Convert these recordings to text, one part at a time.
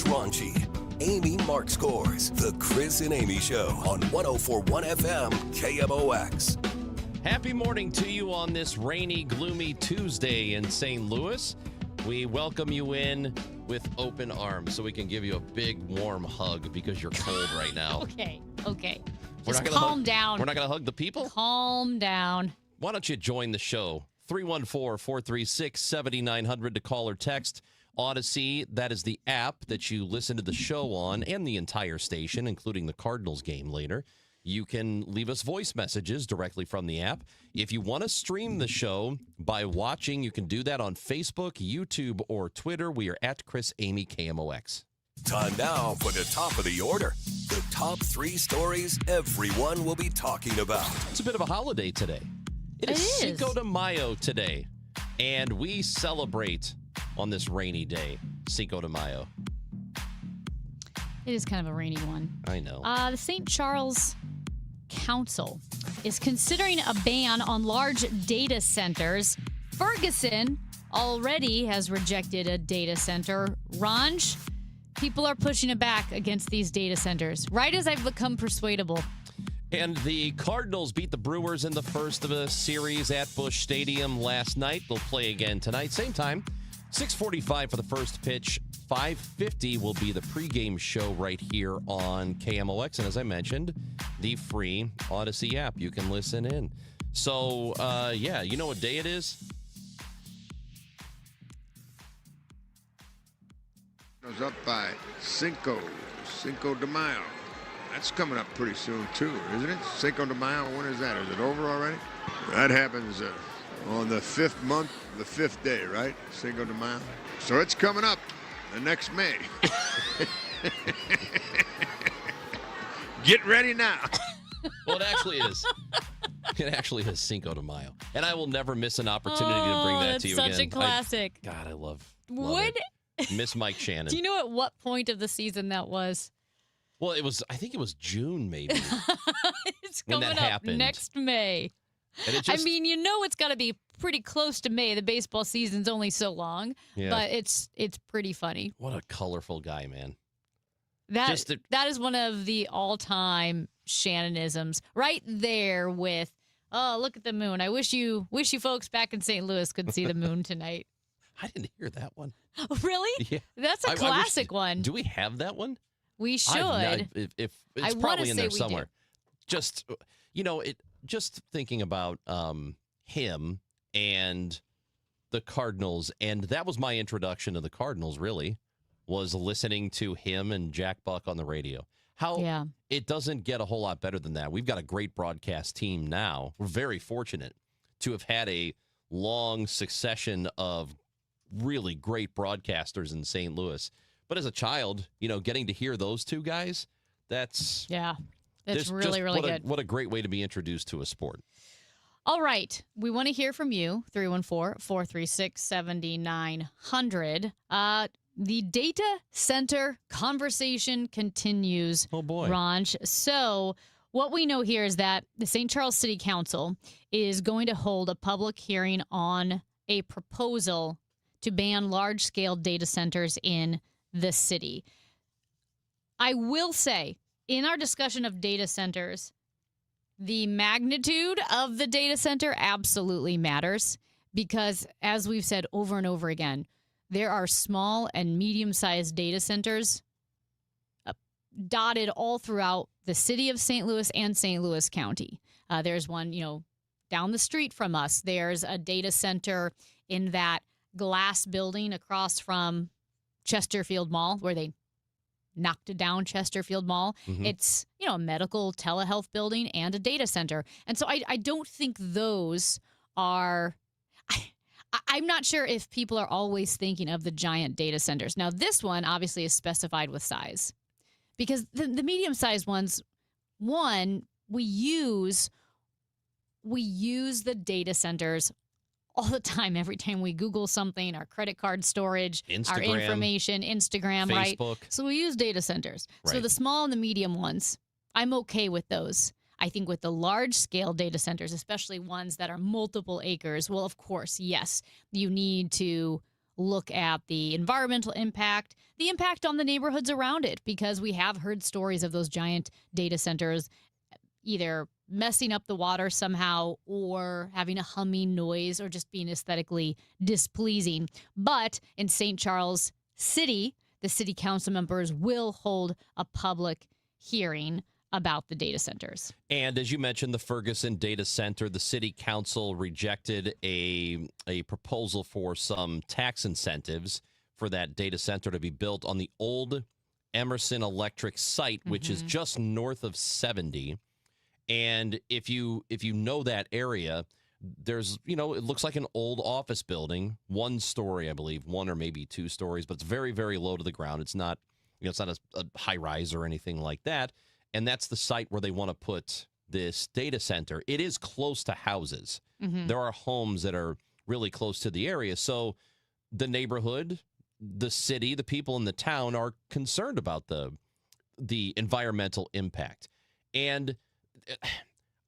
raunchy. Amy Mark scores The Chris and Amy Show on 104.1 FM KMOX. Happy morning to you on this rainy, gloomy Tuesday in St. Louis. We welcome you in with open arms so we can give you a big, warm hug because you're cold right now. Okay. We're Just not gonna calm down. We're not going to hug the people? Calm down. Why don't you join the show? 314-436-7900 to call or text. Odyssey, that is the app that you listen to the show on and the entire station, including the Cardinals game later. You can leave us voice messages directly from the app. If you want to stream the show by watching, you can do that on Facebook, YouTube, or Twitter. We are at Chris Amy KMOX. Time now for the top of the order. The top 3 stories everyone will be talking about. It's a bit of a holiday today. It is Cinco de Mayo today, and we celebrate on this rainy day, Cinco de Mayo. It is kind of a rainy one. I know. The St. Charles Council is considering a ban on large data centers. Ferguson already has rejected a data center. Ranj, people are pushing it back against these data centers, right as I've become persuadable. And the Cardinals beat the Brewers in the first of a series at Busch Stadium last night. They'll play again tonight, same time. 6:45 for the first pitch. 5:50 will be the pregame show right here on KMOX. And as I mentioned, the free Odyssey app. You can listen in. So, yeah, you know what day it is? Goes up by Cinco de Mayo. That's coming up pretty soon, too, isn't it? Cinco de Mayo, when is that? Is it over already? That happens on the 5th month, the 5th day, right? Cinco de Mayo. So it's coming up the next May. Get ready now. Well, it actually is. It actually is Cinco de Mayo. And I will never miss an opportunity to bring that to you again. That's such a classic. God, I love Would it. Miss Mike Shannon. Do you know at what point of the season that was? Well, I think it was June, maybe. It's when coming that up happened. next May. And it just, I mean, you know it's got to be pretty close to May. The baseball season's only so long, yeah. but it's pretty funny. What a colorful guy, man. That is one of the all-time Shannonisms, right there with, oh, look at the moon. I wish you folks back in St. Louis could see the moon tonight. I didn't hear that one. Really? Yeah. That's a classic one. Do we have that one? We should. If it's I probably in there we somewhere. do. Just, just thinking about him and the Cardinals, and that was my introduction to the Cardinals, really, was listening to him and Jack Buck on the radio. How it doesn't get a whole lot better than that. We've got a great broadcast team now. We're very fortunate to have had a long succession of really great broadcasters in St. Louis. But as a child, getting to hear those two guys, that's really, really good. What a great way to be introduced to a sport. All right. We want to hear from you, 314-436-7900. The data center conversation continues, oh boy, Ranj. So what we know here is that the St. Charles City Council is going to hold a public hearing on a proposal to ban large-scale data centers in the city. I will say, in our discussion of data centers, the magnitude of the data center absolutely matters because, as we've said over and over again, there are small and medium-sized data centers dotted all throughout the city of St. Louis and St. Louis County. There's one, down the street from us. There's a data center in that glass building across from Chesterfield Mall where they knocked down Chesterfield Mall. Mm-hmm. It's, a medical telehealth building and a data center. And so I don't think those are... I'm not sure if people are always thinking of the giant data centers. Now, this one obviously is specified with size because the medium-sized ones, one, we use the data centers all the time. Every time we Google something, our credit card storage, our information, Instagram, Facebook. right? So we use data centers. Right. So the small and the medium ones, I'm okay with those. I think with the large-scale data centers, especially ones that are multiple acres, well, of course, yes, you need to look at the environmental impact, the impact on the neighborhoods around it, because we have heard stories of those giant data centers either messing up the water somehow or having a humming noise or just being aesthetically displeasing. But in St. Charles City, the city council members will hold a public hearing about the data centers. And as you mentioned, the Ferguson data center, the city council rejected a proposal for some tax incentives for that data center to be built on the old Emerson Electric site, which is just north of 70. And if you know that area, there's, it looks like an old office building, 1 story, I believe, 1 or maybe 2 stories, but it's very, very low to the ground. It's not, it's not a high rise or anything like that. And that's the site where they want to put this data center. It is close to houses. There are homes that are really close to the area. So the neighborhood, the city, the people in the town are concerned about the environmental impact. And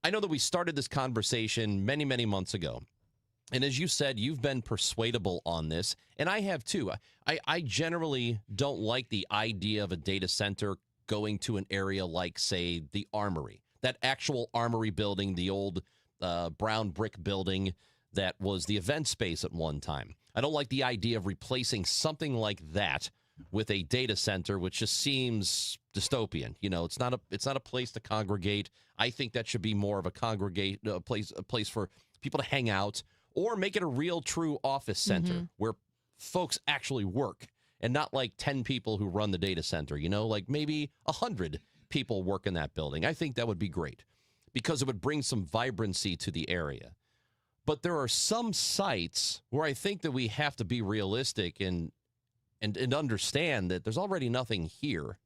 I know that we started this conversation many, many months ago. And as you said, you've been persuadable on this, and I have too. I generally don't like the idea of a data center going to an area like, say, the Armory, that actual Armory building, the old brown brick building that was the event space at one time. I don't like the idea of replacing something like that with a data center, which just seems dystopian. It's not a place to congregate. I think that should be more of a place for people to hang out, or make it a real, true office center where folks actually work, and not like 10 people who run the data center. Like maybe 100 people work in that building. I think that would be great because it would bring some vibrancy to the area. But there are some sites where I think that we have to be realistic and understand that there's already nothing here.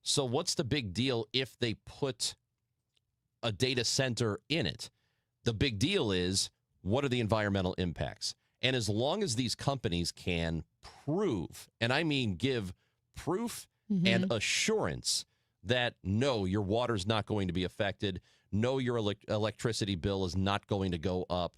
So what's the big deal if they put a data center in it? The big deal is, what are the environmental impacts? And as long as these companies can prove, and I mean give proof and assurance that, no, your water's not going to be affected, no, your electricity bill is not going to go up,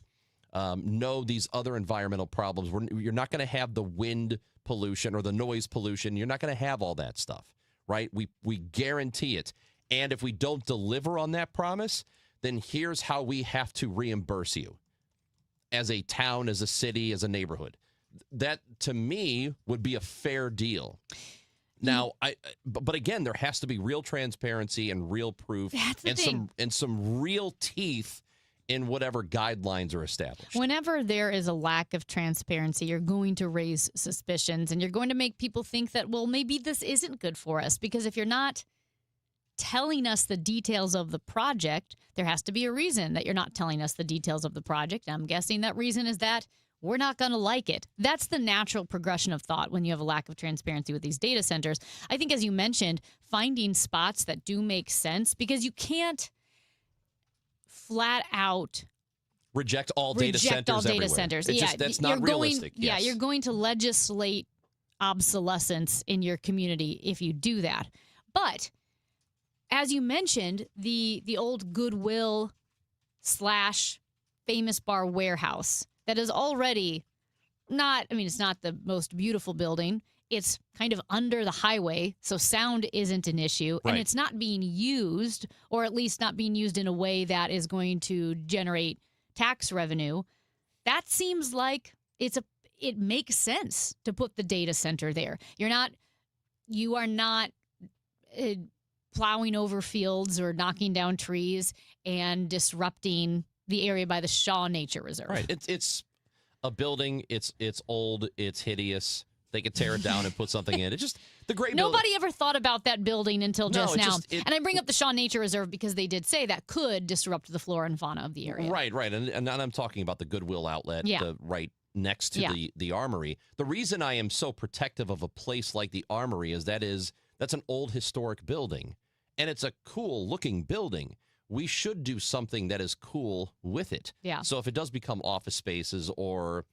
no, these other environmental problems, you're not going to have the wind pollution or the noise pollution, you're not going to have all that stuff, right? We guarantee it. And if we don't deliver on that promise, then here's how we have to reimburse you as a town, as a city, as a neighborhood. That, to me, would be a fair deal. Now, but again, there has to be real transparency and real proof, and some real teeth in whatever guidelines are established. Whenever there is a lack of transparency, you're going to raise suspicions, and you're going to make people think that, well, maybe this isn't good for us. Because if you're not telling us the details of the project, there has to be a reason that you're not telling us the details of the project. I'm guessing that reason is that we're not going to like it. That's the natural progression of thought when you have a lack of transparency with these data centers. I think, as you mentioned, finding spots that do make sense, because you can't flat out reject all data centers everywhere. That's not realistic. Yeah, you're going to legislate obsolescence in your community if you do that. But as you mentioned, the old Goodwill / Famous Bar warehouse that is already it's not the most beautiful building. It's kind of under the highway, so sound isn't an issue. Right. And it's not being used, or at least not being used in a way that is going to generate tax revenue. That seems like it makes sense to put the data center there. You are not plowing over fields or knocking down trees and disrupting the area by the Shaw Nature Reserve. Right. It's a building. It's old. It's hideous. They could tear it down and put something in. It's just the great building. Nobody ever thought about that building until just now. And I bring up the Shaw Nature Reserve because they did say that could disrupt the flora and fauna of the area. Right. And I'm talking about the Goodwill outlet right next to the Armory. The reason I am so protective of a place like the Armory is that's an old historic building, and it's a cool-looking building. We should do something that is cool with it. Yeah. So if it does become office spaces, or,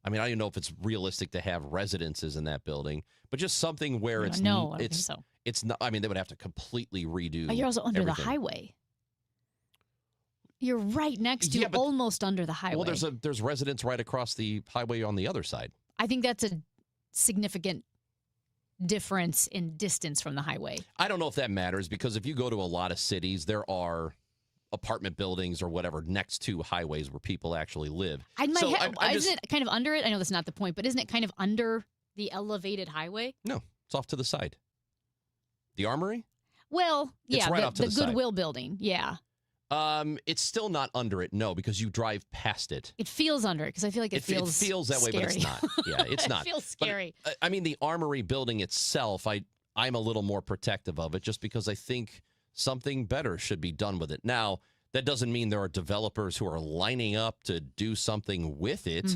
I don't even know if it's realistic to have residences in that building, but just something where it's I don't think so. It's not. They would have to completely redo. But you're also under everything. the highway. You're right next to, almost under the highway. Well, there's residents right across the highway on the other side. I think that's a significant difference in distance from the highway. I don't know if that matters because if you go to a lot of cities, there are apartment buildings or whatever next to highways where people actually live. Isn't it kind of under it? I know that's not the point, but isn't it kind of under the elevated highway? No, it's off to the side. The Armory? Well, It's yeah, right off to the side. Goodwill building. Yeah. It's still not under it, no, because you drive past it. It feels under it because I feel like it feels that way, but it's not. Yeah, it's not. It feels scary. But, I mean, the Armory building itself, I'm a little more protective of it just because I think something better should be done with it. Now, that doesn't mean there are developers who are lining up to do something with it,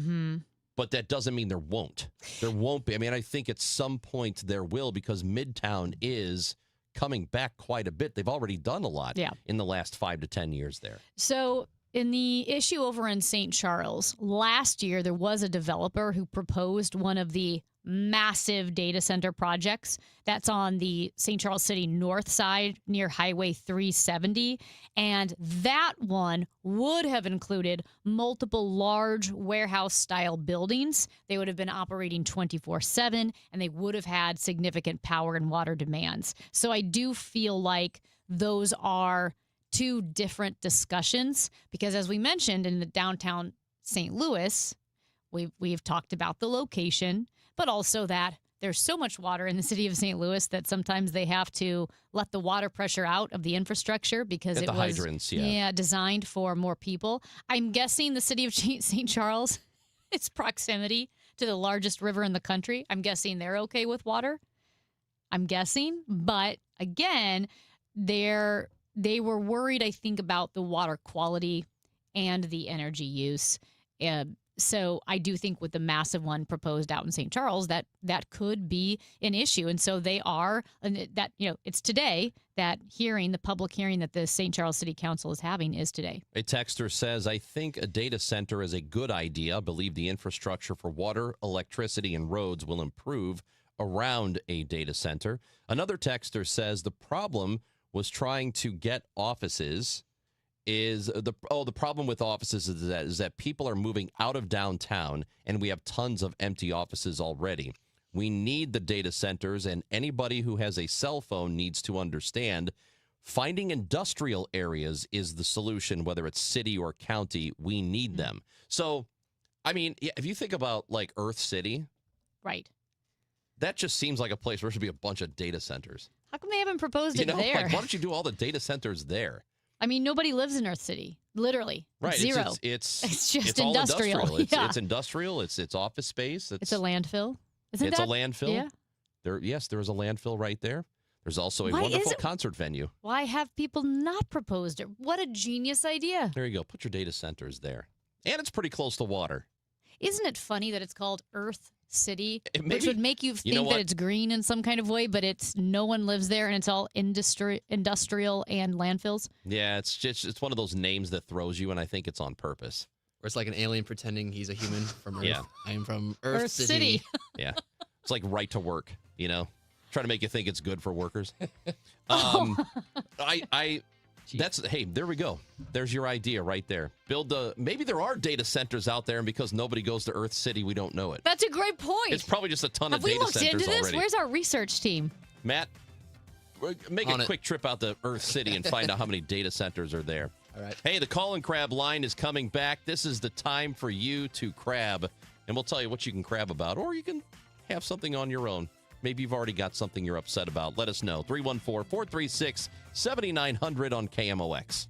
but that doesn't mean there won't. There won't be. I mean, I think at some point there will because Midtown is coming back quite a bit. They've already done a lot in the last 5 to 10 years there. So in the issue over in St. Charles, last year there was a developer who proposed one of the massive data center projects that's on the St. Charles City north side near Highway 370. And that one would have included multiple large warehouse-style buildings. They would have been operating 24/7, and they would have had significant power and water demands. So I do feel like those are two different discussions because, as we mentioned, in the downtown St. Louis, we've talked about the location, but also that there's so much water in the city of St. Louis that sometimes they have to let the water pressure out of the infrastructure because it was hydrants, designed for more people. I'm guessing the city of St. Charles, its proximity to the largest river in the country, I'm guessing they're okay with water. I'm guessing. But again, they were worried, I think, about the water quality and the energy use. So I do think with the massive one proposed out in St. Charles, that could be an issue. And so they are, and that, it's today, that hearing, the public hearing that the St. Charles City Council is having is today. A texter says, I think a data center is a good idea. I believe the infrastructure for water, electricity, and roads will improve around a data center. Another texter says the problem was trying to get offices the problem with offices is that people are moving out of downtown and we have tons of empty offices already. We need the data centers, and anybody who has a cell phone needs to understand finding industrial areas is the solution, whether it's city or county. We need them. So, I mean, if you think about like Earth City, right? That just seems like a place where there should be a bunch of data centers. How come they haven't proposed it there? Like, why don't you do all the data centers there? I mean, nobody lives in Earth City, literally. Right. Zero. It's just all industrial. It's industrial. It's office space. It's a landfill. It's a landfill. Yeah. There is a landfill right there. There's also a wonderful concert venue. Why have people not proposed it? What a genius idea. There you go. Put your data centers there. And it's pretty close to water. Isn't it funny that it's called Earth City, which would make you think that it's green in some kind of way, but no one lives there and it's all industrial and landfills? Yeah, it's one of those names that throws you, and I think it's on purpose. Or it's like an alien pretending he's a human from Earth. Yeah. I am from Earth City. Yeah. It's like right to work, trying to make you think it's good for workers. There we go. There's your idea right there. Maybe there are data centers out there, and because nobody goes to Earth City, we don't know it. That's a great point. It's probably just a ton of data centers already. Have we looked into this? Where's our research team? Matt, make a quick trip out to Earth City and find out how many data centers are there. All right. Hey, the Call and Crab line is coming back. This is the time for you to crab, and we'll tell you what you can crab about, or you can have something on your own. Maybe you've already got something you're upset about. Let us know. 314-436-7900 on KMOX.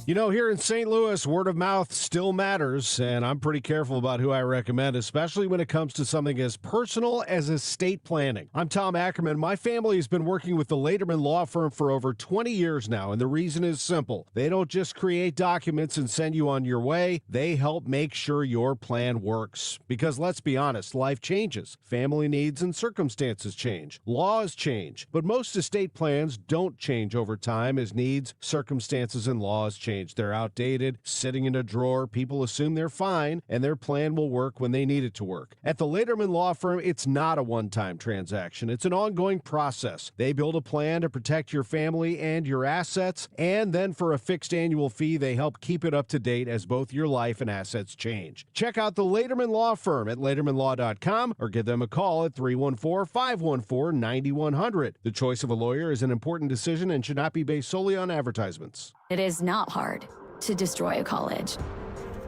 Here in St. Louis, word of mouth still matters, and I'm pretty careful about who I recommend, especially when it comes to something as personal as estate planning. I'm Tom Ackerman. My family has been working with the Laderman Law Firm for over 20 years now, and the reason is simple. They don't just create documents and send you on your way. They help make sure your plan works. Because let's be honest, life changes. Family needs and circumstances change. Laws change. But most estate plans don't change over time as needs, circumstances, and laws change. changed. They're outdated, sitting in a drawer. People assume they're fine, and their plan will work when they need it to work. At the Lederman Law Firm, it's not a one-time transaction. It's an ongoing process. They build a plan to protect your family and your assets, and then for a fixed annual fee, they help keep it up to date as both your life and assets change. Check out the Lederman Law Firm at LedermanLaw.com or give them a call at 314-514-9100. The choice of a lawyer is an important decision and should not be based solely on advertisements. It is not hard to destroy a college.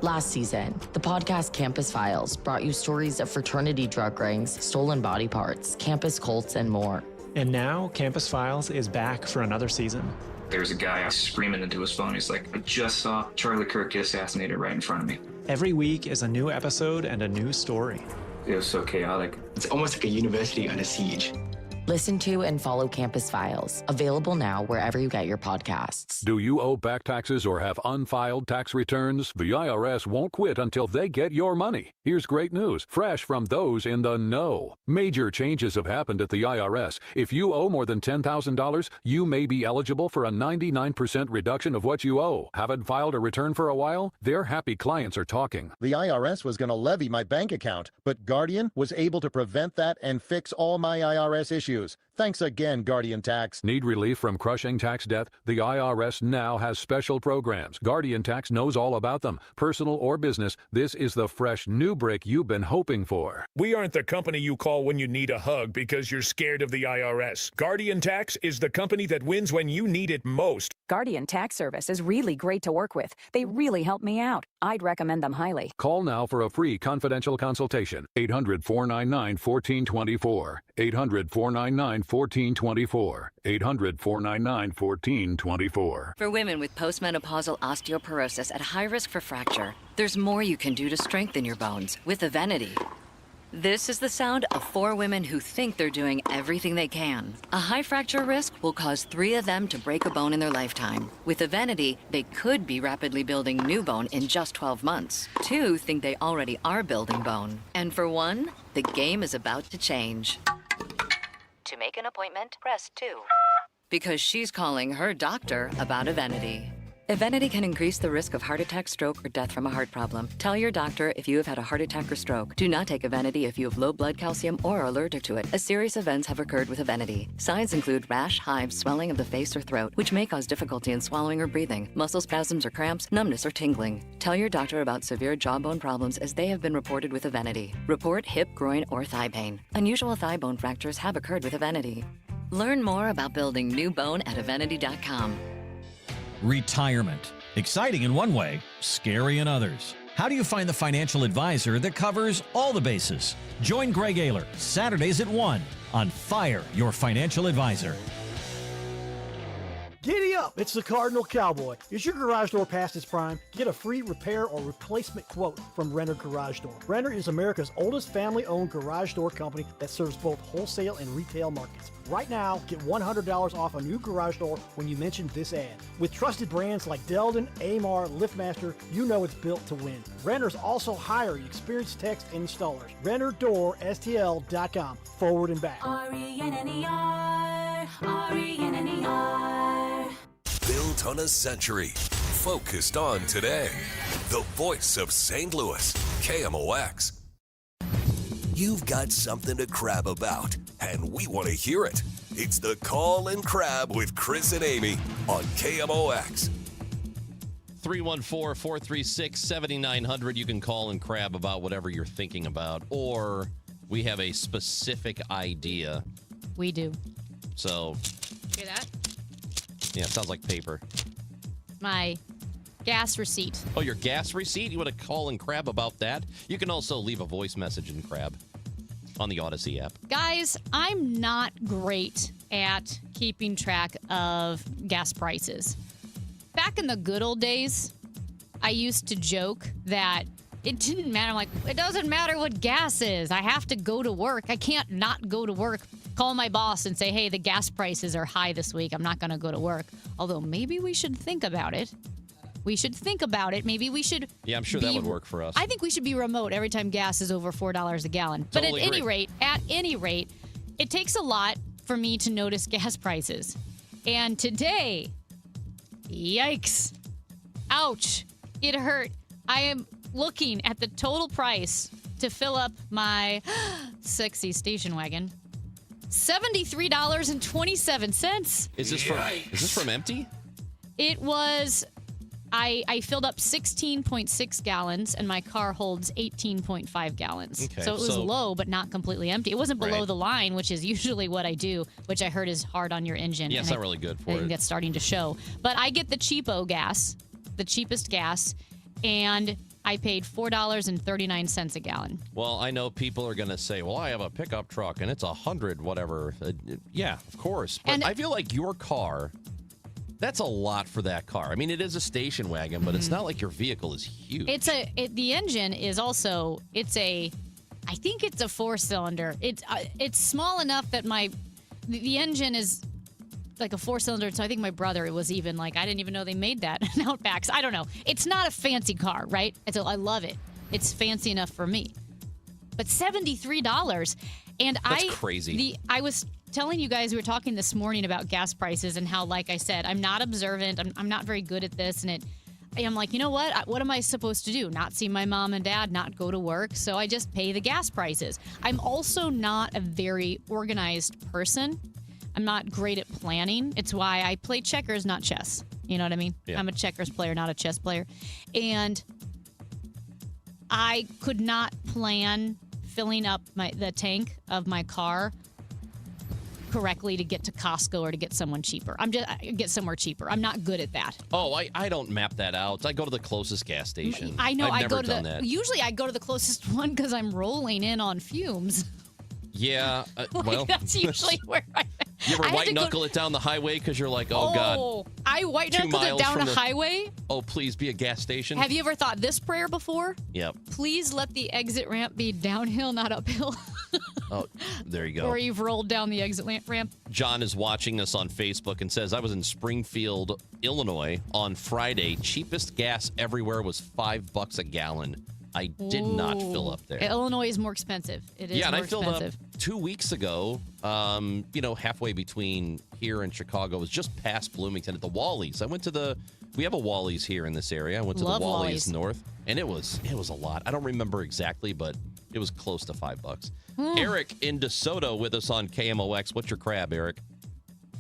Last season, the podcast Campus Files brought you stories of fraternity drug rings, stolen body parts, campus cults, and more. And now, Campus Files is back for another season. There's a guy screaming into his phone. He's like, I just saw Charlie Kirk get assassinated right in front of me. Every week is a new episode and a new story. It was so chaotic. It's almost like a university under siege. Listen to and follow Campus Files, available now wherever you get your podcasts. Do you owe back taxes or have unfiled tax returns? The IRS won't quit until they get your money. Here's great news, fresh from those in the know. Major changes have happened at the IRS. If you owe more than $10,000, you may be eligible for a 99% reduction of what you owe. Haven't filed a return for a while? Their happy clients are talking. The IRS was going to levy my bank account, but Guardian was able to prevent that and fix all my IRS issues. Thanks again, Guardian Tax. Need relief from crushing tax debt? The IRS now has special programs. Guardian Tax knows all about them. Personal or business, this is the fresh new break you've been hoping for. We aren't the company you call when you need a hug because you're scared of the IRS. Guardian Tax is the company that wins when you need it most. Guardian Tax Service is really great to work with. They really help me out. I'd recommend them highly. Call now for a free confidential consultation. 800-499-1424. 800-499-1424. 800-499-1424. For women with postmenopausal osteoporosis at high risk for fracture, there's more you can do to strengthen your bones with Evenity. This is the sound of 4 women who think they're doing everything they can. A high fracture risk will cause 3 of them to break a bone in their lifetime. With Evenity, they could be rapidly building new bone in just 12 months. 2 think they already are building bone. And for 1, the game is about to change. To make an appointment, press 2. Because she's calling her doctor about Evenity. Evenity can increase the risk of heart attack, stroke, or death from a heart problem. Tell your doctor if you have had a heart attack or stroke. Do not take Evenity if you have low blood calcium or are allergic to it, as serious events have occurred with Evenity. Signs include rash, hives, swelling of the face or throat, which may cause difficulty in swallowing or breathing, muscle spasms or cramps, numbness or tingling. Tell your doctor about severe jawbone problems as they have been reported with Evenity. Report hip, groin, or thigh pain. Unusual thigh bone fractures have occurred with Evenity. Learn more about building new bone at Evenity.com. Retirement. Exciting in one way, scary in others. How do you find the financial advisor that covers all the bases? Join Greg Ayler Saturdays at 1 on Fire Your Financial Advisor. Giddy up! It's the Cardinal Cowboy. Is your garage door past its prime? Get a free repair or replacement quote from Renner Garage Door. Renner is America's oldest family-owned garage door company that serves both wholesale and retail markets. Right now, get $100 off a new garage door when you mention this ad. With trusted brands like Delden, Amar, LiftMaster, you know it's built to win. Renters also hire experienced techs and installers. RennerDoorSTL.com. Forward and back. RENNER, RENNER. Built on a century, focused on today. The voice of St. Louis, KMOX. You've got something to crab about, and we want to hear it. It's the Call and Crab with Chris and Amy on KMOX. 314-436-7900. You can call and crab about whatever you're thinking about, or we have a specific idea. We do. So, Hear that? yeah, it sounds like paper. My gas receipt. Oh, your gas receipt? You want to call and crab about that? You can also leave a voice message and crab on the Odyssey app. Guys, I'm not great at keeping track of gas prices. Back in the good old days, I used to joke that it didn't matter. I'm like, it doesn't matter what gas is. I have to go to work. I can't not go to work. Call my boss and say, hey, the gas prices are high this week. I'm not going to go to work. Although maybe we should think about it. We should think about it. Maybe we should. Yeah, I'm sure that would work for us. I think we should be remote every time gas is over $4 a gallon. Totally but at any rate, it takes a lot for me to notice gas prices. And today, yikes. Ouch. It hurt. I am looking at the total price to fill up my sexy station wagon. $73.27. Is this from empty? It was. I filled up 16.6 gallons, and my car holds 18.5 gallons. Okay, so it was low, but not completely empty. It wasn't below the line, which is usually what I do, which I heard is hard on your engine. Yeah, it's not really good for I it. think that's starting to show. But I get the cheapo gas, the cheapest gas, and I paid $4.39 a gallon. Well, I know people are going to say, well, I have a pickup truck, and it's 100 whatever. Yeah, of course. But I feel like your car... That's a lot for that car. I mean, it is a station wagon, but it's not like your vehicle is huge. The engine is also, I think it's a 4-cylinder. It's small enough that the engine is like a 4-cylinder. So I think my brother was even like, I didn't even know they made that in Outbacks. I don't know. It's not a fancy car, right? I love it. It's fancy enough for me. But $73. And that's crazy. I was telling you guys, we were talking this morning about gas prices and how, like I said, I'm not observant. I'm not very good at this. And I'm like, you know what? What am I supposed to do? Not see my mom and dad, not go to work. So I just pay the gas prices. I'm also not a very organized person. I'm not great at planning. It's why I play checkers, not chess. You know what I mean? Yeah. I'm a checkers player, not a chess player. And I could not plan filling up the tank of my car correctly to get to Costco or to get somewhere cheaper. I'm not good at that. Oh, I don't map that out. I go to the closest gas station. I know. I've never done that. Usually I go to the closest one because I'm rolling in on fumes. Yeah. Well, that's usually where you ever white knuckle it down the highway because you're like, oh God. I white knuckled it down a highway. Oh, please be a gas station. Have you ever thought this prayer before? Yep. Please let the exit ramp be downhill, not uphill. Oh, there you go. Or you've rolled down the exit ramp. John is watching us on Facebook and says, I was in Springfield, Illinois on Friday. Cheapest gas everywhere was $5 a gallon. I did not fill up there. Illinois is more expensive. It is and more I filled expensive. up 2 weeks ago, halfway between here and Chicago. It was just past Bloomington at the Wally's. We have a Wally's here in this area. I went to Love the Wally's Wally's. North, and it was a lot. I don't remember exactly, but it was close to $5. Eric in DeSoto with us on KMOX. What's your crab, Eric?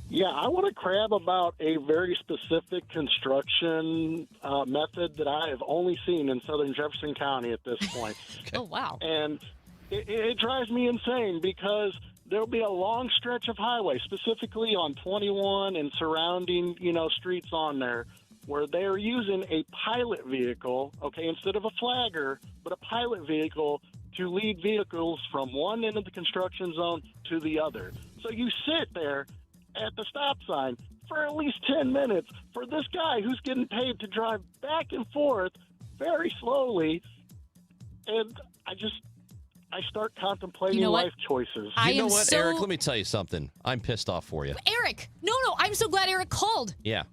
Yeah, I want to crab about a very specific construction method that I have only seen in southern Jefferson County at this point. Oh, wow. And it drives me insane because there'll be a long stretch of highway, specifically on 21 and surrounding, streets on there, where they are using a pilot vehicle, instead of a flagger, but a pilot vehicle to lead vehicles from one end of the construction zone to the other. So you sit there at the stop sign for at least 10 minutes for this guy who's getting paid to drive back and forth very slowly. And I start contemplating life choices. You know what, Eric? Let me tell you something. I'm pissed off for you. Eric, no, I'm so glad Eric called. Yeah.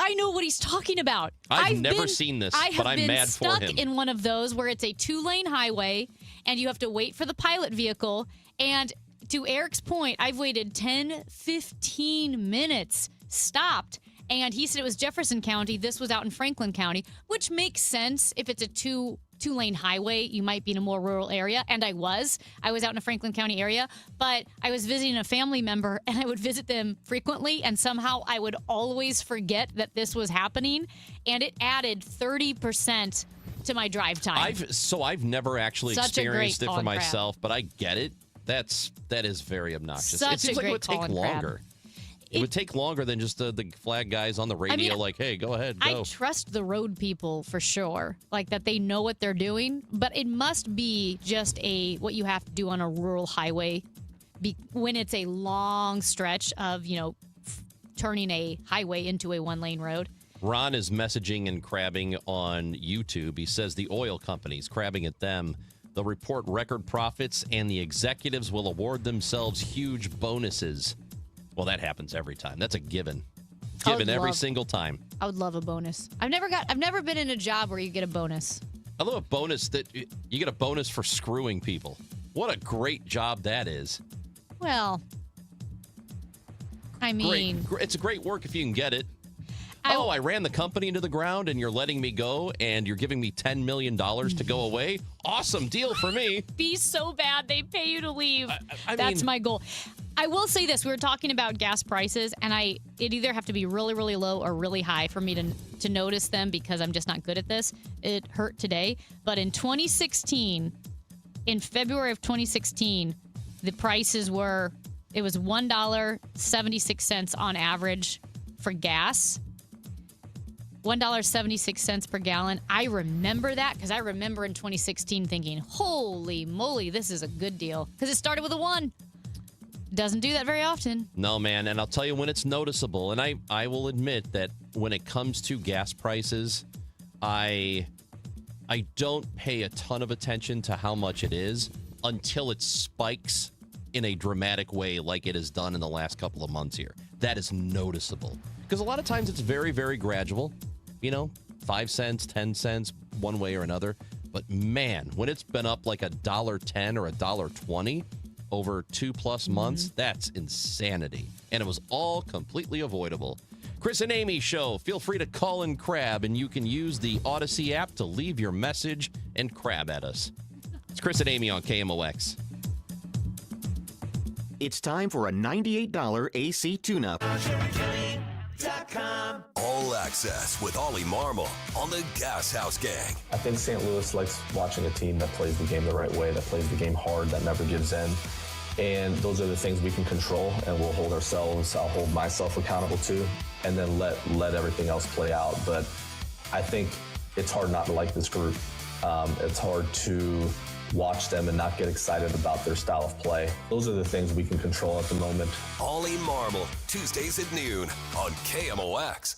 I know what he's talking about. I've never seen this, but I'm mad for him. I have been stuck in one of those where it's a 2-lane highway and you have to wait for the pilot vehicle. And to Eric's point, I've waited 10, 15 minutes, stopped. And he said it was Jefferson County. This was out in Franklin County, which makes sense. If it's a two-lane highway, you might be in a more rural area. And I was out in a Franklin County area, but I was visiting a family member and I would visit them frequently. And somehow I would always forget that this was happening. And it added 30% to my drive time. I've never actually experienced it for myself, but I get it. That is very obnoxious. It seems like it would take longer. It would take longer than just the flag guys on the radio, like, hey, go ahead, go. I trust the road people for sure, like that they know what they're doing. But it must be just what you have to do on a rural highway when it's a long stretch of, turning a highway into a 1-lane road. Ron is messaging and crabbing on YouTube. He says the oil companies, crabbing at them, they'll report record profits and the executives will award themselves huge bonuses. Well, that happens every time. That's a given. Every single time. I would love a bonus. I've never been in a job where you get a bonus. I love a bonus that you get a bonus for screwing people. What a great job that is. Well, I mean, it's a great work if you can get it. I ran the company into the ground and you're letting me go and you're giving me $10 million to go away. Awesome deal for me. Be so bad they pay you to leave. That's mean- my goal. I will say this. We were talking about gas prices, and it either have to be really, really low or really high for me to notice them because I'm just not good at this. It hurt today. But in 2016, in February of 2016, the prices were, it was $1.76 on average for gas. $1.76 per gallon. I remember that because I remember in 2016 thinking, holy moly, this is a good deal. Because it started with a 1. Doesn't do that very often. No, man. And I'll tell you when it's noticeable. And I will admit that when it comes to gas prices, I don't pay a ton of attention to how much it is until it spikes in a dramatic way like it has done in the last couple of months here. That is noticeable. Because a lot of times it's very, very gradual. 5 cents, 10 cents, one way or another. But man, when it's been up like $1.10 or $1.20 over 2+ months, that's insanity. And it was all completely avoidable. Chris and Amy Show. Feel free to call and crab, and you can use the Odyssey app to leave your message and crab at us. It's Chris and Amy on KMOX. It's time for a $98 AC tune-up. All access with Ollie Marmol on the Gas House Gang. I think St. Louis likes watching a team that plays the game the right way, that plays the game hard, that never gives in. And those are the things we can control, and we'll hold ourselves, I'll hold myself accountable to, and then let everything else play out. But I think it's hard not to like this group. It's hard to watch them and not get excited about their style of play. Those are the things we can control at the moment. Ollie Marmol, Tuesdays at noon on KMOX.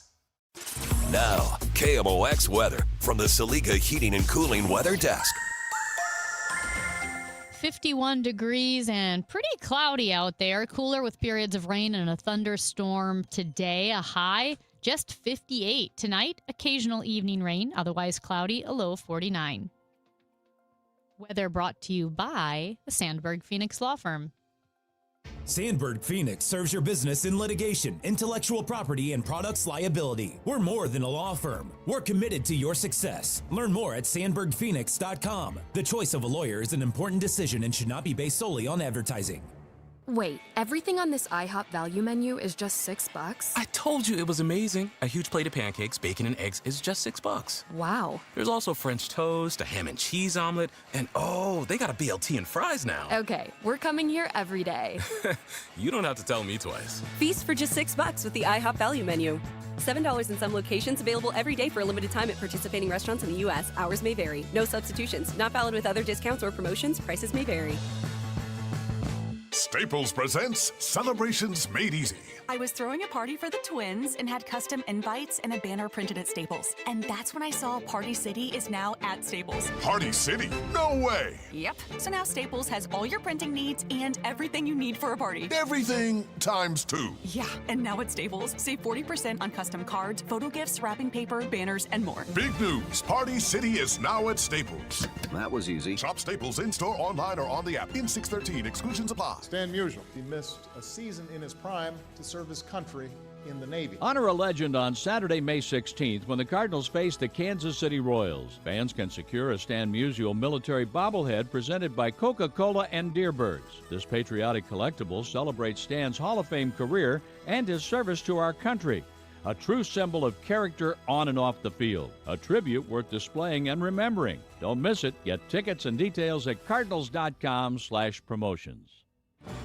Now, KMOX weather from the Saliga Heating and Cooling Weather Desk. 51 degrees and pretty cloudy out there. Cooler with periods of rain and a thunderstorm today. A high just 58. Tonight, occasional evening rain, otherwise cloudy, a low of 49. Weather brought to you by the Sandberg Phoenix Law Firm. Sandberg Phoenix serves your business in litigation, intellectual property, and products liability. We're more than a law firm. We're committed to your success. Learn more at sandbergphoenix.com. The choice of a lawyer is an important decision and should not be based solely on advertising. Wait, everything on this IHOP value menu is just $6? I told you it was amazing. A huge plate of pancakes, bacon, and eggs is just $6. Wow. There's also French toast, a ham and cheese omelet, and oh, they got a BLT and fries now. Okay, we're coming here every day. You don't have to tell me twice. Feast for just $6 with the IHOP value menu. $7 in some locations, available every day for a limited time at participating restaurants in the U.S. Hours may vary. No substitutions. Not valid with other discounts or promotions. Prices may vary. Staples presents Celebrations Made Easy. I was throwing a party for the twins and had custom invites and a banner printed at Staples. And that's when I saw Party City is now at Staples. Party City? No way! Yep. So now Staples has all your printing needs and everything you need for a party. Everything times 2. Yeah, and now at Staples, save 40% on custom cards, photo gifts, wrapping paper, banners, and more. Big news! Party City is now at Staples. That was easy. Shop Staples in-store, online, or on the app. In 613, exclusions apply. Stan Musial, he missed a season in his prime to serve his country in the Navy. Honor a legend on Saturday, May 16th when the Cardinals face the Kansas City Royals. Fans can secure a Stan Musial military bobblehead presented by Coca-Cola and Deerbirds. This patriotic collectible celebrates Stan's Hall of Fame career and his service to our country. A true symbol of character on and off the field. A tribute worth displaying and remembering. Don't miss it. Get tickets and details at cardinals.com/promotions.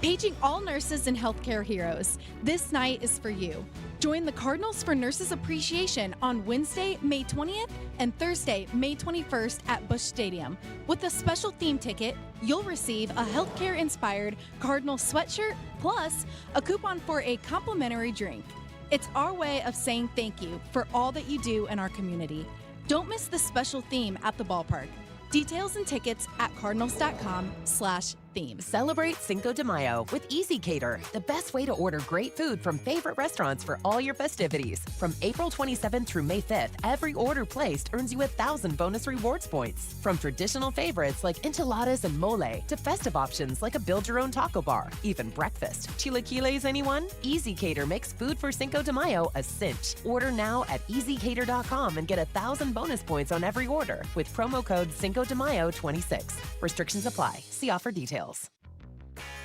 Paging all nurses and healthcare heroes. This night is for you. Join the Cardinals for Nurses Appreciation on Wednesday, May 20th and Thursday, May 21st at Busch Stadium. With a special theme ticket, you'll receive a healthcare-inspired Cardinal sweatshirt plus a coupon for a complimentary drink. It's our way of saying thank you for all that you do in our community. Don't miss the special theme at the ballpark. Details and tickets at cardinals.com/thank theme, celebrate Cinco de Mayo with Easy Cater, the best way to order great food from favorite restaurants for all your festivities. From April 27th through May 5th, every order placed earns you 1,000 bonus rewards points. From traditional favorites like enchiladas and mole to festive options like a build-your-own taco bar, even breakfast. Chilaquiles, anyone? Easy Cater makes food for Cinco de Mayo a cinch. Order now at easycater.com and get 1,000 bonus points on every order with promo code Cinco de Mayo 26. Restrictions apply. See offer details.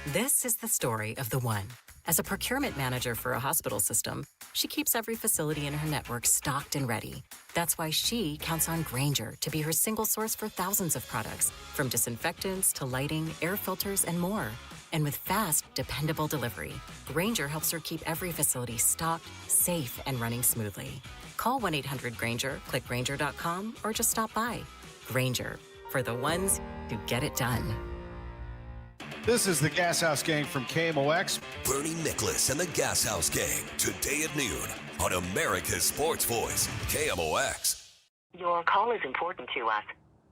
This is the story of the one. As a procurement manager for a hospital system, she keeps every facility in her network stocked and ready. That's why she counts on Grainger to be her single source for thousands of products, from disinfectants to lighting, air filters, and more. And with fast, dependable delivery, Grainger helps her keep every facility stocked, safe, and running smoothly. Call 1-800-GRAINGER, click Grainger.com, or just stop by. Grainger, for the ones who get it done. This is the Gas House Gang from KMOX. Bernie Nicholas and the Gas House Gang, today at noon on America's Sports Voice, KMOX. Your call is important to us.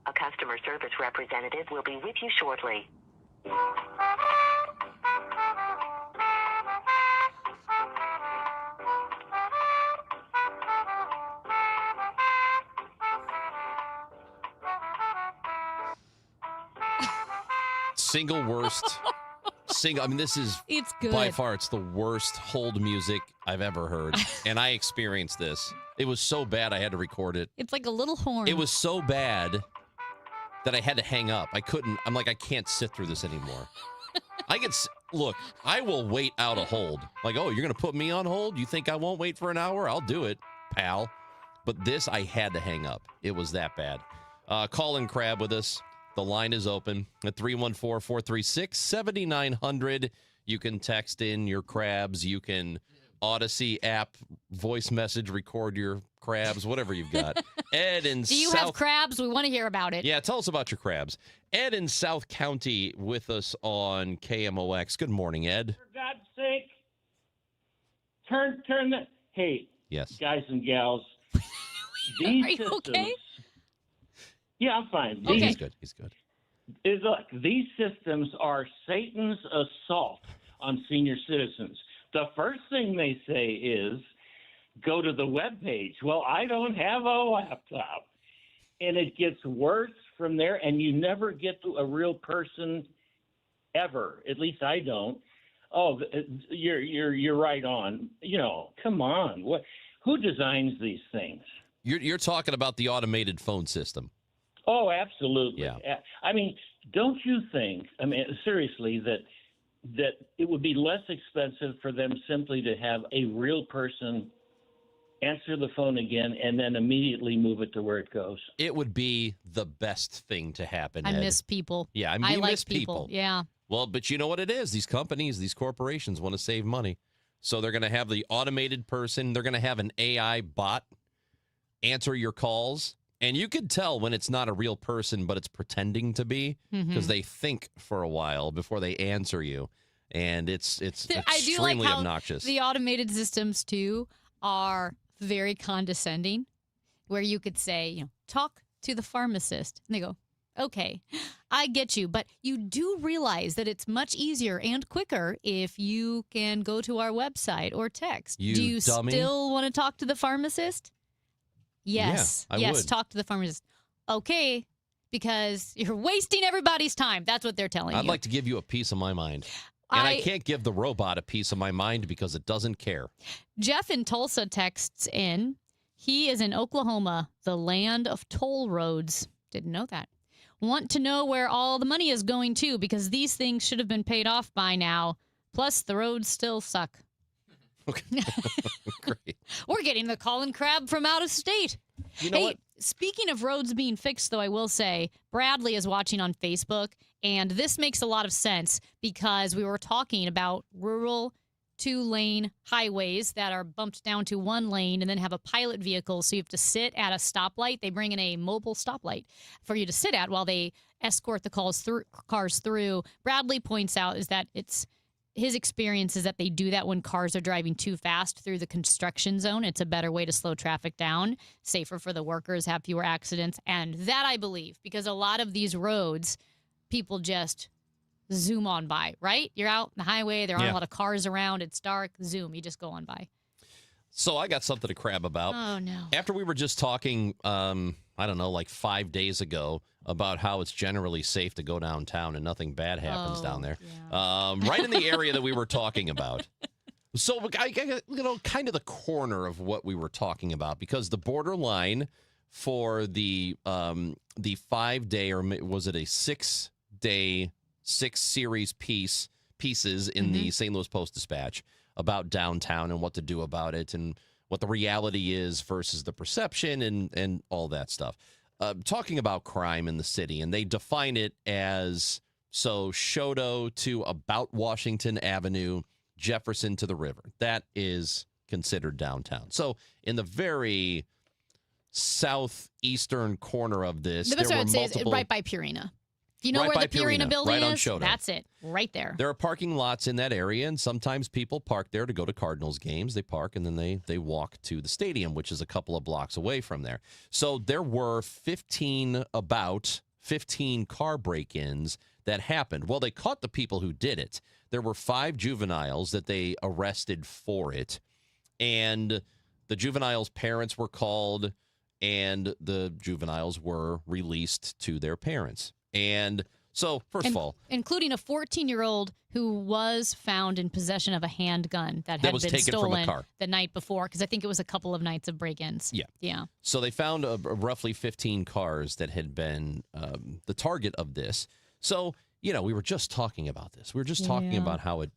A customer service representative will be with you shortly. Single worst. I mean, this is It's good. by far, it's the worst hold music I've ever heard. And I experienced this. It was so bad I had to record it. It's like a little horn. It was so bad that I had to hang up. I can't sit through this anymore. Look, I will wait out a hold. Like, oh, you're going to put me on hold? You think I won't wait for an hour? I'll do it, pal. But this, I had to hang up. It was that bad. Colin Crabb with us. The line is open at 314-436-7900. You can text in your crabs. You can Odyssey app voice message record your crabs, whatever you've got. Ed in Do you have crabs? We want to hear about it. Yeah, tell us about your crabs. Ed in South County with us on KMOX. Good morning, Ed. For God's sake, turn the... Hey, yes, guys and gals. Are you okay? Yeah, I'm fine. Okay. He's good. Look, these systems are Satan's assault on senior citizens. The first thing they say is, go to the webpage. Well, I don't have a laptop. And it gets worse from there, and you never get to a real person ever. At least I don't. Oh, you're right on. Come on. Who designs these things? You're talking about the automated phone system. Oh, absolutely. Yeah. I mean, don't you think, seriously, that it would be less expensive for them simply to have a real person answer the phone again and then immediately move it to where it goes? It would be the best thing to happen, I Ed. miss people. Yeah, I like miss people. Yeah. Well, but you know what it is? These companies, these corporations want to save money. So they're going to have the automated person. They're going to have an AI bot answer your calls. And you could tell when it's not a real person, but it's pretending to be, because they think for a while before they answer you. And it's extremely I do like how obnoxious. The automated systems, too, are very condescending, where you could say, talk to the pharmacist. And they go, okay, I get you. But you do realize that it's much easier and quicker if you can go to our website or text. Do you dummy. still want to talk to the pharmacist? Yes. Yeah, I yes, would. talk to the pharmacist. Okay, because you're wasting everybody's time. That's what they're telling you. I'd like to give you a piece of my mind. And I can't give the robot a piece of my mind because it doesn't care. Jeff in Tulsa texts in. He is in Oklahoma, the land of toll roads. Didn't know that. Want to know where all the money is going to, because these things should have been paid off by now. Plus, the roads still suck. Okay. Great. We're getting the Colin Crabb from out of state. You know what? Speaking of roads being fixed, though, I will say Bradley is watching on Facebook, and this makes a lot of sense because we were talking about rural 2-lane highways that are bumped down to 1 lane and then have a pilot vehicle, so you have to sit at a stoplight. They bring in a mobile stoplight for you to sit at while they escort the cars through. Bradley points out is that his experience is that they do that when cars are driving too fast through the construction zone. It's a better way to slow traffic down, safer for the workers, have fewer accidents. And that I believe, because a lot of these roads, people just zoom on by, right? You're out on the highway. There aren't Yeah. a lot of cars around. It's dark. Zoom. You just go on by. So I got something to crab about. Oh, no. After we were just talking, I don't know, like 5 days ago about how it's generally safe to go downtown and nothing bad happens down there. Right in the area that we were talking about. So, kind of the corner of what we were talking about, because the borderline for the 5-day, or was it a 6-day, 6-series pieces in the St. Louis Post-Dispatch about downtown and what to do about it and what the reality is versus the perception and all that stuff. Talking about crime in the city, and they define it as, so Choteau to about Washington Avenue, Jefferson to the river. That is considered downtown. So in the very southeastern corner of this, The best there I were would say is multiple... right by Purina. If you know Right where by the Purina building right on is, Choteau. that's it, right there. There are parking lots in that area, and sometimes people park there to go to Cardinals games. They park, and then they walk to the stadium, which is a couple of blocks away from there. So there were 15 car break-ins that happened. Well, they caught the people who did it. There were 5 juveniles that they arrested for it, and the juveniles' parents were called, and the juveniles were released to their parents. And so, first of all, including a 14-year-old who was found in possession of a handgun that had was been taken from a stolen car the night before, because I think it was a couple of nights of break-ins. Yeah. So they found roughly 15 cars that had been the target of this. So, we were just talking about this. We were just talking about how it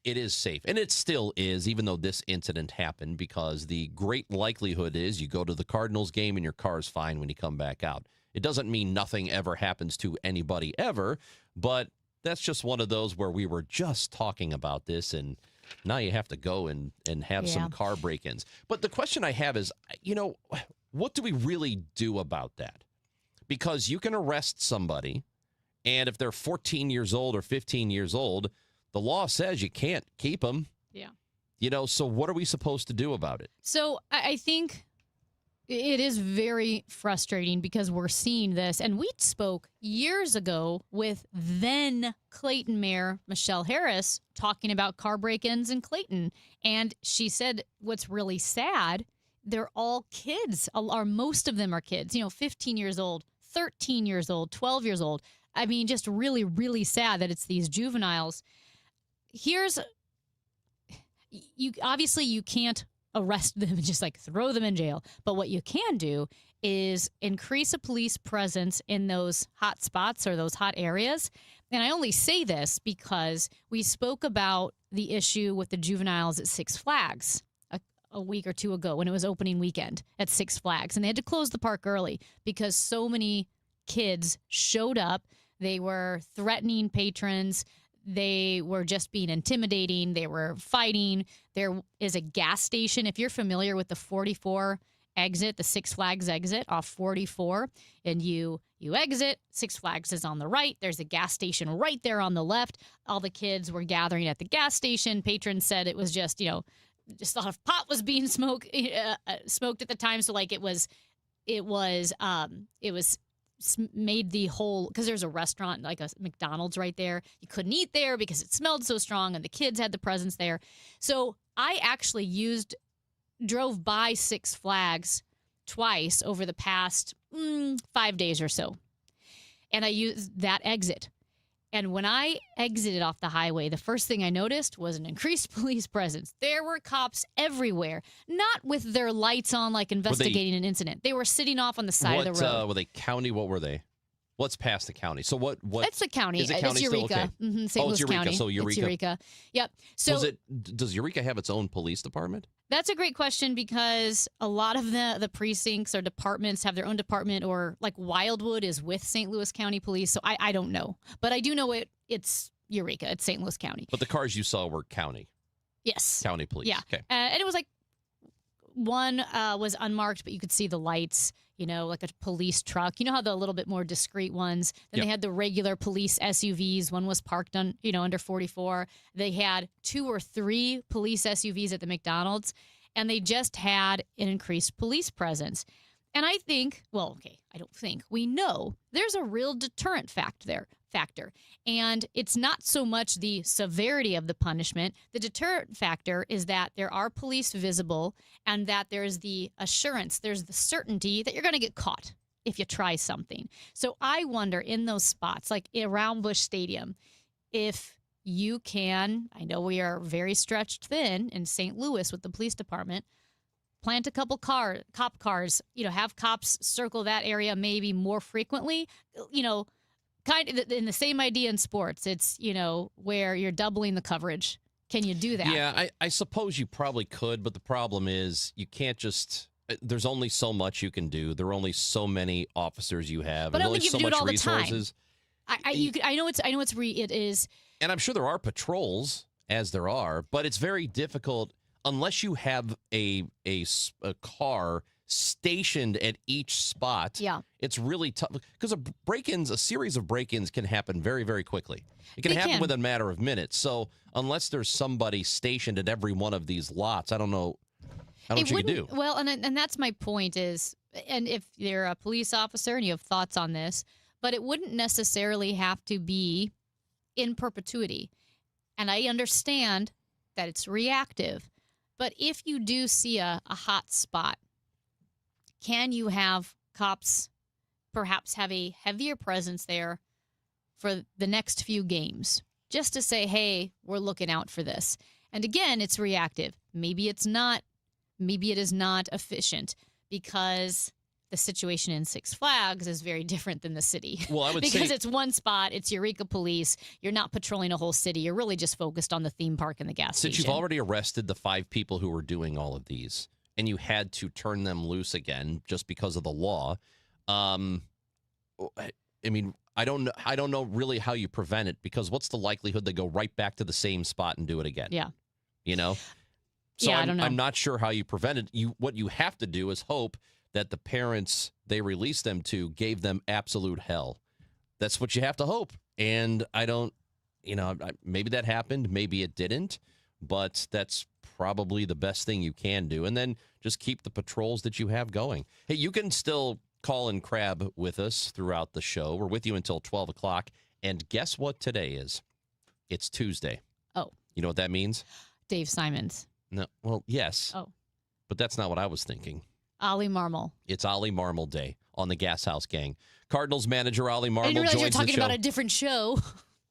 is safe. And it still is, even though this incident happened, because the great likelihood is you go to the Cardinals game and your car is fine when you come back out. It doesn't mean nothing ever happens to anybody ever, but that's just one of those where we were just talking about this, and now you have to go and have some car break-ins. But the question I have is, what do we really do about that? Because you can arrest somebody, and if they're 14 years old or 15 years old, the law says you can't keep them. Yeah. So what are we supposed to do about it? So I think it is very frustrating because we're seeing this. And we spoke years ago with then Clayton Mayor Michelle Harris talking about car break-ins in Clayton. And she said what's really sad, they're all kids, or most of them are kids, 15 years old, 13 years old, 12 years old. I mean, just really, really sad that it's these juveniles. Obviously you can't arrest them and just throw them in jail. But what you can do is increase a police presence in those hot spots or those hot areas. And I only say this because we spoke about the issue with the juveniles at Six Flags a week or two ago when it was opening weekend at Six Flags. And they had to close the park early because so many kids showed up. They were threatening patrons. They were just being intimidating. They were fighting. There is a gas station. If you're familiar with the 44 exit, the Six Flags exit off 44, and you exit, Six Flags is on the right. There's a gas station right there on the left. All the kids were gathering at the gas station. Patrons said it was just a lot of pot was being smoked at the time. So it was made the whole, because there's a restaurant like a McDonald's right there. You couldn't eat there because it smelled so strong and the kids had the presence there. So I actually drove by Six Flags twice over the past 5 days or so. And I used that exit. And when I exited off the highway, the first thing I noticed was an increased police presence. There were cops everywhere, not with their lights on, investigating an incident. They were sitting off on the side of the road. Were they county? What were they? What's past the county? So what? It's the county. Is it county it's Eureka. Still? Okay. St. Louis it's Eureka. County. So Eureka. It's Eureka. Yep. So does Eureka have its own police department? That's a great question because a lot of the precincts or departments have their own department, or Wildwood is with St. Louis County Police. So I don't know. But I do know it's Eureka. It's St. Louis County. But the cars you saw were county. Yes. County police. Yeah. Okay. And it was one was unmarked, but you could see the lights, like a police truck. You know how the little bit more discreet ones. Then they had the regular police SUVs. One was parked on, under 44. They had 2 or 3 police SUVs at the McDonald's, and they just had an increased police presence. And I think, we know there's a real deterrent factor factor. And it's not so much the severity of the punishment. The deterrent factor is that there are police visible and that there's the assurance, there's the certainty that you're going to get caught if you try something. So I wonder in those spots, like around Busch Stadium, if you can, I know we are very stretched thin in St. Louis with the police department, plant a couple cop cars, have cops circle that area maybe more frequently, kind of in the same idea in sports. It's, where you're doubling the coverage. Can you do that? Yeah, I suppose you probably could, but the problem is you can't just, there's only so much you can do. There are only so many officers you have. But I don't only think you so can do it much all the resources. time. It is. And I'm sure there are patrols, as there are, but it's very difficult unless you have a car stationed at each spot. Yeah. It's really tough because a series of break-ins can happen very, very quickly. It can happen within a matter of minutes. So unless there's somebody stationed at every one of these lots, I don't know what you can do. Well, and that's my point is, and if you're a police officer and you have thoughts on this, but it wouldn't necessarily have to be in perpetuity. And I understand that it's reactive. But if you do see a hot spot, can you have cops perhaps have a heavier presence there for the next few games? Just to say, hey, we're looking out for this. And again, it's reactive. Maybe it is not efficient because the situation in Six Flags is very different than the city. Well, I would because say, it's one spot, it's Eureka Police. You're not patrolling a whole city. You're really just focused on the theme park and the gas station. Since you've already arrested the 5 people who were doing all of these, and you had to turn them loose again just because of the law, I mean, I don't know really how you prevent it, because what's the likelihood they go right back to the same spot and do it again? Yeah. So I don't know. I'm not sure how you prevent it. What you have to do is hope that the parents they released them to gave them absolute hell. That's what you have to hope. And I don't, maybe that happened, maybe it didn't, but that's probably the best thing you can do. And then just keep the patrols that you have going. Hey, you can still call and crab with us throughout the show. We're with you until 12 o'clock. And guess what today is? It's Tuesday. Oh. You know what that means? Dave Simons. No. Well, yes. Oh. But that's not what I was thinking. Ollie Marmol. It's Ollie Marmol Day on the Gas House Gang. Cardinals manager Ollie Marmol I didn't realize joins you were talking the show. about a different show.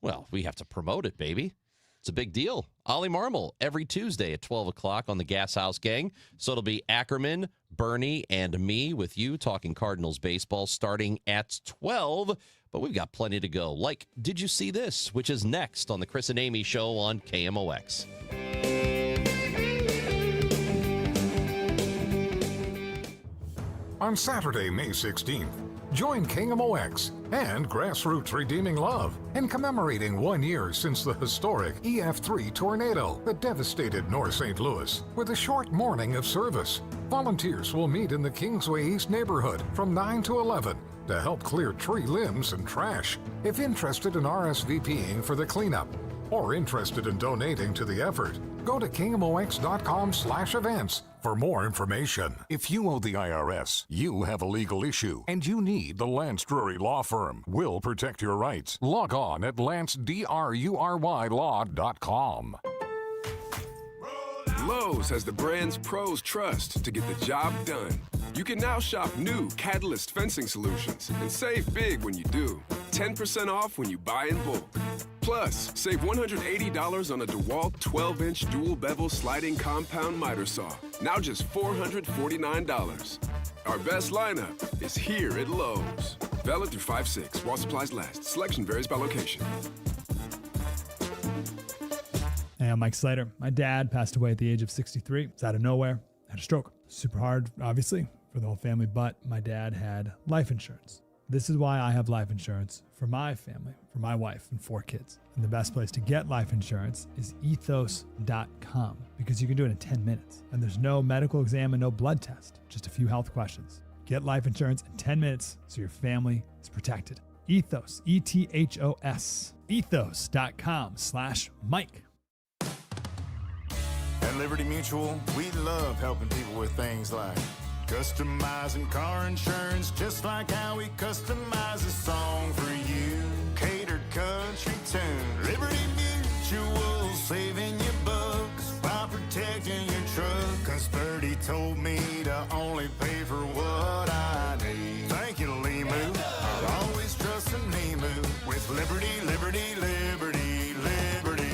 Well, we have to promote it, baby. It's a big deal. Ollie Marmol every Tuesday at 12 o'clock on the Gas House Gang. So it'll be Ackerman, Bernie, and me with you talking Cardinals baseball starting at 12. But we've got plenty to go. Like, Did You See This?, which is next on the Chris and Amy Show on KMOX. On Saturday, May 16th, join KMOX and Grassroots Redeeming Love in commemorating 1 year since the historic EF3 tornado that devastated North St. Louis with a short morning of service. Volunteers will meet in the Kingsway East neighborhood from 9 to 11 to help clear tree limbs and trash. If interested in RSVPing for the cleanup or interested in donating to the effort, go to KMOX.com/events for more information. If you owe the IRS, you have a legal issue, and you need the Lance Drury Law Firm. We'll protect your rights. Log on at LanceDruryLaw.com. Lowe's has the brands pros trust to get the job done. You can now shop new Catalyst fencing solutions and save big when you do. 10% off when you buy in bulk. Plus, save $180 on a DeWalt 12-inch dual bevel sliding compound miter saw. Now just $449. Our best lineup is here at Lowe's. Valid through 5/6 while supplies last. Selection varies by location. Hey, I'm Mike Slater. My dad passed away at the age of 63. It's out of nowhere. Had a stroke. Super hard, obviously, for the whole family, but my dad had life insurance. This is why I have life insurance for my family, for my wife and 4 kids. And the best place to get life insurance is ethos.com, because you can do it in 10 minutes. And there's no medical exam and no blood test, just a few health questions. Get life insurance in 10 minutes so your family is protected. Ethos, ETHOS, ethos.com/Mike. At Liberty Mutual, we love helping people with things like customizing car insurance, just like how we customize a song for you. Catered country tune. Liberty Mutual, saving you bucks by protecting your truck. 'Cause Birdie told me to only pay for what I need. Thank you, Limu. I'll always trust in Limu with Liberty, Liberty, Liberty, Liberty.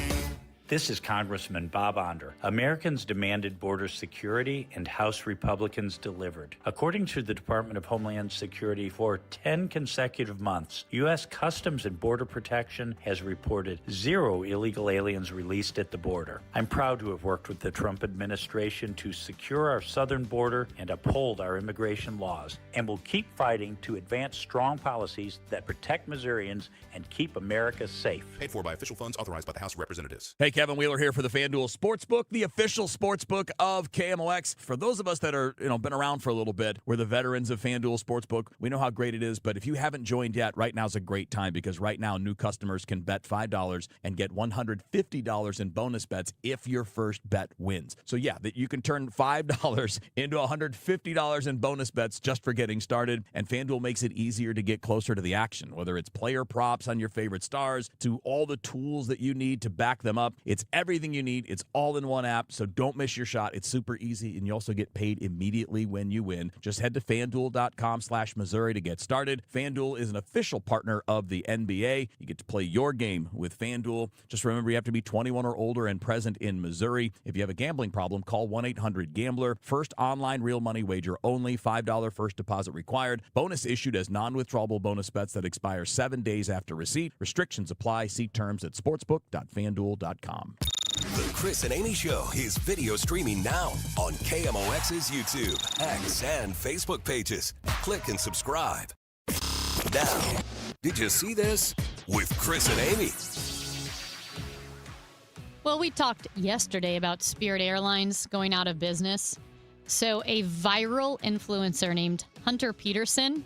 This is Congressman Bob Onder. Americans demanded border security, and House Republicans delivered. According to the Department of Homeland Security, for 10 consecutive months, U.S. Customs and Border Protection has reported 0 illegal aliens released at the border. I'm proud to have worked with the Trump administration to secure our southern border and uphold our immigration laws, and will keep fighting to advance strong policies that protect Missourians and keep America safe. Paid for by official funds authorized by the House of Representatives. Hey, Kevin Wheeler here for the FanDuel Sportsbook, the official sportsbook of KMOX. For those of us that are, been around for a little bit, we're the veterans of FanDuel Sportsbook. We know how great it is, but if you haven't joined yet, right now is a great time because right now new customers can bet $5 and get $150 in bonus bets if your first bet wins. So yeah, that you can turn $5 into $150 in bonus bets just for getting started, and FanDuel makes it easier to get closer to the action, whether it's player props on your favorite stars to all the tools that you need to back them up. It's everything you need. It's all in one app, so don't miss your shot. It's super easy, and you also get paid immediately when you win. Just head to FanDuel.com/Missouri to get started. FanDuel is an official partner of the NBA. You get to play your game with FanDuel. Just remember, you have to be 21 or older and present in Missouri. If you have a gambling problem, call 1-800-GAMBLER. First online real money wager only. $5 first deposit required. Bonus issued as non-withdrawable bonus bets that expire 7 days after receipt. Restrictions apply. See terms at sportsbook.fanduel.com. The Chris and Amy Show is video streaming now on KMOX's YouTube, X, and Facebook pages. Click and subscribe. Now, did you see this? With Chris and Amy. Well, we talked yesterday about Spirit Airlines going out of business. So a viral influencer named Hunter Peterson,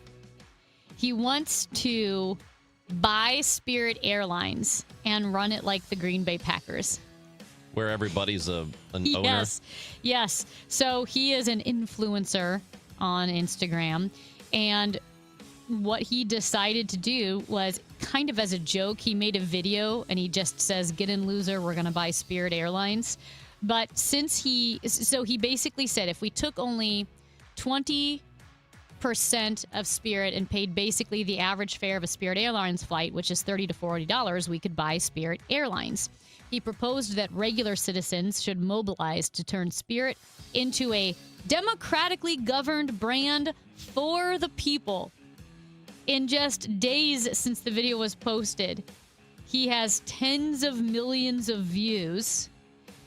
he wants to buy Spirit Airlines and run it like the Green Bay Packers. Where everybody's an owner? Yes. So he is an influencer on Instagram. And what he decided to do was kind of as a joke, he made a video and he just says, "Get in, loser, we're going to buy Spirit Airlines." But he basically said if we took only 20% of Spirit and paid basically the average fare of a Spirit Airlines flight, which is $30 to $40, we could buy Spirit Airlines. He proposed that regular citizens should mobilize to turn Spirit into a democratically governed brand for the people. In just days since the video was posted, he has tens of millions of views.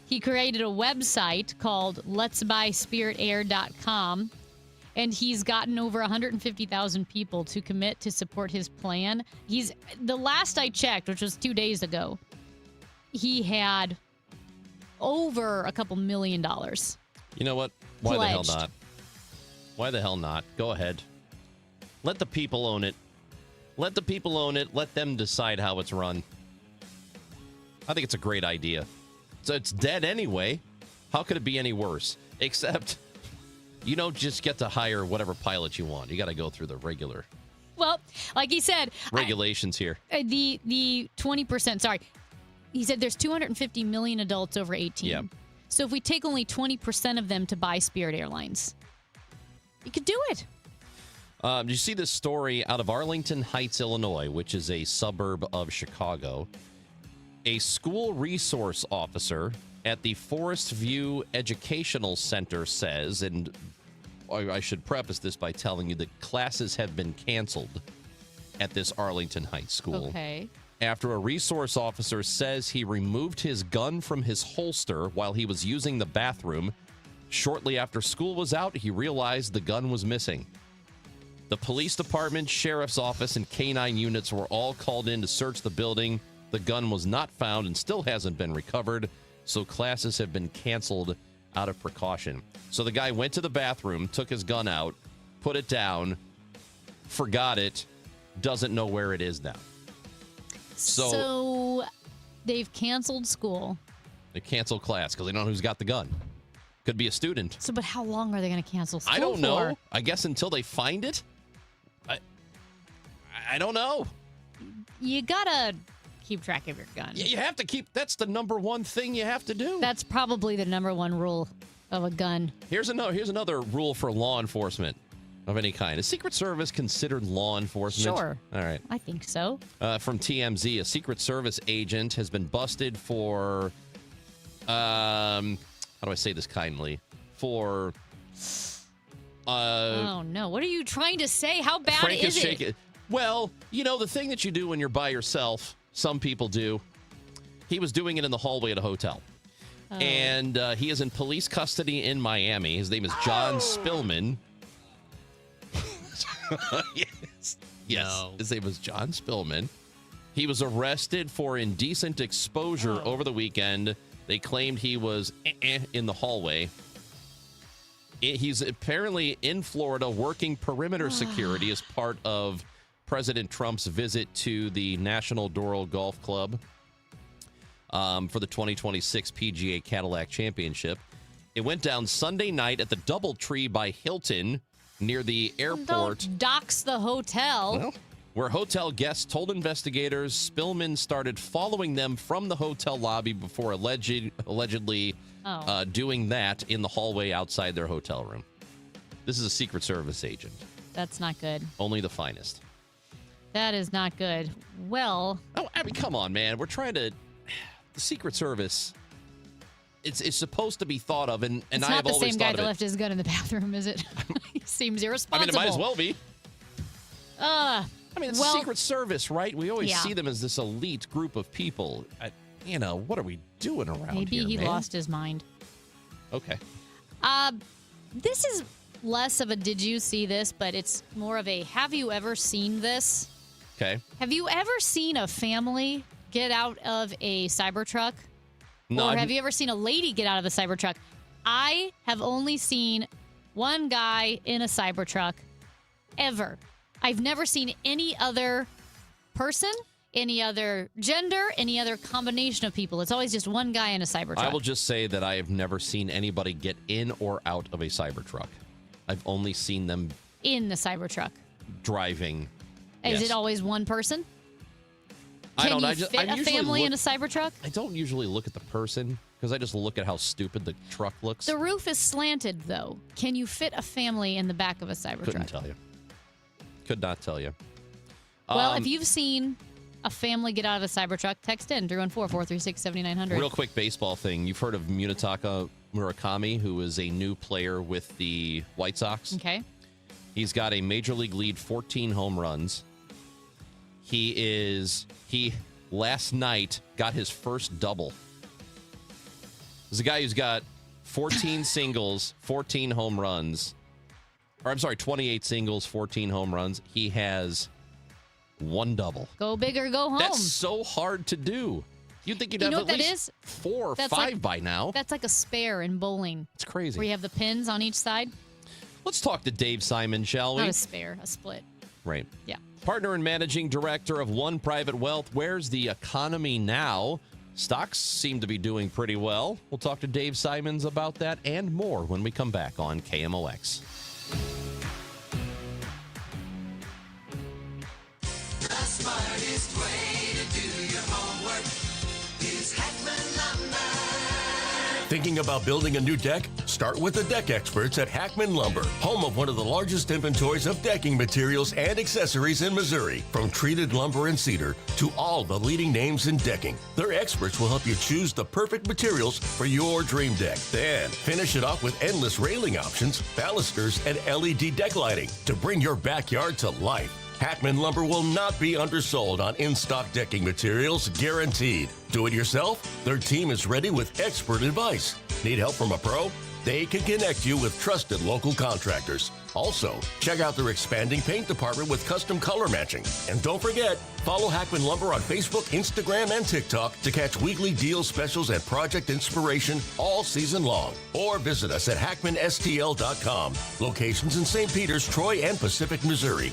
He created a website called letsbuyspiritair.com, and he's gotten over 150,000 people to commit to support his plan. The last I checked, which was 2 days ago, he had over a couple $1 million. You know what? Why pledged. the hell not? Why the hell not? Go ahead. Let the people own it. Let the people own it. Let them decide how it's run. I think it's a great idea. So it's dead anyway. How could it be any worse? Except you don't just get to hire whatever pilot you want. You got to go through the regular Well, like he said, regulations here. The 20%, sorry. He said there's 250 million adults over 18. Yep. So if we take only 20% of them to buy Spirit Airlines, you could do it. You see this story out of Arlington Heights, Illinois, which is a suburb of Chicago. A school resource officer at the Forest View Educational Center says, and I should preface this by telling you that classes have been canceled at this Arlington Heights school. Okay. After a resource officer says he removed his gun from his holster while he was using the bathroom. Shortly after school was out, he realized the gun was missing. The police department, sheriff's office, and K-9 units were all called in to search the building. The gun was not found and still hasn't been recovered, so classes have been canceled out of precaution. So the guy went to the bathroom, took his gun out, put it down, forgot it, doesn't know where it is now. So they've canceled school. They canceled class because they don't know who's got the gun. Could be a student. So, but how long are they going to cancel school I don't for? know. I guess until they find it. I don't know. You gotta keep track of your gun. Yeah, you have to keep. That's the number one thing you have to do. That's probably the number one rule of a gun. Here's another rule for law enforcement of any kind. Is Secret Service considered law enforcement? Sure. All right. I think so. From TMZ, a Secret Service agent has been busted for, how do I say this kindly? For, oh, no. What are you trying to say? How bad is it? Well, the thing that you do when you're by yourself, some people do. He was doing it in the hallway at a hotel. Oh. And he is in police custody in Miami. His name is John Spillman. Yes. No. His name was John Spillman. He was arrested for indecent exposure over the weekend. They claimed he was in the hallway. He's apparently in Florida working perimeter security as part of President Trump's visit to the National Doral Golf Club for the 2026 PGA Cadillac Championship. It went down Sunday night at the DoubleTree by Hilton near the airport. Don't dox the hotel. Well, where hotel guests told investigators Spillman started following them from the hotel lobby before allegedly doing that in the hallway outside their hotel room. This is a Secret Service agent. That's not good. Only the finest. That is not good. Well. Oh, I mean, come on, man. We're trying to. The Secret Service. It's supposed to be thought of, and it's I've not the always same thought guy of that it. left his gun in the bathroom, is it? He seems irresponsible. I mean, it might as well be. I mean, it's the Secret Service, right? We always see them as this elite group of people. What are we doing around maybe here, he man? lost his mind. Okay. This is less of a did you see this, but it's more of a have you ever seen this? Okay. Have you ever seen a family get out of a Cybertruck? No, or have you ever seen a lady get out of a Cybertruck? I have only seen one guy in a Cybertruck ever. I've never seen any other person, any other gender, any other combination of people. It's always just one guy in a Cybertruck. I will just say that I have never seen anybody get in or out of a Cybertruck. I've only seen them in the Cybertruck. driving. Is Yes. it always one person? I Can don't know. you fit a family in a Cybertruck? I don't usually look at the person because I just look at how stupid the truck looks. The roof is slanted, though. Can you fit a family in the back of a Cybertruck? Couldn't tell you. Could not tell you. Well, if you've seen a family get out of a Cybertruck, text in 314-436-7900. Real quick baseball thing. You've heard of Munetaka Murakami, who is a new player with the White Sox. Okay. He's got a major league lead, 14 home runs. He last night got his first double. There's a guy who's got 14 singles, 14 home runs. Or I'm sorry, 28 singles, 14 home runs. He has one double. Go big or go home. That's so hard to do. You'd think you'd have know at what that least is? 4 or That's 5 like- by now. That's like a spare in bowling. It's crazy. Where you have the pins on each side. Let's talk to Dave Simon, shall we? Not a spare, a split. Right. Yeah. Partner and managing director of One Private Wealth. Where's the economy now? Stocks seem to be doing pretty well. We'll talk to Dave Simons about that and more when we come back on KMOX. The smartest way to do your homework is Hackman Lumber. Thinking about building a new deck? Start with the deck experts at Hackman Lumber, home of one of the largest inventories of decking materials and accessories in Missouri. From treated lumber and cedar to all the leading names in decking, their experts will help you choose the perfect materials for your dream deck. Then finish it off with endless railing options, balusters, and LED deck lighting to bring your backyard to life. Hackman Lumber will not be undersold on in-stock decking materials, guaranteed. Do it yourself? Their team is ready with expert advice. Need help from a pro? They can connect you with trusted local contractors. Also, check out their expanding paint department with custom color matching. And don't forget, follow Hackman Lumber on Facebook, Instagram, and TikTok to catch weekly deal specials and project inspiration all season long. Or visit us at hackmanstl.com. Locations in St. Peters, Troy, and Pacific, Missouri.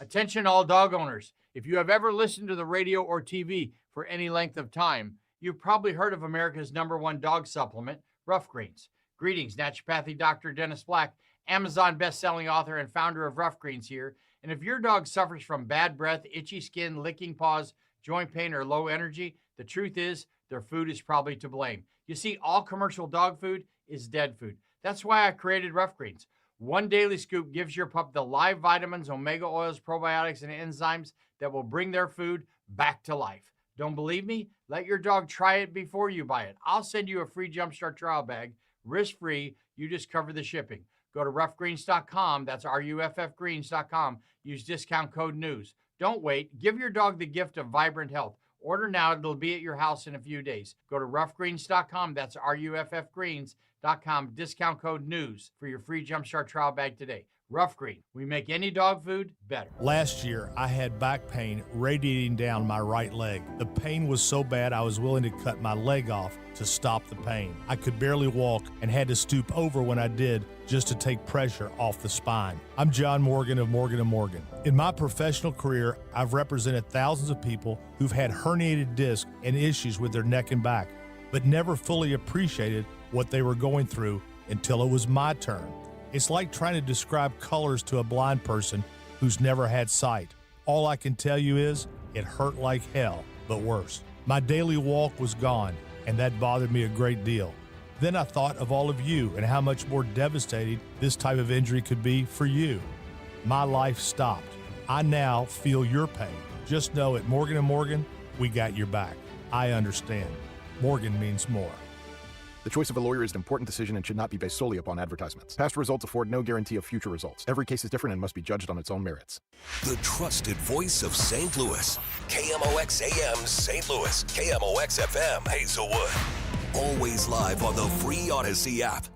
Attention all dog owners. If you have ever listened to the radio or TV for any length of time, you've probably heard of America's #1 dog supplement, Rough Greens. Greetings, naturopathy Dr. Dennis Black, Amazon best-selling author and founder of Rough Greens here. And if your dog suffers from bad breath, itchy skin, licking paws, joint pain, or low energy, the truth is their food is probably to blame. You see, all commercial dog food is dead food. That's why I created Rough Greens. One daily scoop gives your pup the live vitamins, omega oils, probiotics, and enzymes that will bring their food back to life. Don't believe me? Let your dog try it before you buy it. I'll send you a free Jumpstart trial bag, risk-free. You just cover the shipping. Go to roughgreens.com. That's RUFFgreens.com. Use discount code NEWS. Don't wait. Give your dog the gift of vibrant health. Order now. It'll be at your house in a few days. Go to roughgreens.com. That's RUFFgreens.com. Discount code NEWS for your free Jumpstart trial bag today. Rough Green. We make any dog food better. Last year, I had back pain radiating down my right leg. The pain was so bad I was willing to cut my leg off to stop the pain. I could barely walk and had to stoop over when I did just to take pressure off the spine. I'm John Morgan of Morgan & Morgan. In my professional career, I've represented thousands of people who've had herniated discs and issues with their neck and back, but never fully appreciated what they were going through until it was my turn. It's like trying to describe colors to a blind person who's never had sight. All I can tell you is it hurt like hell, but worse. My daily walk was gone, and that bothered me a great deal. Then I thought of all of you and how much more devastating this type of injury could be for you. My life stopped. I now feel your pain. Just know at Morgan & Morgan, we got your back. I understand. Morgan means more. The choice of a lawyer is an important decision and should not be based solely upon advertisements. Past results afford no guarantee of future results. Every case is different and must be judged on its own merits. The trusted voice of St. Louis. KMOX AM St. Louis. KMOX FM Hazelwood. Always live on the free Odyssey app.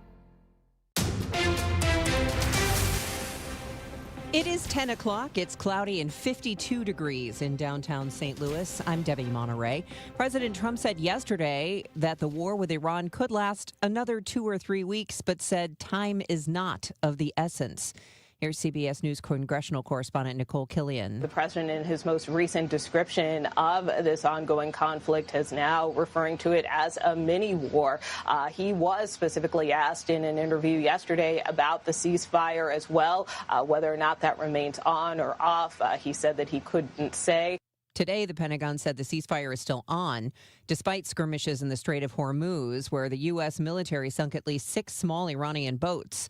It is 10 o'clock. It's cloudy and 52 degrees in downtown St. Louis. I'm Debbie Monterey. President Trump said yesterday that the war with Iran could last another 2 or 3 weeks, but said time is not of the essence. Here's CBS News congressional correspondent Nicole Killian. The president, in his most recent description of this ongoing conflict, is now referring to it as a mini war. He was specifically asked in an interview yesterday about the ceasefire as well, whether or not that remains on or off. He said that he couldn't say. Today, the Pentagon said the ceasefire is still on, despite skirmishes in the Strait of Hormuz, where the U.S. military sunk at least 6 small Iranian boats.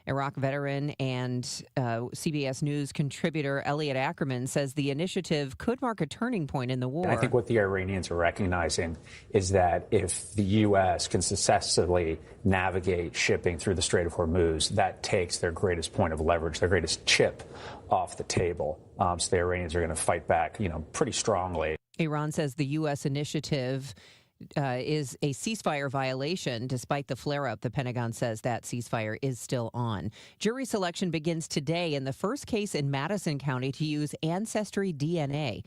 Iraq veteran and CBS News contributor Elliot Ackerman says the initiative could mark a turning point in the war. And I think what the Iranians are recognizing is that if the U.S. can successfully navigate shipping through the Strait of Hormuz, that takes their greatest point of leverage, their greatest chip off the table. So the Iranians are going to fight back, pretty strongly. Iran says the U.S. initiative is a ceasefire violation. Despite the flare-up, the Pentagon says that ceasefire is still on. Jury selection begins today in the first case in Madison County to use Ancestry DNA.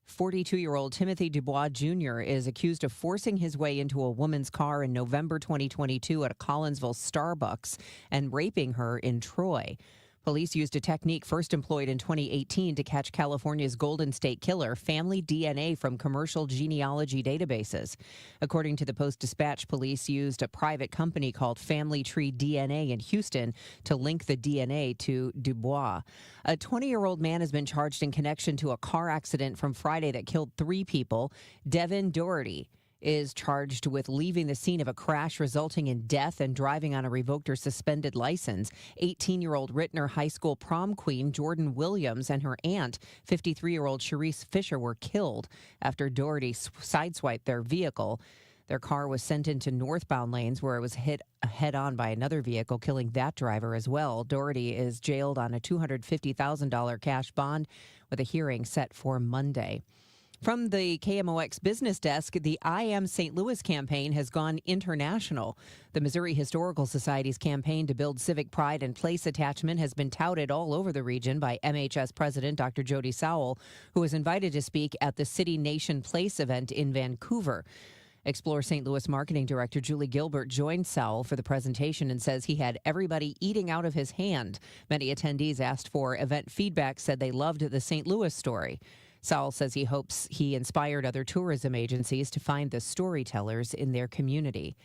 42-year-old Timothy Dubois Jr. is accused of forcing his way into a woman's car in November 2022 at a Collinsville Starbucks and raping her in Troy. Police used a technique first employed in 2018 to catch California's Golden State Killer, family DNA from commercial genealogy databases. According to the Post-Dispatch, police used a private company called Family Tree DNA in Houston to link the DNA to Dubois. A 20-year-old man has been charged in connection to a car accident from Friday that killed 3 people. Devin Doherty is charged with leaving the scene of a crash resulting in death and driving on a revoked or suspended license. 18-year-old Rittner High School prom queen Jordan Williams and her aunt, 53-year-old Sharice Fisher, were killed after Doherty sideswiped their vehicle. Their car was sent into northbound lanes where it was hit head-on by another vehicle, killing that driver as well. Doherty is jailed on a $250,000 cash bond with a hearing set for Monday. From the KMOX business desk, the I Am St. Louis campaign has gone international. The Missouri Historical Society's campaign to build civic pride and place attachment has been touted all over the region by MHS President Dr. Jody Sowell, who was invited to speak at the City Nation Place event in Vancouver. Explore St. Louis Marketing Director Julie Gilbert joined Sowell for the presentation and says he had everybody eating out of his hand. Many attendees asked for event feedback, said they loved the St. Louis story. Sowell says he hopes he inspired other tourism agencies to find the storytellers in their community.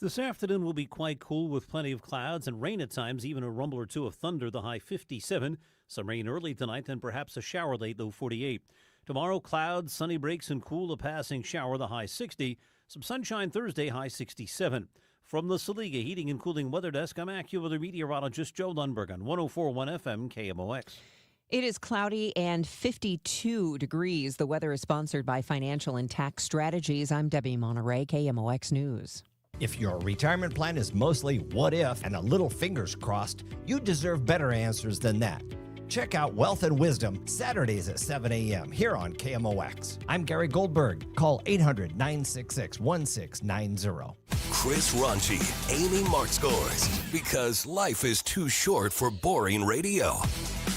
This afternoon will be quite cool with plenty of clouds and rain at times, even a rumble or two of thunder, the high 57. Some rain early tonight, then perhaps a shower late, low 48. Tomorrow, clouds, sunny breaks, and cool, a passing shower, the high 60. Some sunshine Thursday, high 67. From the Saliga Heating and Cooling Weather Desk, I'm AccuWeather meteorologist Joe Lundberg on 104.1 FM KMOX. It is cloudy and 52 degrees. The weather is sponsored by Financial and Tax Strategies. I'm Debbie Monterey, KMOX News. If your retirement plan is mostly what if and a little fingers crossed, you deserve better answers than that. Check out Wealth and Wisdom Saturdays at 7 a.m. here on KMOX. I'm Gary Goldberg. Call 800-966-1690. Chris Ranchi, Amy Martzgors, because life is too short for boring radio.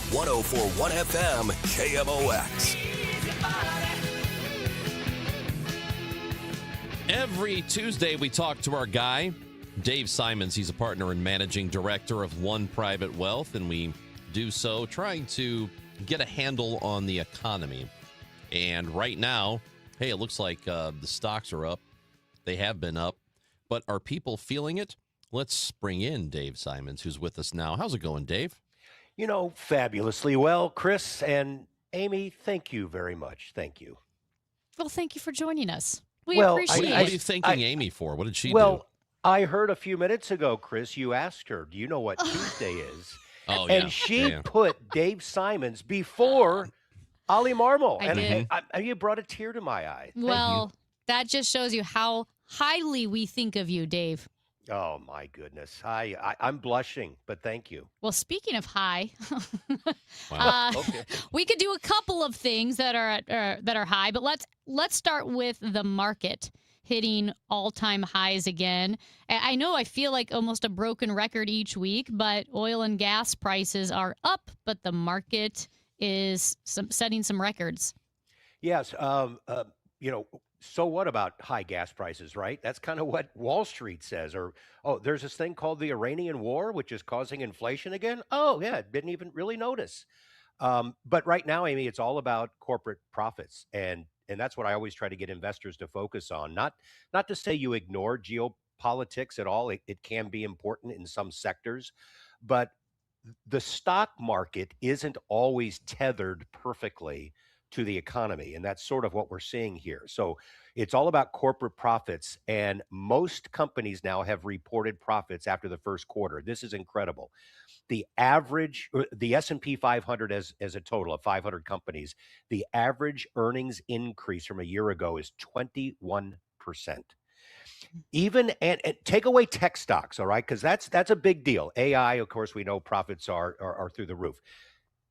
104.1 FM KMOX. Every Tuesday, we talk to our guy, Dave Simons. He's a partner and managing director of One Private Wealth, and we do so trying to get a handle on the economy. And right now, hey, it looks like the stocks are up. They have been up. But are people feeling it? Let's bring in Dave Simons, who's with us now. How's it going, Dave? You know, fabulously well, Chris and Amy, thank you very much. Thank you. Well, thank you for joining us. We Well, appreciate What are you it. thanking Amy for? What did she do? Well, I heard a few minutes ago, Chris, you asked her, do you know what Tuesday is? Oh, and yeah. she Yeah. put Dave Simons before Ali Marmol. I and did. you brought a tear to my eye. Thank Well, that just shows you how highly we think of you, Dave. you. Oh, my goodness. I'm blushing, but thank you. Well, speaking of high, Okay. we could do a couple of things that are high, but let's start with the market hitting all-time highs again. I know I feel like almost a broken record each week, but oil and gas prices are up, but the market is setting some records. Yes. So what about high gas prices, right? That's kind of what Wall Street says. Or, there's this thing called the Iranian war, which is causing inflation again. Oh, yeah, didn't even really notice. But right now, Amy, it's all about corporate profits. And that's what I always try to get investors to focus on. Not to say you ignore geopolitics at all. It can be important in some sectors. But the stock market isn't always tethered perfectly to the economy. And that's sort of what we're seeing here. So it's all about corporate profits. And most companies now have reported profits after the first quarter. This is incredible. The average, the S&P 500 as a total of 500 companies, the average earnings increase from a year ago is 21%. Even and take away tech stocks, all right? Because that's a big deal. AI, of course, we know profits are through the roof.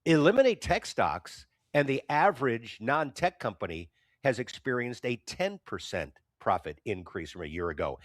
Eliminate tech stocks, and the average non-tech company has experienced a 10% profit increase from a year ago.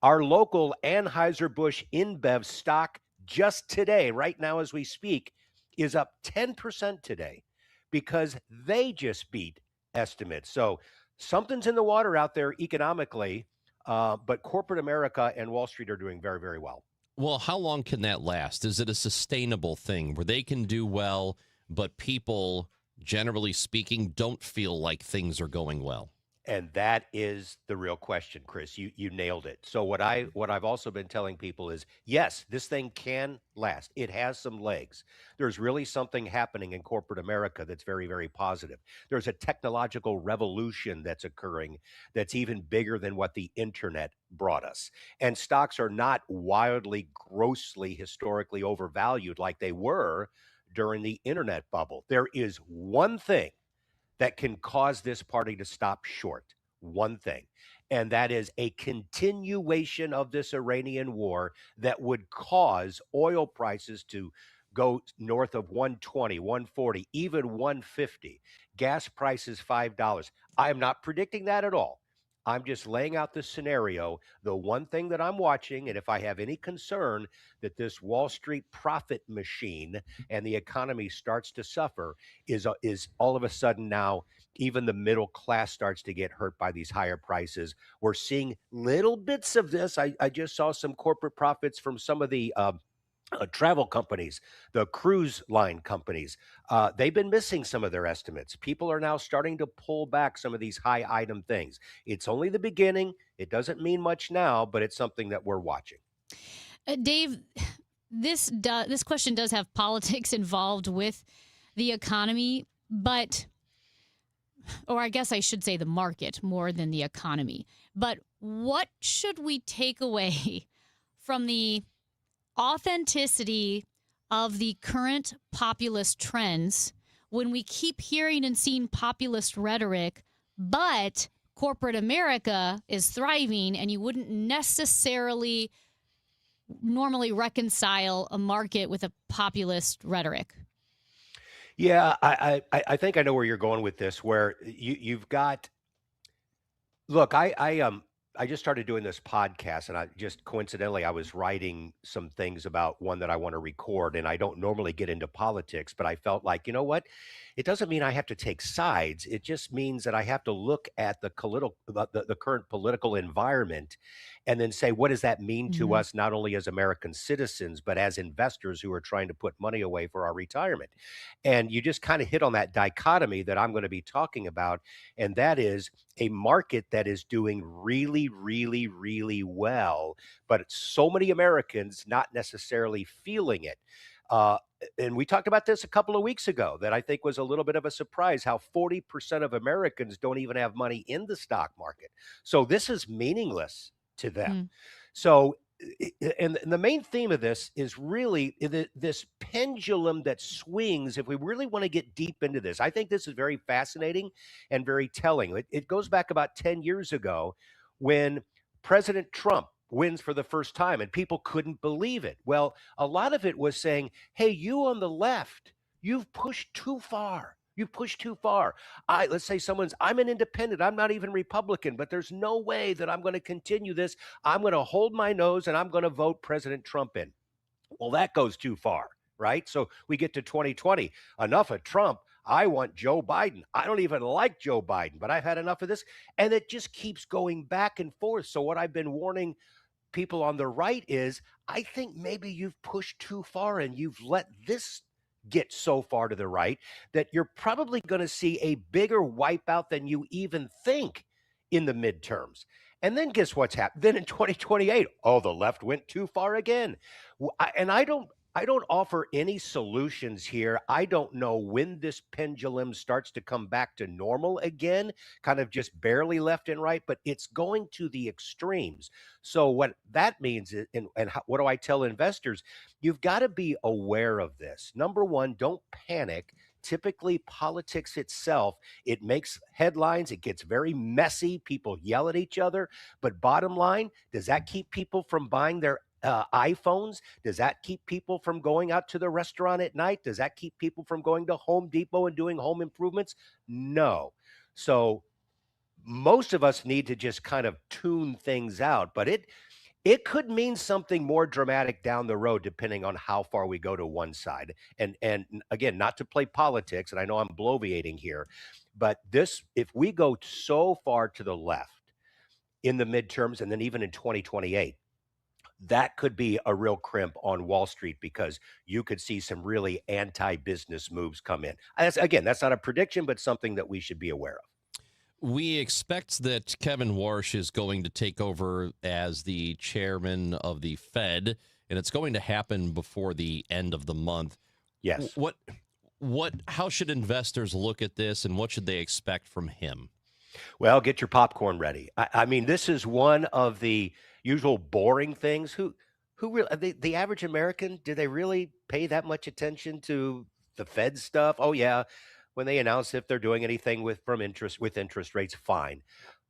Our local Anheuser-Busch InBev stock just today, right now as we speak, is up 10% today because they just beat estimates. So something's in the water out there economically, but corporate America and Wall Street are doing very, very well. Well, how long can that last? Is it a sustainable thing where they can do well, but people, generally speaking, don't feel like things are going well? And that is the real question, Chris. You nailed it. So what I've also been telling people is, yes, this thing can last. It has some legs. There's really something happening in corporate America that's very, very positive. There's a technological revolution that's occurring that's even bigger than what the internet brought us. And stocks are not wildly, grossly, historically overvalued like they were during the internet bubble. There is one thing that can cause this party to stop short. One thing. And that is a continuation of this Iranian war that would cause oil prices to go north of 120, 140, even 150. Gas prices $5. I am not predicting that at all. I'm just laying out the scenario. The one thing that I'm watching, and if I have any concern that this Wall Street profit machine and the economy starts to suffer, is all of a sudden now even the middle class starts to get hurt by these higher prices. We're seeing little bits of this. I just saw some corporate profits from some of the travel companies, the cruise line companies. They've been missing some of their estimates. People are now starting to pull back some of these high item things. It's only the beginning. It doesn't mean much now, but it's something that we're watching. Dave, this question does have politics involved with the economy, but or I guess I should say the market more than the economy. But what should we take away from the authenticity of the current populist trends when we keep hearing and seeing populist rhetoric, but corporate America is thriving and you wouldn't necessarily normally reconcile a market with a populist rhetoric? Yeah, I think I know where you're going with this, where you've got. Look, I just started doing this podcast, and I just coincidentally I was writing some things about one that I want to record, and I don't normally get into politics, but I felt like, you know what? It doesn't mean I have to take sides. It just means that I have to look at the current political environment and then say, what does that mean to us, not only as American citizens, but as investors who are trying to put money away for our retirement? And you just kind of hit on that dichotomy that I'm going to be talking about, and that is a market that is doing really, really, really well, but so many Americans not necessarily feeling it. And we talked about this a couple of weeks ago that I think was a little bit of a surprise, how 40% of Americans don't even have money in the stock market. So this is meaningless to them. So, and the main theme of this is really this pendulum that swings. If we really want to get deep into this, I think this is very fascinating and very telling. It goes back about 10 years ago when President Trump wins for the first time and people couldn't believe it. Well, a lot of it was saying, hey, you on the left, you've pushed too far. You've pushed too far. Let's say I'm an independent. I'm not even Republican, but there's no way that I'm going to continue this. I'm going to hold my nose and I'm going to vote President Trump in. Well, that goes too far, right? So we get to 2020. Enough of Trump. I want Joe Biden. I don't even like Joe Biden, but I've had enough of this. And it just keeps going back and forth. So what I've been warning people on the right is, I think maybe you've pushed too far and you've let this get so far to the right that you're probably going to see a bigger wipeout than you even think in the midterms. And then guess what's happened? Then in 2028, the left went too far again. And I don't offer any solutions here. I don't know when this pendulum starts to come back to normal again, kind of just barely left and right, but it's going to the extremes. So what that means is, and what do I tell investors? You've got to be aware of this. Number one, don't panic. Typically, politics itself, it makes headlines. It gets very messy. People yell at each other. But bottom line, does that keep people from buying their iPhones? Does that keep people from going out to the restaurant at night? Does that keep people from going to Home Depot and doing home improvements? No. So most of us need to just kind of tune things out, but it could mean something more dramatic down the road, depending on how far we go to one side. And again, not to play politics, and I know I'm bloviating here, but if we go so far to the left in the midterms and then even in 2028, that could be a real crimp on Wall Street, because you could see some really anti-business moves come in. That's not a prediction, but something that we should be aware of. We expect that Kevin Warsh is going to take over as the chairman of the Fed, and it's going to happen before the end of the month. Yes. How should investors look at this, and what should they expect from him? Well, get your popcorn ready. I mean, this is one of the usual boring things. Who really, the average American, do they really pay that much attention to the Fed stuff? Oh yeah, when they announce if they're doing anything with interest rates, fine.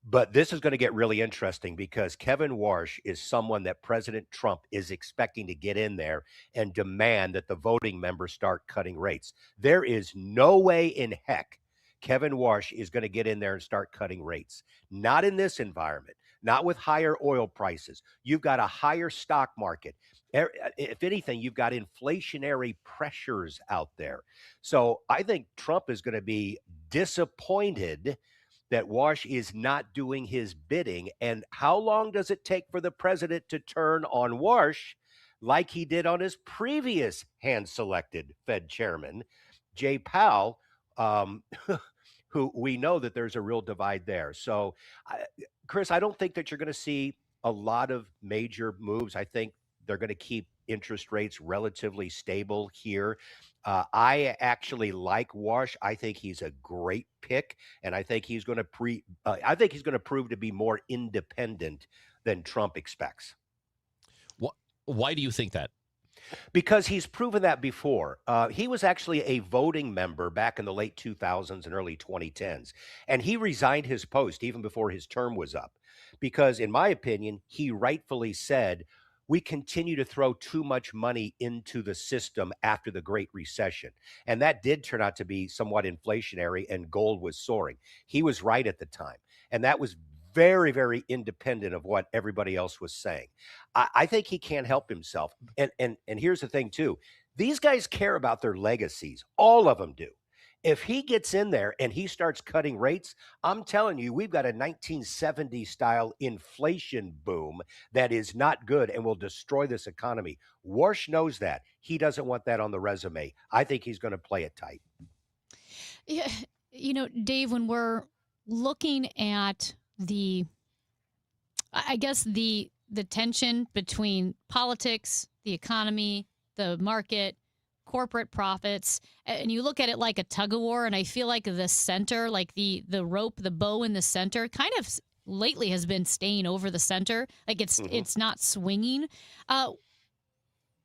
But this is going to get really interesting, because Kevin Warsh is someone that President Trump is expecting to get in there and demand that the voting members start cutting rates. There is no way in heck Kevin Warsh is going to get in there and start cutting rates. Not in this environment, not with higher oil prices. You've got a higher stock market. If anything, you've got inflationary pressures out there. So I think Trump is going to be disappointed that Warsh is not doing his bidding. And how long does it take for the president to turn on Warsh, like he did on his previous hand-selected Fed chairman, Jay Powell, who we know that there's a real divide there. So, Chris, I don't think that you're going to see a lot of major moves. I think They're going to keep interest rates relatively stable here. I actually like Wash. I think he's a great pick, and I think he's going to I think he's going to prove to be more independent than Trump expects. Why do you think that? Because he's proven that before. He was actually a voting member back in the late 2000s and early 2010s, and he resigned his post even before his term was up because, in my opinion, he rightfully said, we continue to throw too much money into the system after the Great Recession. And that did turn out to be somewhat inflationary, and gold was soaring. He was right at the time. And that was very, very independent of what everybody else was saying. I think he can't help himself. And here's the thing, too. These guys care about their legacies. All of them do. If he gets in there and he starts cutting rates, I'm telling you, we've got a 1970 style inflation boom that is not good and will destroy this economy. Warsh knows that. He doesn't want that on the resume. I think he's going to play it tight. Yeah, Dave, when we're looking at the tension between politics, the economy, the market, corporate profits, and you look at it like a tug of war, and I feel like the center, like the rope, the bow in the center, kind of lately has been staying over the center, like it's not swinging.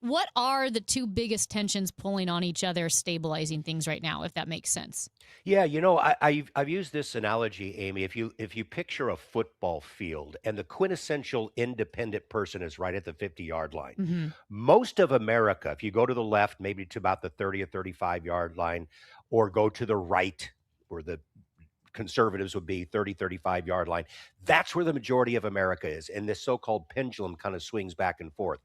What are the two biggest tensions pulling on each other, stabilizing things right now, if that makes sense? Yeah, I've used this analogy, Amy. If you picture a football field and the quintessential independent person is right at the 50-yard line, most of America, if you go to the left, maybe to about the 30 or 35-yard line, or go to the right, where the conservatives would be 30, 35-yard line, that's where the majority of America is. And this so-called pendulum kind of swings back and forth.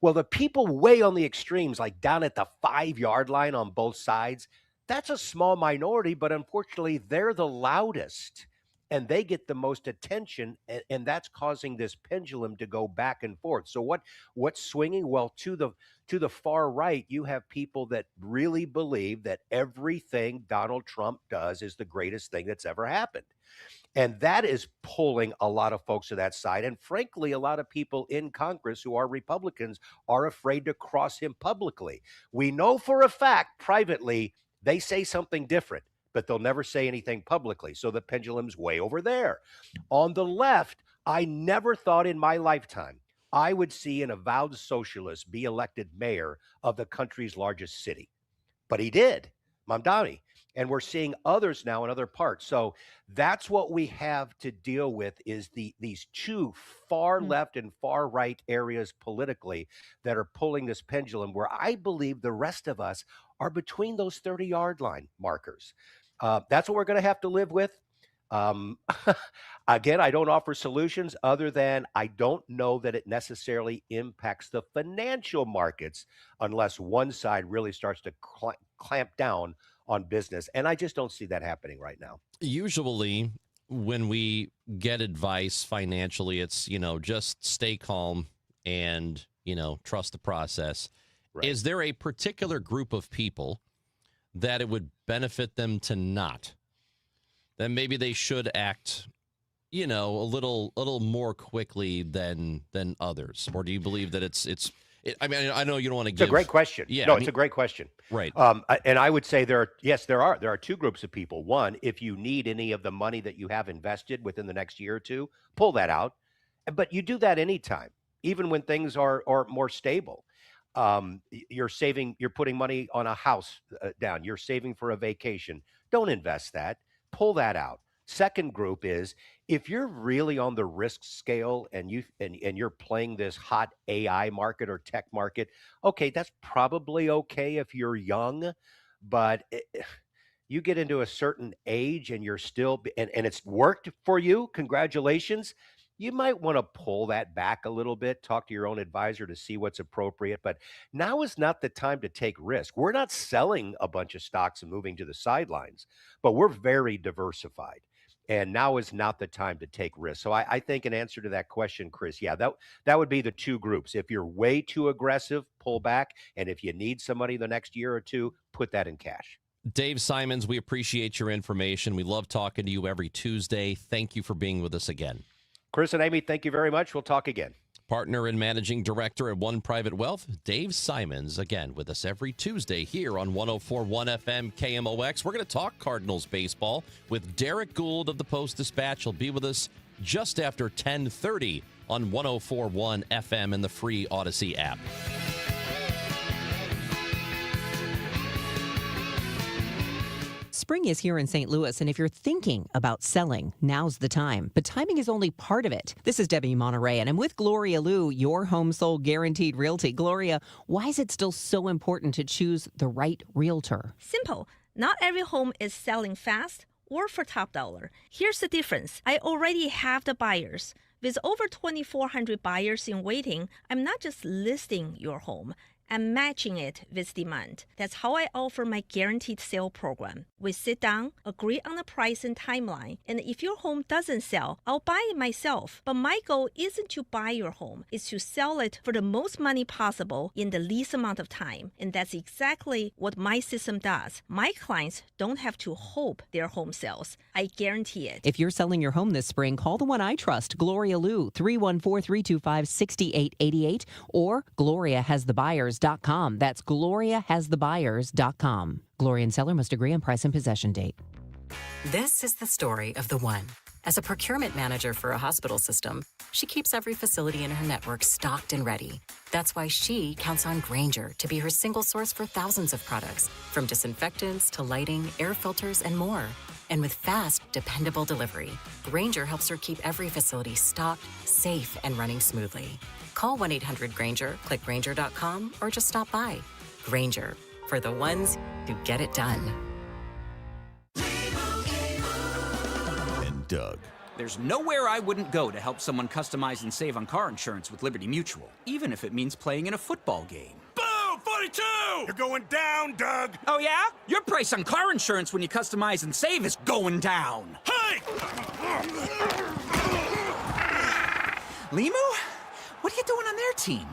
Well, the people way on the extremes, like down at the 5-yard line on both sides, that's a small minority, but unfortunately, they're the loudest and they get the most attention. And that's causing this pendulum to go back and forth. So what's swinging? Well, to the far right, you have people that really believe that everything Donald Trump does is the greatest thing that's ever happened. And that is pulling a lot of folks to that side. And frankly, a lot of people in Congress who are Republicans are afraid to cross him publicly. We know for a fact, privately, they say something different, but they'll never say anything publicly. So the pendulum's way over there. On the left, I never thought in my lifetime I would see an avowed socialist be elected mayor of the country's largest city. But he did, Mamdani. And we're seeing others now in other parts. So that's what we have to deal with is these two far left and far right areas politically that are pulling this pendulum, where I believe the rest of us are between those 30-yard line markers. That's what we're going to have to live with. Again, I don't offer solutions other than I don't know that it necessarily impacts the financial markets unless one side really starts to clamp down on business. And I just don't see that happening right now. Usually when we get advice financially, it's, just stay calm and, trust the process. Right. Is there a particular group of people that it would benefit them to not? Then maybe they should act, a little more quickly than others? Or do you believe that I know you don't want to give. It's a great question. Yeah, it's a great question. Right. And I would say there are two groups of people. One, if you need any of the money that you have invested within the next year or two, pull that out. But you do that anytime, even when things are more stable. You're saving, you're putting money on a house down. You're saving for a vacation. Don't invest that. Pull that out. Second group is if you're really on the risk scale and you're playing this hot AI market or tech market, okay, that's probably okay if you're young, but you get into a certain age and you're still and it's worked for you, congratulations. You might want to pull that back a little bit, talk to your own advisor to see what's appropriate. But now is not the time to take risk. We're not selling a bunch of stocks and moving to the sidelines, but we're very diversified. And now is not the time to take risks. So I think in answer to that question, Chris, yeah, that would be the two groups. If you're way too aggressive, pull back. And if you need some money the next year or two, put that in cash. Dave Simons, we appreciate your information. We love talking to you every Tuesday. Thank you for being with us again. Chris and Amy, thank you very much. We'll talk again. Partner and managing director at One Private Wealth, Dave Simons, again with us every Tuesday here on 104.1 FM KMOX. We're going to talk Cardinals baseball with Derek Gould of the Post-Dispatch. He'll be with us just after 10:30 on 104.1 FM and the free Odyssey app. Spring is here in St. Louis, and if you're thinking about selling, now's the time. But timing is only part of it. This is Debbie Monterey, and I'm with Gloria Liu, your home sold guaranteed realty. Gloria, why is it still so important to choose the right realtor? Simple. Not every home is selling fast or for top dollar. Here's the difference. I already have the buyers. With over 2,400 buyers in waiting, I'm not just listing your home. I'm matching it with demand. That's how I offer my guaranteed sale program. We sit down, agree on the price and timeline, and if your home doesn't sell, I'll buy it myself. But my goal isn't to buy your home, it's to sell it for the most money possible in the least amount of time. And that's exactly what my system does. My clients don't have to hope their home sells. I guarantee it. If you're selling your home this spring, call the one I trust, Gloria Liu, 314-325-6888, or GloriaHasTheBuyers.com. That's GloriaHasTheBuyers.com. Gloria and seller must agree on price and possession date. This is the story of the one. As a procurement manager for a hospital system, she keeps every facility in her network stocked and ready. That's why she counts on Grainger to be her single source for thousands of products, from disinfectants to lighting, air filters, and more. And with fast, dependable delivery, Grainger helps her keep every facility stocked, safe, and running smoothly. Call 1-800-GRAINGER, click Grainger.com, or just stop by. Grainger, for the ones who get it done. And Doug. There's nowhere I wouldn't go to help someone customize and save on car insurance with Liberty Mutual, even if it means playing in a football game. Boom! 42! You're going down, Doug! Oh, yeah? Your price on car insurance when you customize and save is going down. Hey! Limu? What are you doing on their team?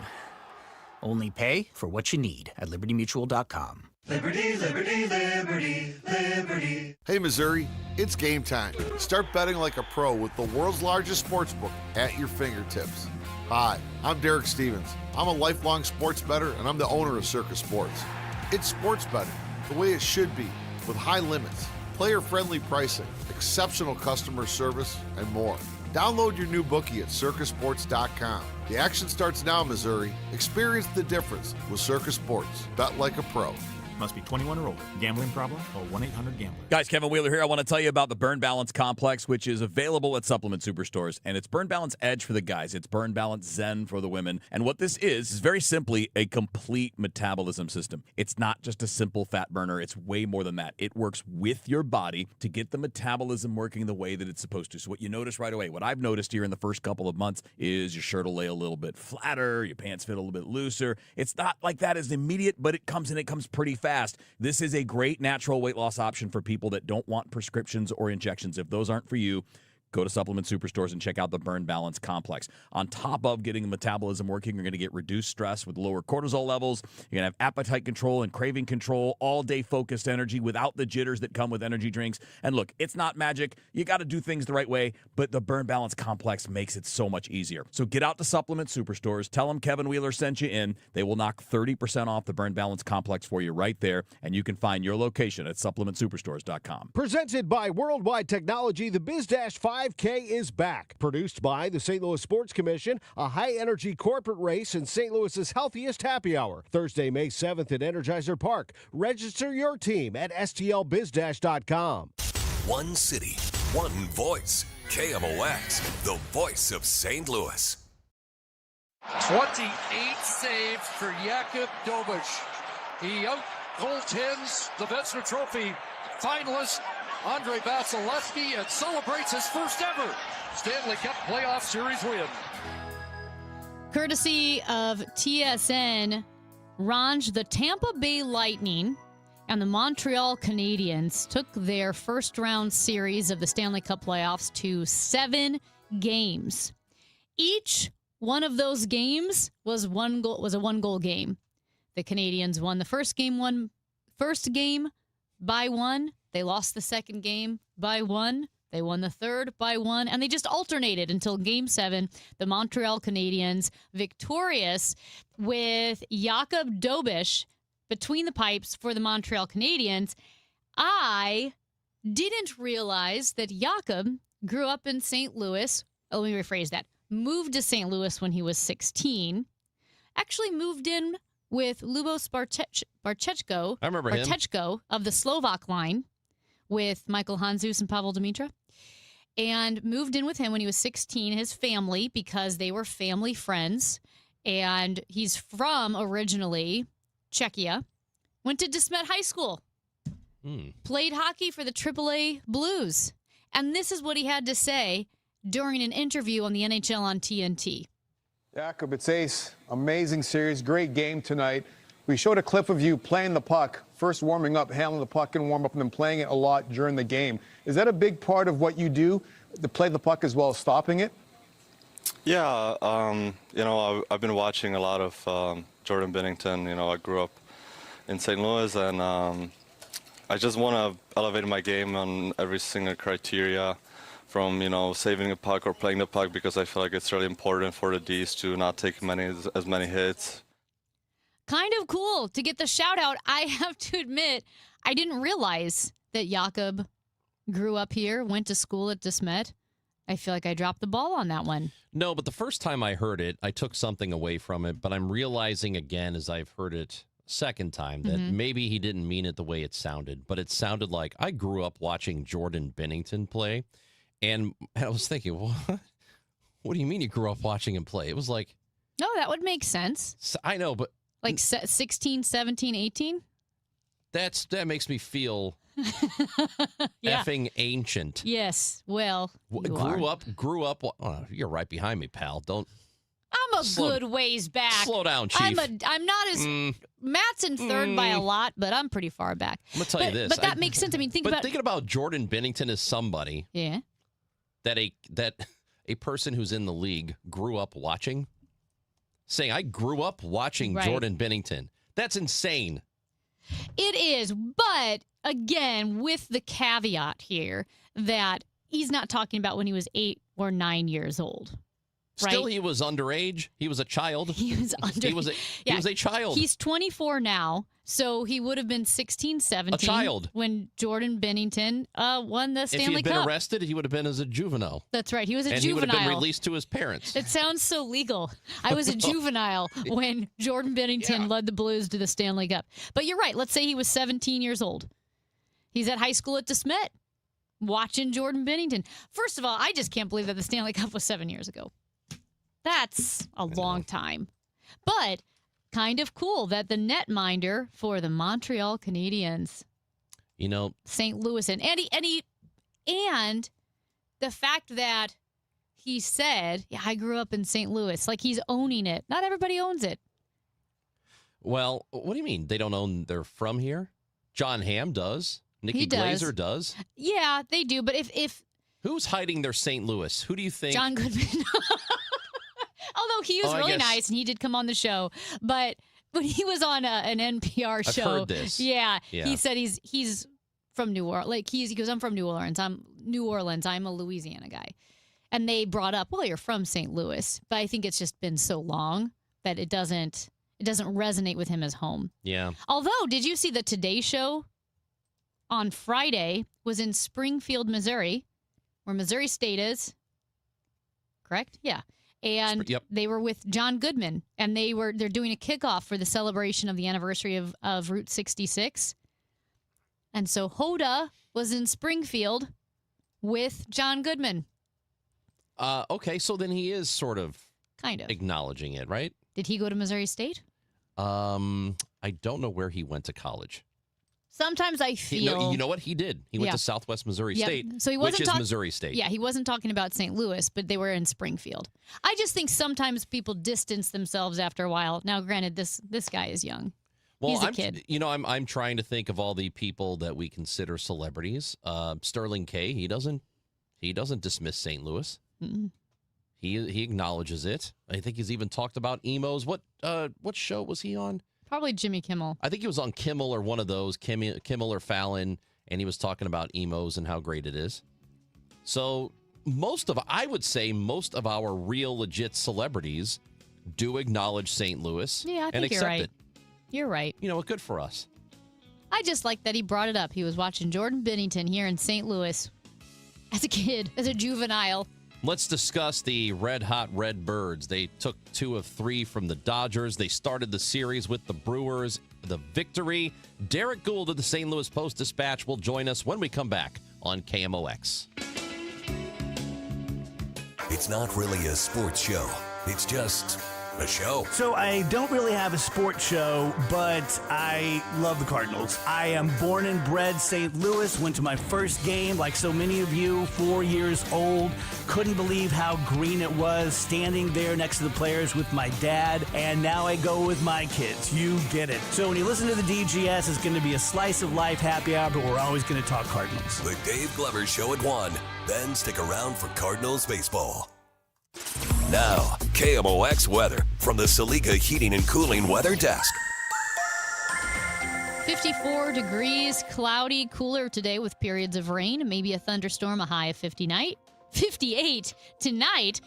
Only pay for what you need at libertymutual.com. Liberty, liberty, liberty, liberty. Hey, Missouri, it's game time. Start betting like a pro with the world's largest sports book at your fingertips. Hi, I'm Derek Stevens. I'm a lifelong sports bettor, and I'm the owner of Circus Sports. It's sports betting the way it should be, with high limits, player-friendly pricing, exceptional customer service, and more. Download your new bookie at circusports.com. The action starts now, Missouri. Experience the difference with Circus Sports. Bet like a pro. Must be 21 or older. Gambling problem? Call 1-800-GAMBLER. Guys, Kevin Wheeler here. I want to tell you about the Burn Balance Complex, which is available at Supplement Superstores. And it's Burn Balance Edge for the guys. It's Burn Balance Zen for the women. And what this is very simply a complete metabolism system. It's not just a simple fat burner. It's way more than that. It works with your body to get the metabolism working the way that it's supposed to. So what you notice right away, what I've noticed here in the first couple of months is your shirt will lay a little bit flatter, your pants fit a little bit looser. It's not like that as immediate, but it comes pretty fast. This is a great natural weight loss option for people that don't want prescriptions or injections. If those aren't for you, go to Supplement Superstores and check out the Burn Balance Complex. On top of getting the metabolism working, you're going to get reduced stress with lower cortisol levels. You're going to have appetite control and craving control, all-day focused energy without the jitters that come with energy drinks. And look, it's not magic. You got to do things the right way, but the Burn Balance Complex makes it so much easier. So get out to Supplement Superstores. Tell them Kevin Wheeler sent you in. They will knock 30% off the Burn Balance Complex for you right there, and you can find your location at supplementsuperstores.com. Presented by Worldwide Technology, the BizDash 5K is back. Produced by the St. Louis Sports Commission, a high-energy corporate race in St. Louis's healthiest happy hour. Thursday, May 7th at Energizer Park. Register your team at stlbizdash.com. One city, one voice. KMOX, the voice of St. Louis. 28 saves for Jakub Dobeš. He out-goaltends the Vezina Trophy finalist Andre Vasilevsky and celebrates his first ever Stanley Cup playoff series win. Courtesy of TSN, Ranj, the Tampa Bay Lightning and the Montreal Canadiens took their first-round series of the Stanley Cup playoffs to 7 games. Each one of those games was a one-goal game. The Canadiens won the first game by 1. They lost the second game by 1. They won the third by 1, and they just alternated until Game 7. The Montreal Canadiens victorious with Jakub Dobeš between the pipes for the Montreal Canadiens. I didn't realize that Jakub grew up in St. Louis. Oh, let me rephrase that. Moved to St. Louis when he was 16. Actually moved in with Lubos Bartechko. I remember him. Bartechko of the Slovak line with Michael Handzus and Pavel Dimitra. And moved in with him when he was 16, his family, because they were family friends. And he's from, originally, Czechia. Went to De Smet High School. Played hockey for the AAA Blues. And this is what he had to say during an interview on the NHL on TNT. Jakub, it's ace. Amazing series. Great game tonight. We showed a clip of you playing the puck, first warming up, handling the puck in warm-up, and then playing it a lot during the game. Is that a big part of what you do, to play the puck as well as stopping it? Yeah, I've been watching a lot of Jordan Binnington. I grew up in St. Louis, and I just want to elevate my game on every single criteria, from saving a puck or playing the puck, because I feel like it's really important for the Ds to not take as many hits. Kind of cool to get the shout out. I have to admit, I didn't realize that Jakub grew up here, went to school at De Smet. I feel like I dropped the ball on that one. No, but the first time I heard it, I took something away from it, but I'm realizing again as I've heard it a second time that maybe he didn't mean it the way it sounded, but it sounded like I grew up watching Jordan Binnington play, and I was thinking, what do you mean you grew up watching him play? It was like... No, that would make sense. I know, but... Like 16, 17, 18? That makes me feel effing ancient. Yes, well, Grew up. Oh, you're right behind me, pal. I'm a good ways back. Slow down, Chief. I'm not as... Matt's in third by a lot, but I'm pretty far back. I'm going to tell you this. But that makes sense. I mean, thinking about Jordan Binnington as somebody that a person who's in the league grew up watching, saying, I grew up watching Jordan Binnington. That's insane. It is, but again, with the caveat here that he's not talking about when he was 8 or 9 years old. Still, he was underage. He was a child. He was a child. He's 24 now, so he would have been 16, 17. A child. When Jordan Binnington won the Stanley Cup. If he had been arrested, he would have been as a juvenile. That's right. He was a and juvenile. And he would have been released to his parents. It sounds so legal. I was a juvenile when Jordan Binnington led the Blues to the Stanley Cup. But you're right. Let's say he was 17 years old. He's at high school at De Smet watching Jordan Binnington. First of all, I just can't believe that the Stanley Cup was 7 years ago. That's a long time. But kind of cool that the netminder for the Montreal Canadiens, St. Louis, and the fact that he said, I grew up in St. Louis, like he's owning it. Not everybody owns it. Well, what do you mean? They don't own, they're from here? John Hamm does. Nikki Glaser does. Yeah, they do. But if who's hiding their St. Louis? Who do you think? John Goodman. Although he was really nice and he did come on the show, but when he was on an NPR show, I've heard this. He said he's from New Orleans. Like he goes, I'm from New Orleans. I'm a Louisiana guy, and they brought up, well, you're from St. Louis, but I think it's just been so long that it doesn't resonate with him as home. Yeah. Although, did you see the Today Show on Friday was in Springfield, Missouri, where Missouri State is? Correct? Yeah. And they were with John Goodman, and they're doing a kickoff for the celebration of the anniversary of Route 66. And so Hoda was in Springfield with John Goodman. Okay, so then he is sort of kind of acknowledging it, right? Did he go to Missouri State? I don't know where he went to college. Sometimes I feel... You know what? He did. He went to Southwest Missouri State, so he wasn't which is Missouri State. Yeah, he wasn't talking about St. Louis, but they were in Springfield. I just think sometimes people distance themselves after a while. Now, granted, this guy is young. Well, he's a kid. I'm trying to think of all the people that we consider celebrities. Sterling K. He doesn't dismiss St. Louis. Mm-mm. He acknowledges it. I think he's even talked about emos. What show was he on? Probably Jimmy Kimmel. I think he was on Kimmel or one of those, Kimmel or Fallon, and he was talking about emos and how great it is. So I would say most of our real legit celebrities do acknowledge St. Louis Yeah, I and think accept you're right. it. You're right. You know, good for us. I just like that he brought it up. He was watching Jordan Bennington here in St. Louis as a kid, as a juvenile. Let's discuss the red hot Redbirds. They took 2 of 3 from the Dodgers. They started the series with the Brewers. The victory. Derek Gould of the St. Louis Post-Dispatch will join us when we come back on KMOX. It's not really a sports show. It's just a show. So I don't really have a sports show, but I love the Cardinals. I am born and bred St. Louis, went to my first game like so many of you, 4 years old. Couldn't believe how green it was standing there next to the players with my dad, and now I go with my kids. You get it. So when you listen to the DGS, it's going to be a slice of life happy hour, but we're always going to talk Cardinals. The Dave Glover Show at 1. Then stick around for Cardinals baseball. Now, KMOX weather from the Saliga Heating and Cooling Weather Desk. 54 degrees, cloudy, cooler today with periods of rain, maybe a thunderstorm, a high of 58 tonight,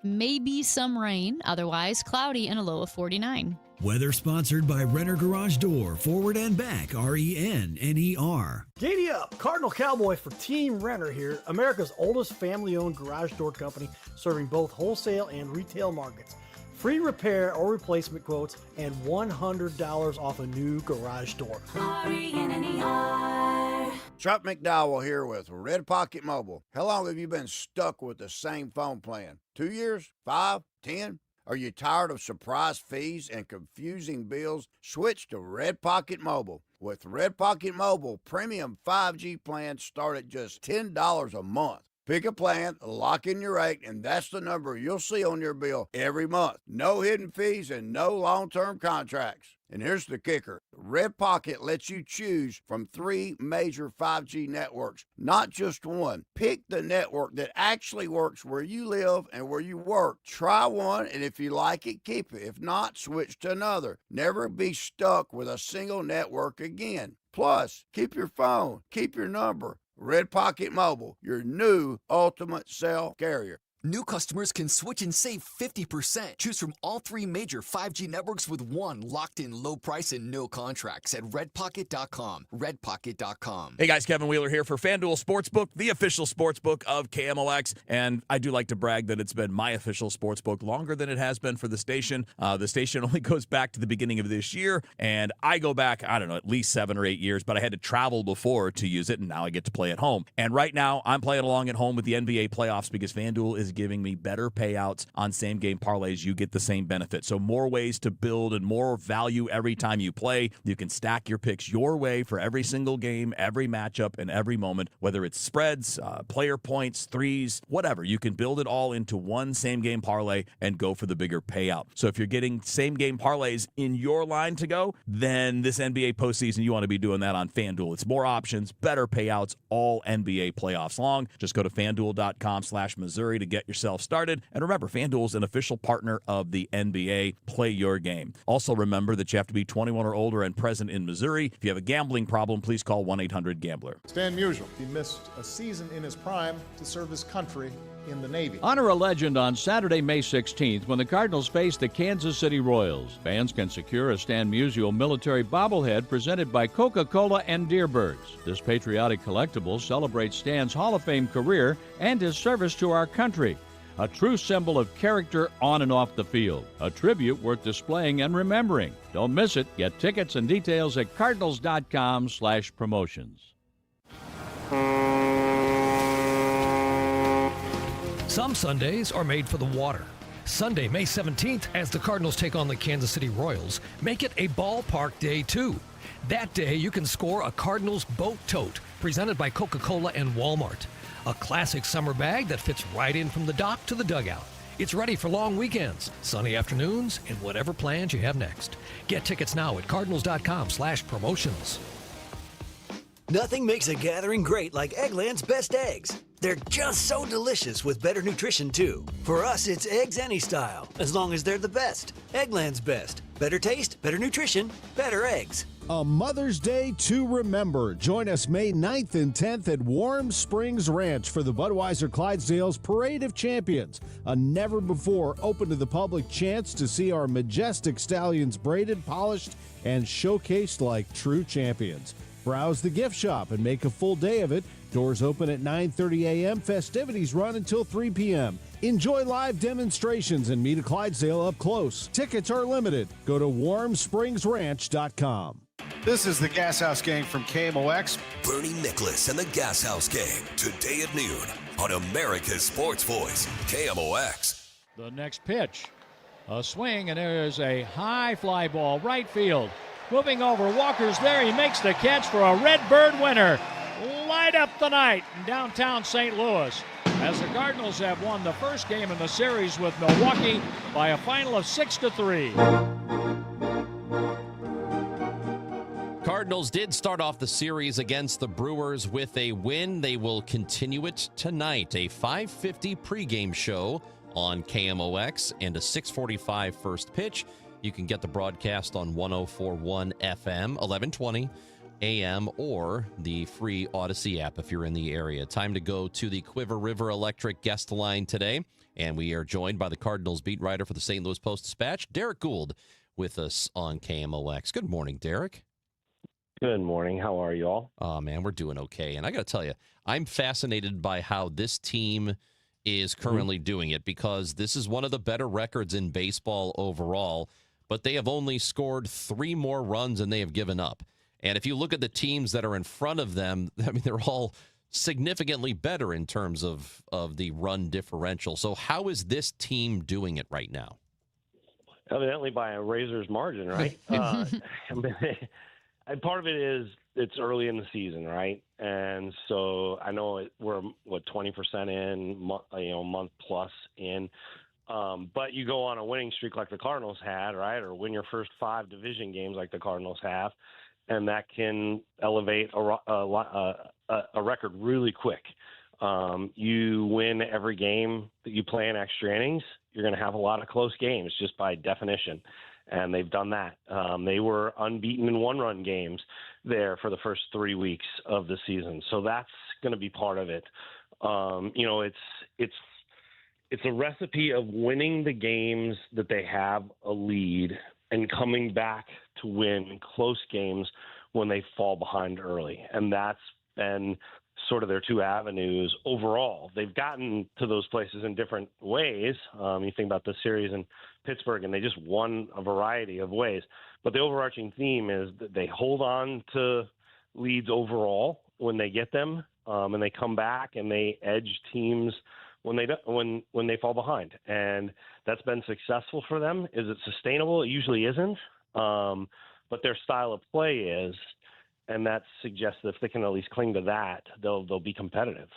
maybe some rain, otherwise cloudy and a low of 49. Weather sponsored by Renner Garage Door, forward and back, RENNER. Giddy up! Cardinal Cowboy for Team Renner here, America's oldest family-owned garage door company, serving both wholesale and retail markets. Free repair or replacement quotes and $100 off a new garage door. RENNER. Chuck McDowell here with Red Pocket Mobile. How long have you been stuck with the same phone plan? 2 years? 5? 10? Are you tired of surprise fees and confusing bills? Switch to Red Pocket Mobile. With Red Pocket Mobile, premium 5G plans start at just $10 a month. Pick a plan, lock in your rate, and that's the number you'll see on your bill every month. No hidden fees and no long-term contracts. And here's the kicker. Red Pocket lets you choose from 3 major 5G networks, not just one. Pick the network that actually works where you live and where you work. Try one, and if you like it, keep it. If not, switch to another. Never be stuck with a single network again. Plus, keep your phone, keep your number. Red Pocket Mobile, your new ultimate cell carrier. New customers can switch and save 50%. Choose from all 3 major 5G networks with one locked-in low price and no contracts at redpocket.com. Redpocket.com. Hey guys, Kevin Wheeler here for FanDuel Sportsbook, the official sportsbook of KMOX. And I do like to brag that it's been my official sportsbook longer than it has been for the station. The station only goes back to the beginning of this year, and I go back, I don't know, at least 7 or 8 years, but I had to travel before to use it, and now I get to play at home. And right now, I'm playing along at home with the NBA playoffs because FanDuel is giving me better payouts on same-game parlays. You get the same benefit. So more ways to build and more value every time you play. You can stack your picks your way for every single game, every matchup, and every moment, whether it's spreads, player points, threes, whatever. You can build it all into one same-game parlay and go for the bigger payout. So if you're getting same-game parlays in your line to go, then this NBA postseason, you want to be doing that on FanDuel. It's more options, better payouts, all NBA playoffs long. Just go to FanDuel.com/Missouri to get yourself started. And remember, FanDuel is an official partner of the NBA. Play your game. Also remember that you have to be 21 or older and present in Missouri. If you have a gambling problem, please call 1-800-GAMBLER. Stan Musial, he missed a season in his prime to serve his country in the Navy. Honor a legend on Saturday, May 16th when the Cardinals face the Kansas City Royals. Fans can secure a Stan Musial military bobblehead presented by Coca-Cola and Deerbirds. This patriotic collectible celebrates Stan's Hall of Fame career and his service to our country. A true symbol of character on and off the field. A tribute worth displaying and remembering. Don't miss it. Get tickets and details at cardinals.com/promotions. Some Sundays are made for the water. Sunday, May 17th, as the Cardinals take on the Kansas City Royals, make it a ballpark day too. That day, you can score a Cardinals boat tote presented by Coca-Cola and Walmart. A classic summer bag that fits right in from the dock to the dugout. It's ready for long weekends, sunny afternoons, and whatever plans you have next. Get tickets now at cardinals.com/promotions. Nothing makes a gathering great like Eggland's Best Eggs. They're just so delicious with better nutrition, too. For us, it's eggs any style, as long as they're the best. Eggland's best. Better taste, better nutrition, better eggs. A Mother's Day to remember. Join us May 9th and 10th at Warm Springs Ranch for the Budweiser Clydesdales Parade of Champions. A never-before open-to-the-public chance to see our majestic stallions braided, polished, and showcased like true champions. Browse the gift shop and make a full day of it. Doors open at 9:30 a.m. Festivities run until 3 p.m. Enjoy live demonstrations and meet a Clydesdale up close. Tickets are limited. Go to warmspringsranch.com. This is the Gas House Gang from KMOX. Bernie Nicholas and the Gas House Gang, today at noon on America's Sports Voice, KMOX. The next pitch, a swing, and there's a high fly ball, right field. Moving over, Walker's there. He makes the catch for a Redbird winner. Light up the night in downtown St. Louis as the Cardinals have won the first game in the series with Milwaukee by a final of 6-3. Cardinals did start off the series against the Brewers with a win. They will continue it tonight. A 5:50 pregame show on KMOX and a 6:45 first pitch. You can get the broadcast on 104.1 FM, 1120 AM, or the free Odyssey app if you're in the area. Time to go to the Quiver River Electric guest line today, and we are joined by the Cardinals beat writer for the St. Louis Post-Dispatch, Derek Gould, with us on KMOX. Good morning, Derek. Good morning. How are you all? Oh, man, we're doing okay. And I got to tell you, I'm fascinated by how this team is currently doing it, because this is one of the better records in baseball overall, but they have only scored 3 more runs than they have given up. And if you look at the teams that are in front of them, I mean, they're all significantly better in terms of the run differential. So how is this team doing it right now? Evidently by a razor's margin, right? And part of it is it's early in the season, right? And so I know we're, 20% in, month plus in. But you go on a winning streak like the Cardinals had, right? Or win your first 5 division games like the Cardinals have, and that can elevate a record really quick. You win every game that you play in extra innings, you're going to have a lot of close games just by definition. And they've done that. They were unbeaten in 1-run games there for the first 3 weeks of the season. So that's going to be part of it. It's a recipe of winning the games that they have a lead and coming back to win close games when they fall behind early. And that's been sort of their 2 avenues overall. They've gotten to those places in different ways. You think about the series in Pittsburgh, and they just won a variety of ways. But the overarching theme is that they hold on to leads overall when they get them, and they come back and they edge teams when they fall behind. And that's been successful for them. Is it sustainable? It usually isn't. But their style of play is. And that suggests that if they can at least cling to that, they'll be competitive.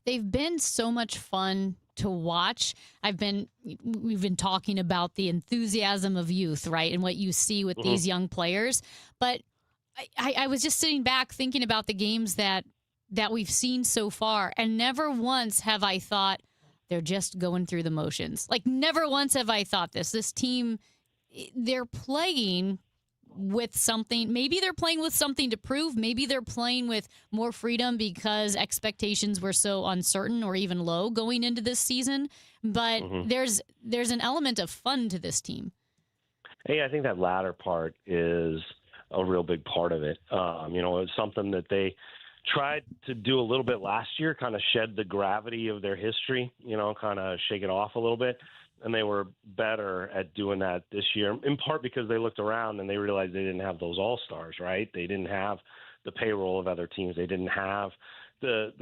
They've been so much fun to watch. We've been talking about the enthusiasm of youth, right? And what you see with these young players. But I was just sitting back thinking about the games that we've seen so far, and never once have I thought they're just going through the motions. Like, never once have I thought this team, they're playing with something. Maybe they're playing with something to prove. Maybe they're playing with more freedom because expectations were so uncertain or even low going into this season. But there's an element of fun to this team. Hey, I think that latter part is a real big part of it. It's something that they tried to do a little bit last year, kind of shed the gravity of their history, kind of shake it off a little bit. And they were better at doing that this year, in part because they looked around and they realized they didn't have those all-stars, right? They didn't have the payroll of other teams. They didn't have the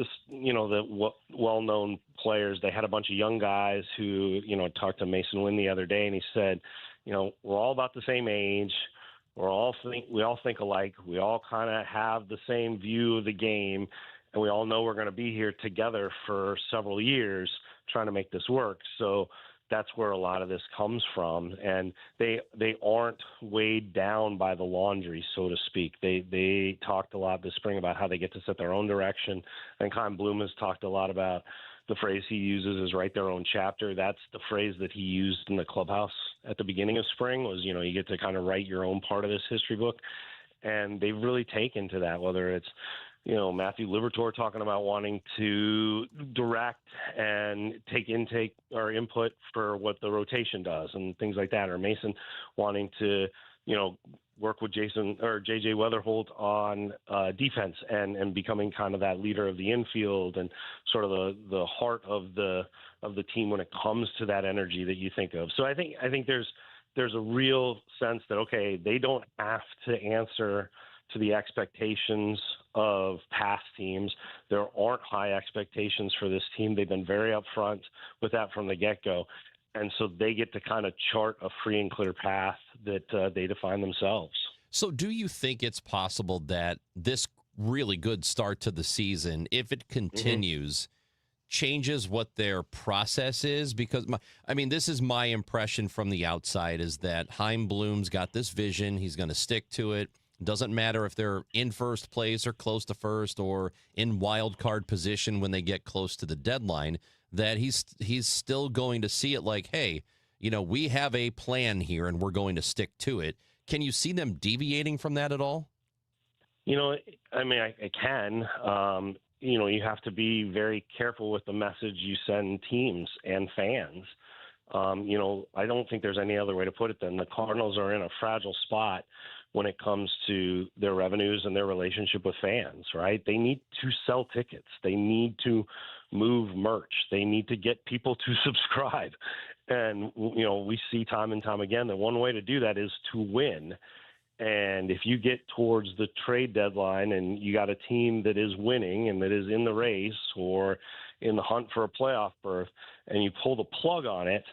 well-known players. They had a bunch of young guys who, talked to Mason Wynn the other day, and he said, we're all about the same age. We all think alike. We all kind of have the same view of the game, and we all know we're going to be here together for several years trying to make this work. So that's where a lot of this comes from, and they aren't weighed down by the laundry, so to speak. They talked a lot this spring about how they get to set their own direction, and Chaim Bloom has talked a lot about the phrase he uses is write their own chapter. That's the phrase that he used in the clubhouse at the beginning of spring was, you get to kind of write your own part of this history book, and they've really taken to that, whether it's Matthew Liberatore talking about wanting to direct and take intake or input for what the rotation does and things like that, or Mason wanting to, work with Jason or JJ Weatherholt on defense and becoming kind of that leader of the infield and sort of the heart of the team when it comes to that energy that you think of. So I think there's a real sense that, okay, they don't have to answer to the expectations of past teams. There aren't high expectations for this team. They've been very upfront with that from the get-go. And so they get to kind of chart a free and clear path that they define themselves. So do you think it's possible that this really good start to the season, if it continues, changes what their process is? Because, this is my impression from the outside, is that Chaim Bloom's got this vision. He's going to stick to it. Doesn't matter if they're in first place or close to first or in wild card position when they get close to the deadline, that he's still going to see it like, hey, we have a plan here and we're going to stick to it. Can you see them deviating from that at all? I can. You have to be very careful with the message you send teams and fans. I don't think there's any other way to put it than the Cardinals are in a fragile spot when it comes to their revenues and their relationship with fans, right? They need to sell tickets. They need to move merch. They need to get people to subscribe. And, we see time and time again that one way to do that is to win. And if you get towards the trade deadline and you got a team that is winning and that is in the race or in the hunt for a playoff berth and you pull the plug on it,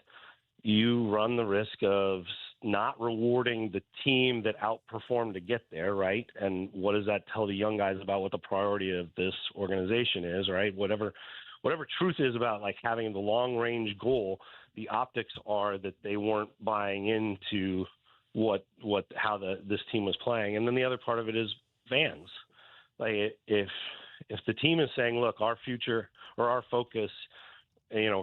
you run the risk of not rewarding the team that outperformed to get there, right? And what does that tell the young guys about what the priority of this organization is, right? Whatever truth is about like having the long range goal, the optics are that they weren't buying into how this team was playing. And then the other part of it is fans. Like if the team is saying, look, our future or our focus,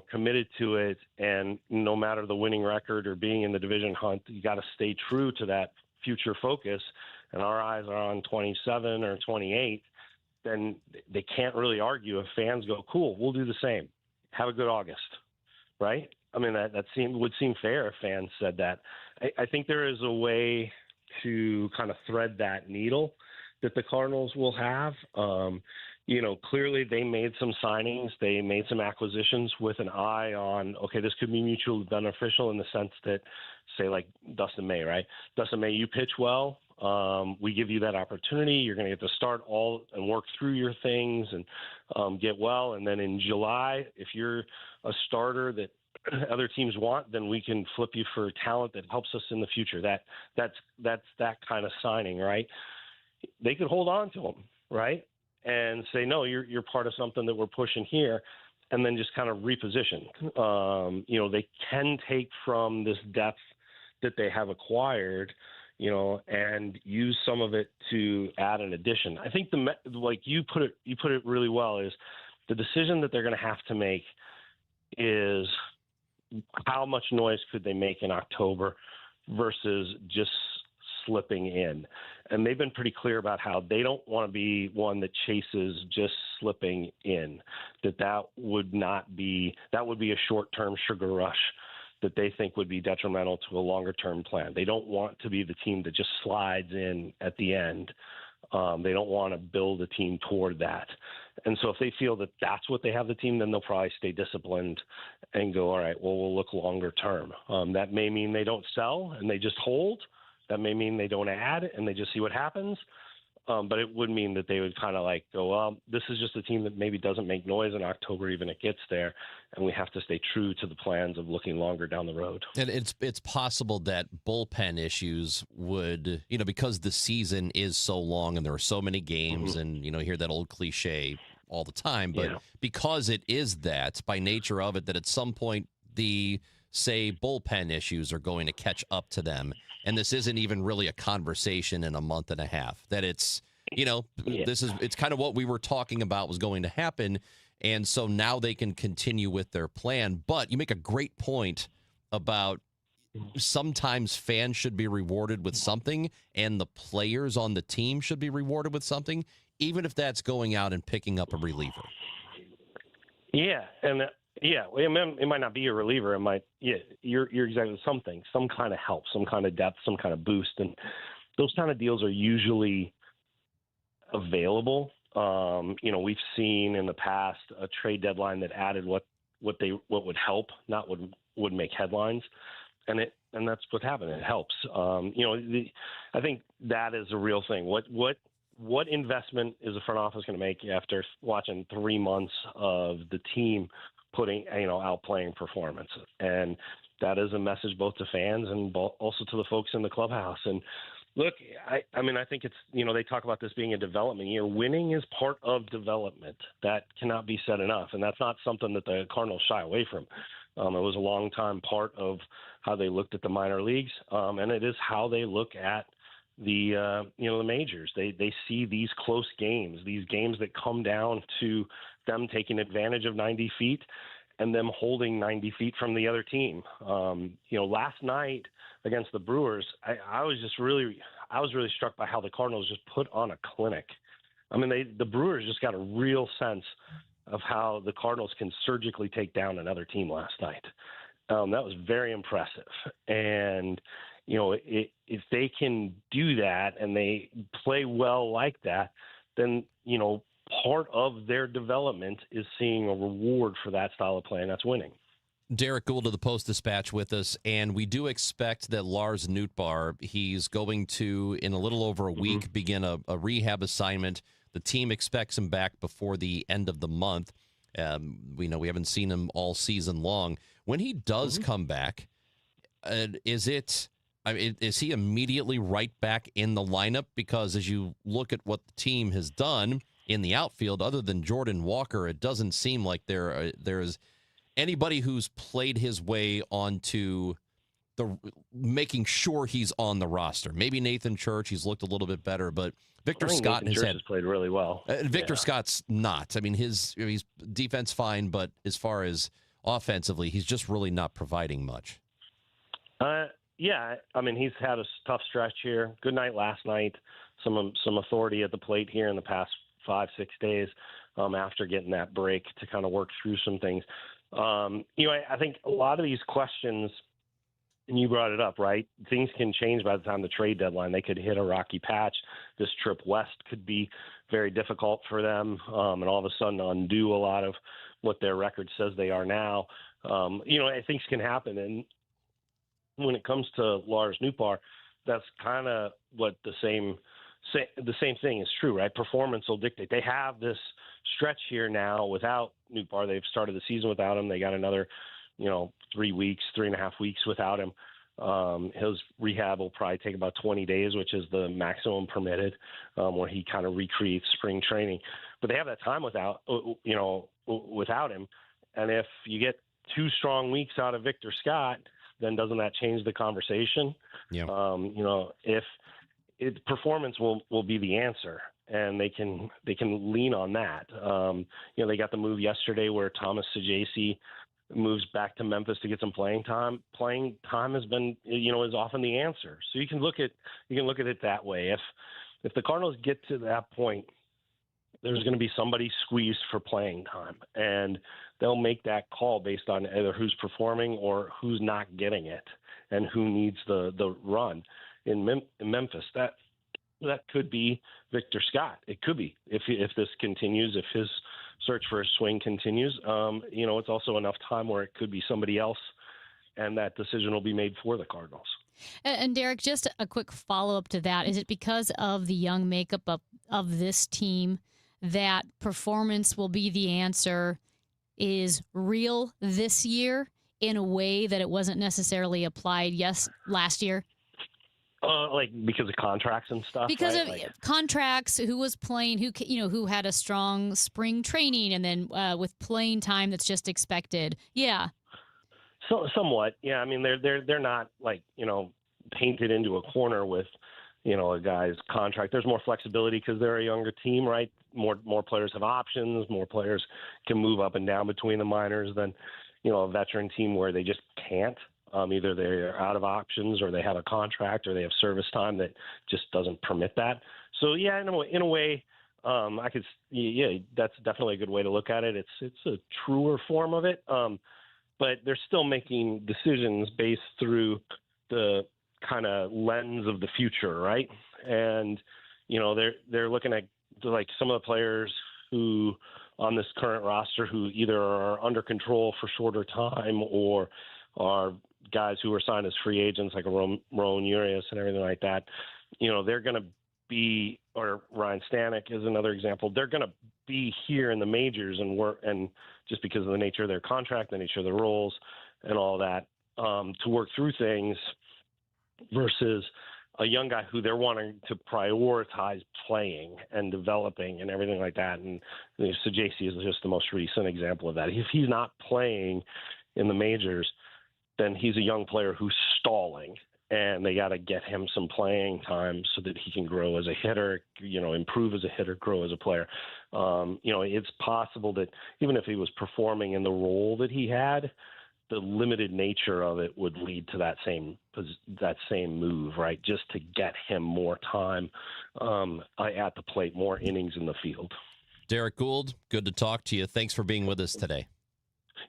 committed to it, and no matter the winning record or being in the division hunt, you got to stay true to that future focus, and our eyes are on 27 or 28, then they can't really argue if fans go, cool, we'll do the same. Have a good August, right? That would seem fair if fans said that. I think there is a way to kind of thread that needle that the Cardinals will have. Clearly they made some signings. They made some acquisitions with an eye on, okay, this could be mutually beneficial in the sense that, say, like Dustin May, right? Dustin May, you pitch well. We give you that opportunity. You're going to get to start all and work through your things and get well. And then in July, if you're a starter that other teams want, then we can flip you for talent that helps us in the future. That's that kind of signing, right? They could hold on to him, right? And say, no, you're part of something that we're pushing here, and then just kind of reposition. They can take from this depth that they have acquired, and use some of it to add an addition. I think you put it really well, is the decision that they're going to have to make is how much noise could they make in October versus just slipping in. And they've been pretty clear about how they don't want to be one that chases just slipping in, that would be a short-term sugar rush that they think would be detrimental to a longer-term plan. They don't want to be the team that just slides in at the end. They don't want to build a team toward that. And so if they feel that that's what they have the team, then they'll probably stay disciplined and go, all right, well, we'll look longer term. That may mean they don't sell and they just hold. That may mean they don't add and they just see what happens. But it would mean that they would kind of like go, well, this is just a team that maybe doesn't make noise in October, even it gets there. And we have to stay true to the plans of looking longer down the road. And it's possible that bullpen issues would, because the season is so long and there are so many games and, you hear that old cliche all the time. But because it is that by nature of it, that at some point the say bullpen issues are going to catch up to them, and this isn't even really a conversation in a month and a half. That it's, it's kind of what we were talking about was going to happen, and so now they can continue with their plan. But you make a great point about sometimes fans should be rewarded with something, and the players on the team should be rewarded with something, even if that's going out and picking up a reliever. Yeah, and it might not be a reliever. It might, you're exactly something, some kind of help, some kind of depth, some kind of boost, and those kind of deals are usually available. We've seen in the past a trade deadline that added what would help, not what would make headlines, and that's what happened. It helps. I think that is a real thing. What investment is the front office going to make after watching 3 months of the team putting outplaying performance? And that is a message both to fans and also to the folks in the clubhouse. And look, I think it's, they talk about this being a development year. Winning is part of development. That cannot be said enough. And that's not something that the Cardinals shy away from. It was a long time part of how they looked at the minor leagues. And it is how they look at the majors. They see these close games, these games that come down to them taking advantage of 90 feet and them holding 90 feet from the other team. Last night against the Brewers, I was really struck by how the Cardinals just put on a clinic. I mean, the Brewers just got a real sense of how the Cardinals can surgically take down another team last night. That was very impressive. And, if they can do that and they play well like that, then, part of their development is seeing a reward for that style of play, and that's winning. Derek Gould of the Post-Dispatch with us, and we do expect that Lars Nootbaar, he's going to, in a little over a week, begin a rehab assignment. The team expects him back before the end of the month. We know we haven't seen him all season long. When he does come back, is he immediately right back in the lineup? Because as you look at what the team has done in the outfield, other than Jordan Walker, it doesn't seem like there's anybody who's played his way onto the making sure he's on the roster. Maybe Nathan Church, he's looked a little bit better, but Victor Scott has played really well. Victor Scott's not. I mean, he's defense fine, but as far as offensively, he's just really not providing much. He's had a tough stretch here. Good night last night. Some authority at the plate here in the past 5-6 days after getting that break to kind of work through some things. I think a lot of these questions, and you brought it up, right? Things can change by the time the trade deadline. They could hit a rocky patch. This trip west could be very difficult for them, and all of a sudden undo a lot of what their record says they are now. Things can happen. And when it comes to Lars Nootbaar, that's kind of what the same thing is true, right? Performance will dictate. They have this stretch here now without Nootbaar. They've started the season without him. They got another, 3.5 weeks without him. His rehab will probably take about 20 days, which is the maximum permitted, where he kind of recreates spring training. But they have that time without him. And if you get 2 strong weeks out of Victor Scott, then doesn't that change the conversation? Yeah. If performance will be the answer, and they can lean on that. They got the move yesterday where Thomas Saggese moves back to Memphis to get some playing time. Playing time has been, is often the answer. So you can look at it that way. If the Cardinals get to that point, there's going to be somebody squeezed for playing time, and they'll make that call based on either who's performing or who's not getting it and who needs the run. In Memphis, that could be Victor Scott. It could be if this continues, if his search for a swing continues. It's also enough time where it could be somebody else, and that decision will be made for the Cardinals. And Derek, just a quick follow-up to that. Is it because of the young makeup of this team that performance will be the answer is real this year in a way that it wasn't necessarily applied last year? Because of contracts and stuff. Because right? of contracts, who was playing, who had a strong spring training, and then with playing time that's just expected. Yeah. So somewhat, yeah. I mean, they're not like, painted into a corner with, a guy's contract. There's more flexibility because they're a younger team, right? More players have options. More players can move up and down between the minors than, a veteran team where they just can't. Either they're out of options or they have a contract or they have service time that just doesn't permit that. So yeah, in a way, I could, that's definitely a good way to look at it. It's a truer form of it, but they're still making decisions based through the kind of lens of the future, right? And they're looking at like some of the players who on this current roster who either are under control for shorter time or are guys who were signed as free agents like Rowan Urias and everything like that. They're going to be, or Ryan Stanek is another example. They're going to be here in the majors and work, and just because of the nature of their contract, the nature of their roles, and all that, to work through things, versus a young guy who they're wanting to prioritize playing and developing and everything like that. And Saggese is just the most recent example of that. If he's not playing in the majors, then he's a young player who's stalling, and they got to get him some playing time so that he can grow as a hitter, improve as a hitter, grow as a player. It's possible that even if he was performing in the role that he had, the limited nature of it would lead to that same move, right? Just to get him more time at the plate, more innings in the field. Derek Gould, good to talk to you. Thanks for being with us today.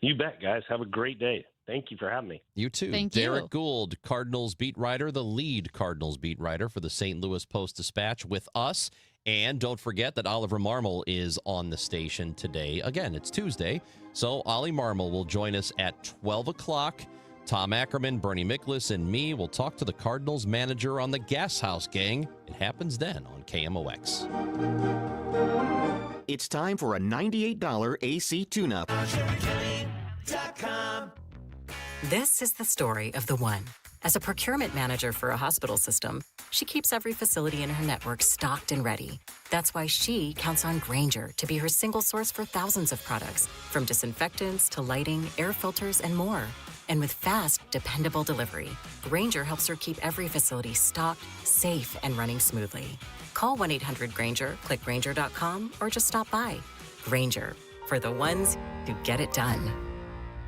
You bet, guys. Have a great day. Thank you for having me. You too. Thank Derek you. Gould, Cardinals beat writer, the lead Cardinals beat writer for the St. Louis Post-Dispatch with us. And don't forget that Oliver Marmol is on the station today. Again, it's Tuesday, so Ollie Marmol will join us at 12 o'clock. Tom Ackerman, Bernie Miklasz, and me will talk to the Cardinals manager on the Gas House Gang. It happens then on KMOX. It's time for a $98 AC tune-up. This is the story of the one. As a procurement manager for a hospital system, she keeps every facility in her network stocked and ready. That's why she counts on Grainger to be her single source for thousands of products, from disinfectants to lighting, air filters, and more. And with fast, dependable delivery, Grainger helps her keep every facility stocked, safe, and running smoothly. Call 1-800-GRAINGER, click Grainger.com, or just stop by. Grainger, for the ones who get it done.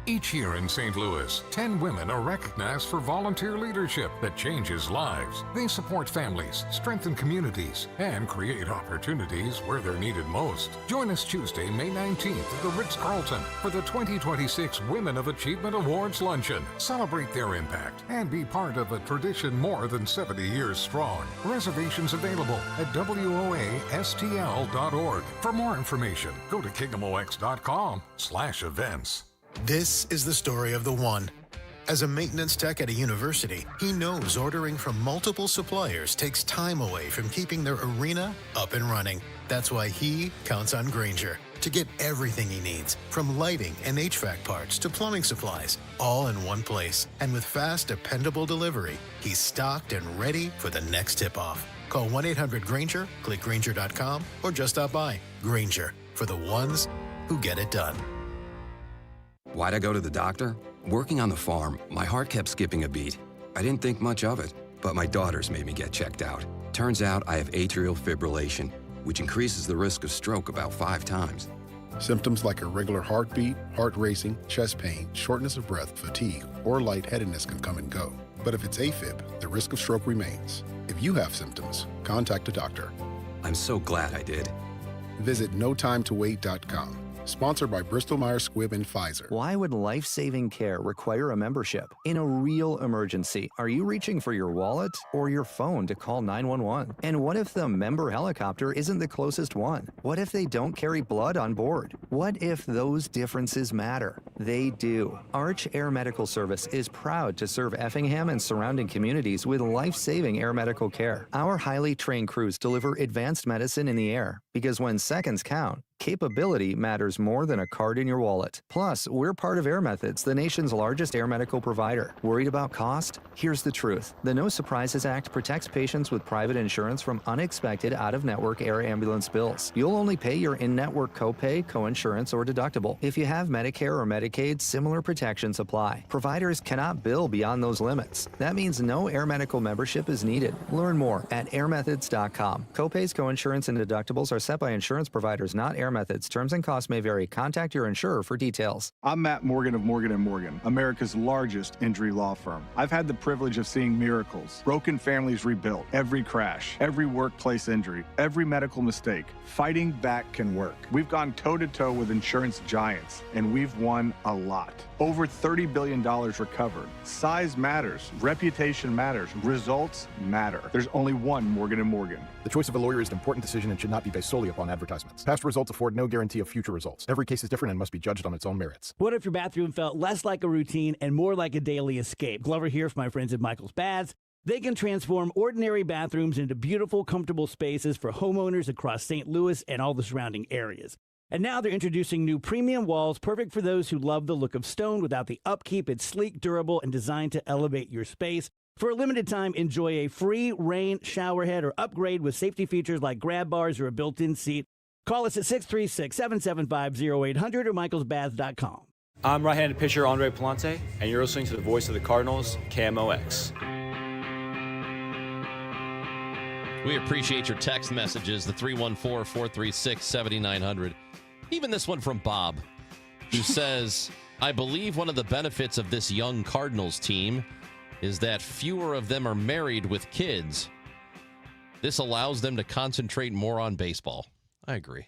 Each year in St. Louis, 10 women are recognized for volunteer leadership that changes lives. They support families, strengthen communities, and create opportunities where they're needed most. Join us Tuesday, May 19th at the Ritz-Carlton for the 2026 Women of Achievement Awards Luncheon. Celebrate their impact and be part of a tradition more than 70 years strong. Reservations available at WOASTL.org. For more information, go to KMOX.com/events. This is the story of the one. As a maintenance tech at a university, he knows ordering from multiple suppliers takes time away from keeping their arena up and running. That's why he counts on Grainger to get everything he needs, from lighting and HVAC parts to plumbing supplies, all in one place. And with fast, dependable delivery, he's stocked and ready for the next tip-off. Call 1-800-GRAINGER, click Grainger.com, or just stop by. Grainger, for the ones who get it done. Why'd I go to the doctor? Working on the farm, my heart kept skipping a beat. I didn't think much of it, but my daughters made me get checked out. Turns out I have atrial fibrillation, which increases the risk of stroke about 5 times. Symptoms like irregular heartbeat, heart racing, chest pain, shortness of breath, fatigue, or lightheadedness can come and go. But if it's AFib, the risk of stroke remains. If you have symptoms, contact a doctor. I'm so glad I did. Visit notimetowait.com. Sponsored by Bristol-Myers Squibb and Pfizer. Why would life-saving care require a membership? In a real emergency, are you reaching for your wallet or your phone to call 911? And what if the member helicopter isn't the closest one? What if they don't carry blood on board? What if those differences matter? They do. Arch Air Medical Service is proud to serve Effingham and surrounding communities with life-saving air medical care. Our highly trained crews deliver advanced medicine in the air, because when seconds count, capability matters more than a card in your wallet. Plus, we're part of Air Methods, the nation's largest air medical provider. Worried about cost? Here's the truth. The No Surprises Act protects patients with private insurance from unexpected out-of-network air ambulance bills. You'll only pay your in-network copay, coinsurance, or deductible. If you have Medicare or Medicaid, similar protections apply. Providers cannot bill beyond those limits. That means no air medical membership is needed. Learn more at airmethods.com. Copays, coinsurance, and deductibles are set by insurance providers, not Air Methods. Terms and costs may vary. Contact your insurer for details. I'm Matt Morgan of Morgan & Morgan, America's largest injury law firm. I've had the privilege of seeing miracles, broken families rebuilt, every crash, every workplace injury, every medical mistake. Fighting back can work. We've gone toe-to-toe with insurance giants, and we've won a lot. Over $30 billion recovered. Size matters. Reputation matters. Results matter. There's only one Morgan & Morgan. The choice of a lawyer is an important decision and should not be based solely upon advertisements. Past results afford no guarantee of future results. Every case is different and must be judged on its own merits. What if your bathroom felt less like a routine and more like a daily escape? Glover here for my friends at Michael's Baths. They can transform ordinary bathrooms into beautiful, comfortable spaces for homeowners across St. Louis and all the surrounding areas. And now they're introducing new premium walls, perfect for those who love the look of stone without the upkeep. It's sleek, durable, and designed to elevate your space. For a limited time, enjoy a free rain shower head or upgrade with safety features like grab bars or a built-in seat. Call us at 636-775-0800 or michaelsbaths.com. I'm right-handed pitcher Andre Palante, and you're listening to the voice of the Cardinals, KMOX. We appreciate your text messages, the 314-436-7900. Even this one from Bob, who says, I believe one of the benefits of this young Cardinals team is that fewer of them are married with kids. This allows them to concentrate more on baseball. I agree.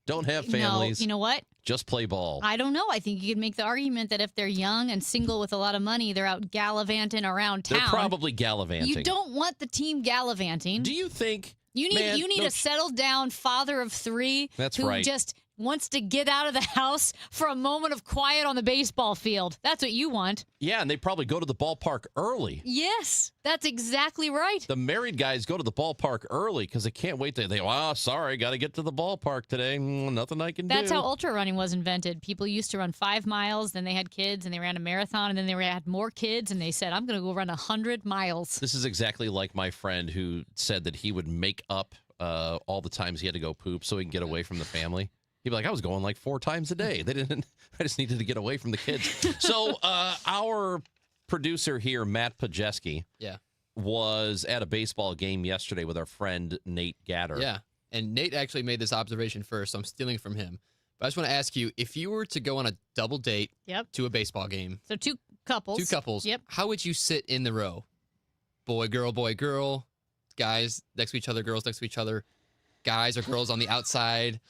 Don't have families. No, you know what? Just play ball. I don't know. I think you could make the argument that if they're young and single with a lot of money, they're out gallivanting around town. They're probably gallivanting. You don't want the team gallivanting. Do you think? You need a settled down father of three who just wants to get out of the house for a moment of quiet on the baseball field. That's what you want. Yeah, and they probably go to the ballpark early. Yes, that's exactly right. The married guys go to the ballpark early because they can't wait. Sorry, got to get to the ballpark today. Nothing I can do. That's how ultra running was invented. People used to run 5 miles, then they had kids, and they ran a marathon, and then they had more kids, and they said, I'm going to go run 100 miles. This is exactly like my friend who said that he would make up all the times he had to go poop so he can get away from the family. He'd be like, I was going like 4 times a day. I just needed to get away from the kids. So our producer here, Matt Pajeski, was at a baseball game yesterday with our friend Nate Gatter. Yeah, and Nate actually made this observation first, so I'm stealing from him. But I just want to ask you, if you were to go on a double date to a baseball game. So 2 couples. 2 couples. Yep. How would you sit in the row? Boy, girl, guys next to each other, girls next to each other, guys or girls on the outside,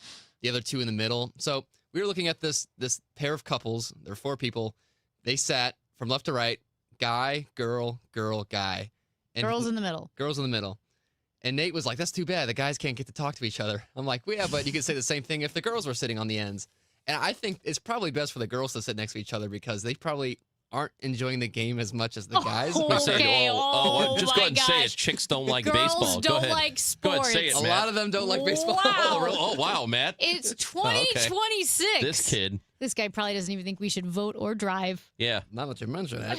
the other 2 in the middle. So we were looking at this pair of couples. There were 4 people. They sat from left to right, guy, girl, guy. And girls in the middle. Girls in the middle. And Nate was like, that's too bad. The guys can't get to talk to each other. I'm like, well, yeah, but you could say the same thing if the girls were sitting on the ends. And I think it's probably best for the girls to sit next to each other because they probably aren't enjoying the game as much as the guys. Okay. Just go ahead and say it. Chicks don't like baseball. Girls don't like sports. Go ahead and say it, Matt. A lot of them don't like baseball. Wow. Oh, wow, Matt. It's 2026. Okay. This kid. This guy probably doesn't even think we should vote or drive. Yeah. Not that you mention that.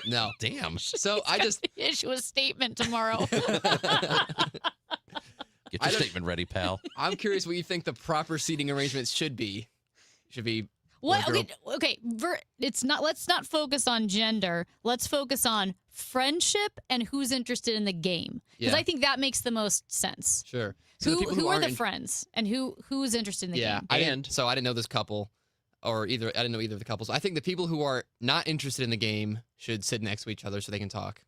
No. Damn. So I just issue a statement tomorrow. Get your statement ready, pal. I'm curious what you think the proper seating arrangements should be. What? Okay. It's not. Let's not focus on gender. Let's focus on friendship and who's interested in the game. Because I think that makes the most sense. Sure. So who are the friends and who's interested in the game? I didn't know this couple, I didn't know either of the couples. I think the people who are not interested in the game should sit next to each other so they can talk.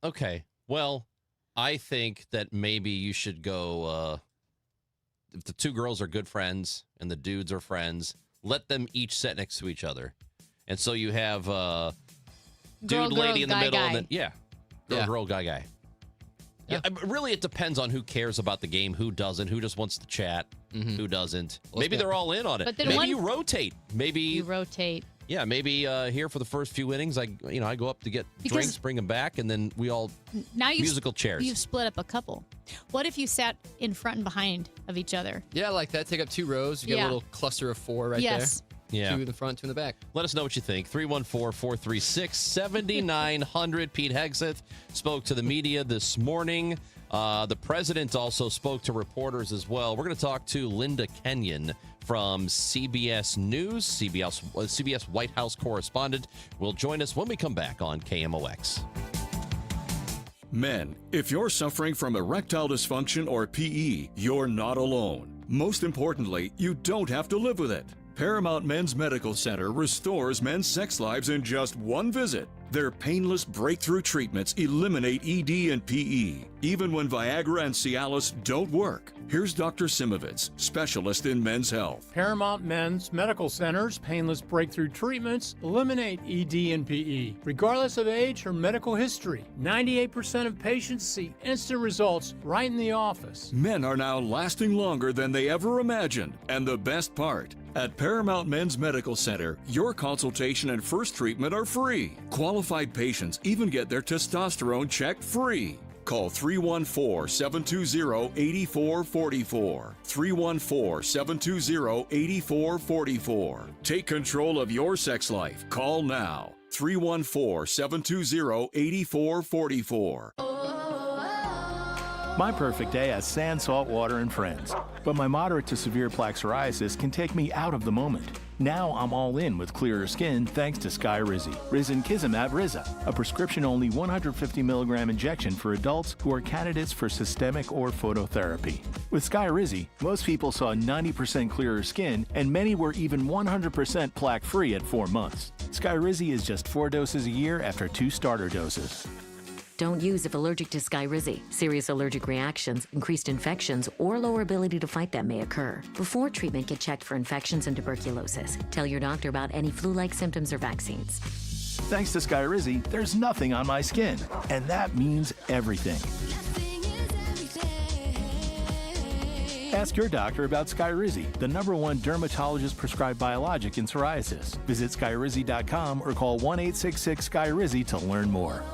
Okay. Well, I think that maybe you should go. If the 2 girls are good friends and the dudes are friends, let them each sit next to each other. And so you have dude, lady in the middle. Guy. And then, girl, guy. Yeah, really, it depends on who cares about the game, who doesn't, who just wants to chat, who doesn't. Maybe they're all in on it. But then maybe you rotate. Maybe you rotate. Yeah, maybe here for the first few innings, I go up to get Because- drinks, bring them back, and then we all Now musical chairs. You've split up a couple. What if you sat in front and behind of each other? Yeah, like that. Take up 2 rows. You get Yeah. a little cluster of 4 right Yes. there. Yeah. 2 in the front, 2 in the back. Let us know what you think. 314-436-7900. Pete Hegseth spoke to the media this morning. The president also spoke to reporters as well. We're going to talk to Linda Kenyon from CBS News, CBS White House correspondent, will join us when we come back on KMOX. Men, if you're suffering from erectile dysfunction or PE, you're not alone. Most importantly, you don't have to live with it. Paramount Men's Medical Center restores men's sex lives in just one visit. Their painless breakthrough treatments eliminate ED and PE, even when Viagra and Cialis don't work. Here's Dr. Simovitz, specialist in men's health. Paramount Men's Medical Center's painless breakthrough treatments eliminate ED and PE, regardless of age or medical history. 98% of patients see instant results right in the office. Men are now lasting longer than they ever imagined. And the best part, at Paramount Men's Medical Center, your consultation and first treatment are free. Qualified patients even get their testosterone checked free. Call 314-720-8444. 314-720-8444. Take control of your sex life. Call now. 314-720-8444. My perfect day has sand, salt water, and friends. But my moderate to severe plaque psoriasis can take me out of the moment. Now I'm all in with clearer skin thanks to Skyrizi. Risankizumab Riza, a prescription-only 150 milligram injection for adults who are candidates for systemic or phototherapy. With Skyrizi, most people saw 90% clearer skin, and many were even 100% plaque-free at 4 months. Skyrizi is just 4 doses a year after 2 starter doses. Don't use if allergic to Skyrizi. Serious allergic reactions, increased infections, or lower ability to fight them may occur. Before treatment, get checked for infections and tuberculosis. Tell your doctor about any flu-like symptoms or vaccines. Thanks to Skyrizi, there's nothing on my skin, and that means everything. Ask your doctor about Skyrizi, the #1 dermatologist-prescribed biologic in psoriasis. Visit Skyrizi.com or call 1-866-SKYRIZI to learn more.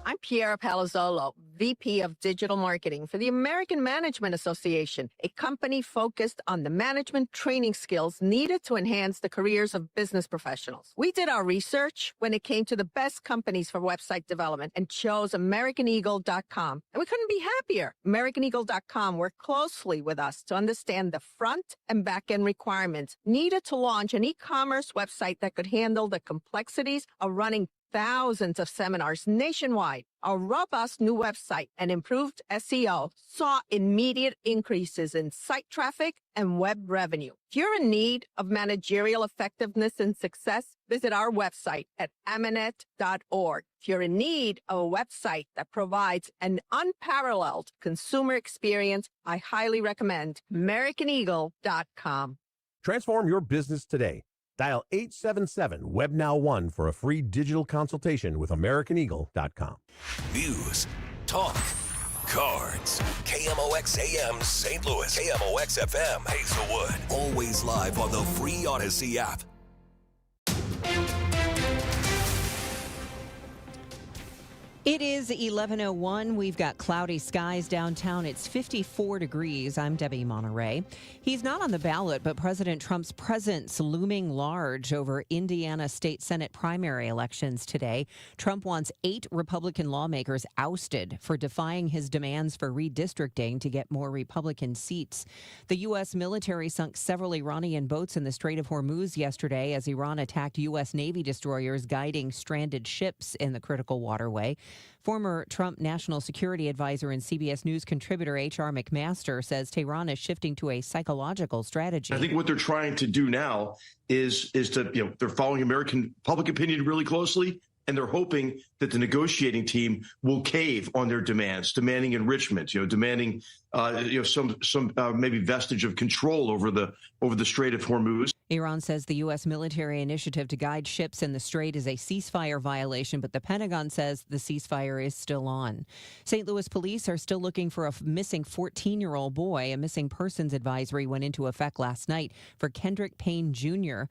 I'm Piera Palazzolo, VP of Digital Marketing for the American Management Association, a company focused on the management training skills needed to enhance the careers of business professionals. We did our research when it came to the best companies for website development and chose AmericanEagle.com. And we couldn't be happier. AmericanEagle.com worked closely with us to understand the front and back end requirements needed to launch an e-commerce website that could handle the complexities of running thousands of seminars nationwide. Our robust new website and improved SEO saw immediate increases in site traffic and web revenue. If you're in need of managerial effectiveness and success, visit our website at Amanet.org. If you're in need of a website that provides an unparalleled consumer experience, I highly recommend AmericanEagle.com. Transform your business today. Dial 877-WEB-NOW1 for a free digital consultation with AmericanEagle.com. News, talk, cards. KMOX AM St. Louis. KMOX FM Hazelwood. Always live on the free Odyssey app. It is 11:01. We've got cloudy skies downtown. It's 54 degrees. I'm Debbie Monterey. He's not on the ballot, but President Trump's presence looming large over Indiana state Senate primary elections today. Trump wants 8 Republican lawmakers ousted for defying his demands for redistricting to get more Republican seats. The U.S. military sunk several Iranian boats in the Strait of Hormuz yesterday as Iran attacked U.S. Navy destroyers guiding stranded ships in the critical waterway. Former Trump national security advisor and CBS News contributor H.R. McMaster says Tehran is shifting to a psychological strategy. I think what they're trying to do now is to, they're following American public opinion really closely, and they're hoping that the negotiating team will cave on their demands, demanding enrichment, demanding, some maybe vestige of control over the Strait of Hormuz. Iran says the U.S. military initiative to guide ships in the strait is a ceasefire violation, but the Pentagon says the ceasefire is still on. St. Louis police are still looking for a missing 14-year-old boy. A missing persons advisory went into effect last night for Kendrick Payne Jr.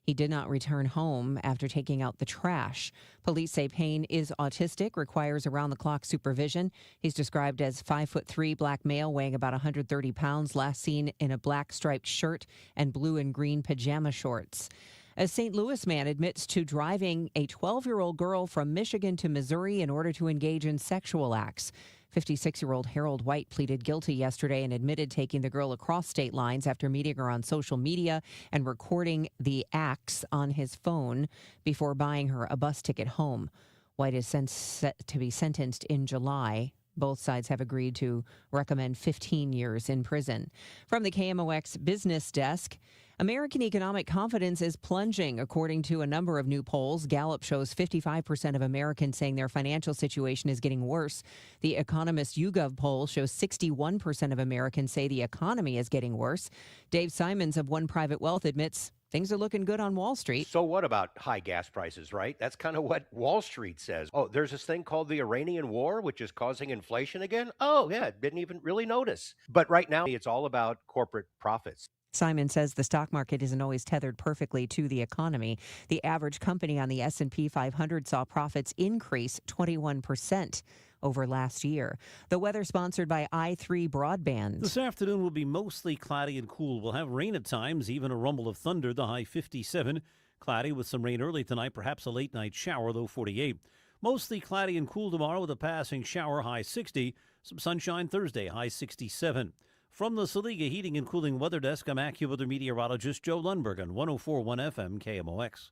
He did not return home after taking out the trash. Police say Payne is autistic, requires around-the-clock supervision. He's described as 5'3", black male, weighing about 130 pounds, last seen in a black striped shirt and blue and green pajama shorts. A St. Louis man admits to driving a 12-year-old girl from Michigan to Missouri in order to engage in sexual acts. 56-year-old Harold White pleaded guilty yesterday and admitted taking the girl across state lines after meeting her on social media and recording the acts on his phone before buying her a bus ticket home. White is set to be sentenced in July. Both sides have agreed to recommend 15 years in prison. From the KMOX Business Desk, American economic confidence is plunging, according to a number of new polls. Gallup shows 55% of Americans saying their financial situation is getting worse. The Economist YouGov poll shows 61% of Americans say the economy is getting worse. Dave Simons of One Private Wealth admits things are looking good on Wall Street. So what about high gas prices, right? That's kind of what Wall Street says. Oh, there's this thing called the Iranian war, which is causing inflation again? Oh, yeah, didn't even really notice. But right now, it's all about corporate profits. Simon says the stock market isn't always tethered perfectly to the economy. The average company on the S&P 500 saw profits increase 21% over last year. The weather sponsored by i3 Broadband. This afternoon will be mostly cloudy and cool. We'll have rain at times, even a rumble of thunder, the high 57. Cloudy with some rain early tonight, perhaps a late night shower, low 48. Mostly cloudy and cool tomorrow with a passing shower, high 60. Some sunshine Thursday, high 67. From the Saliga Heating and Cooling Weather Desk, I'm AccuWeather meteorologist Joe Lundberg on 104.1 FM KMOX.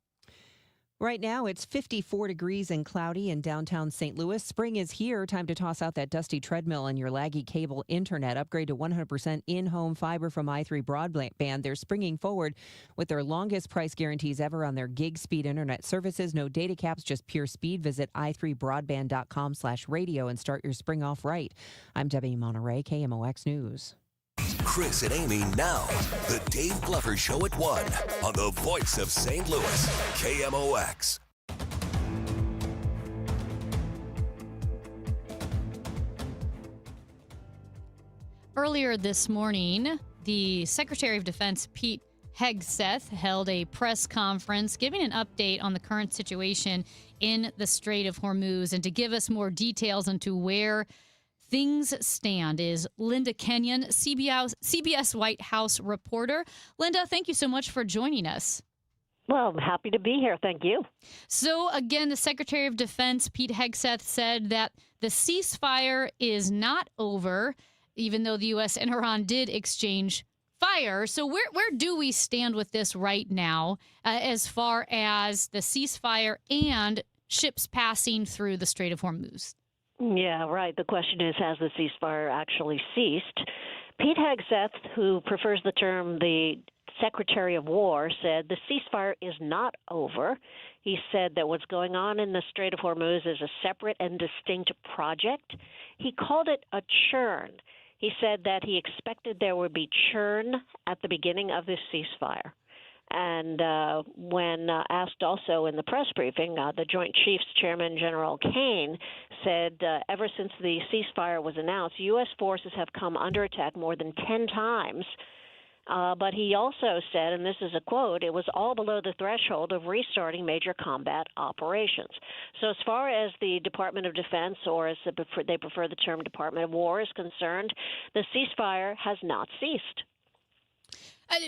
Right now, it's 54 degrees and cloudy in downtown St. Louis. Spring is here. Time to toss out that dusty treadmill and your laggy cable internet. Upgrade to 100% in-home fiber from i3 Broadband. They're springing forward with their longest price guarantees ever on their gig speed internet services. No data caps, just pure speed. Visit i3broadband.com/radio and start your spring off right. I'm Debbie Monterey, KMOX News. Chris and Amy now. The Dave Glover Show at 1 on the voice of St. Louis, KMOX. Earlier this morning, the Secretary of Defense, Pete Hegseth, held a press conference giving an update on the current situation in the Strait of Hormuz. And to give us more details into where things stand is Linda Kenyon, CBS White House reporter. Linda, thank you so much for joining us. Well, I'm happy to be here. Thank you. So, again, the Secretary of Defense, Pete Hegseth, said that the ceasefire is not over, even though the U.S. and Iran did exchange fire. So where do we stand with this right now as far as the ceasefire and ships passing through the Strait of Hormuz? Yeah, right. The question is, has the ceasefire actually ceased? Pete Hegseth, who prefers the term the Secretary of War, said the ceasefire is not over. He said that what's going on in the Strait of Hormuz is a separate and distinct project. He called it a churn. He said that he expected there would be churn at the beginning of this ceasefire. And when asked also in the press briefing, the Joint Chiefs Chairman General Kane said ever since the ceasefire was announced, U.S. forces have come under attack more than 10 times. But he also said, and this is a quote, it was all below the threshold of restarting major combat operations. So as far as the Department of Defense, or as they prefer the term Department of War, is concerned, the ceasefire has not ceased.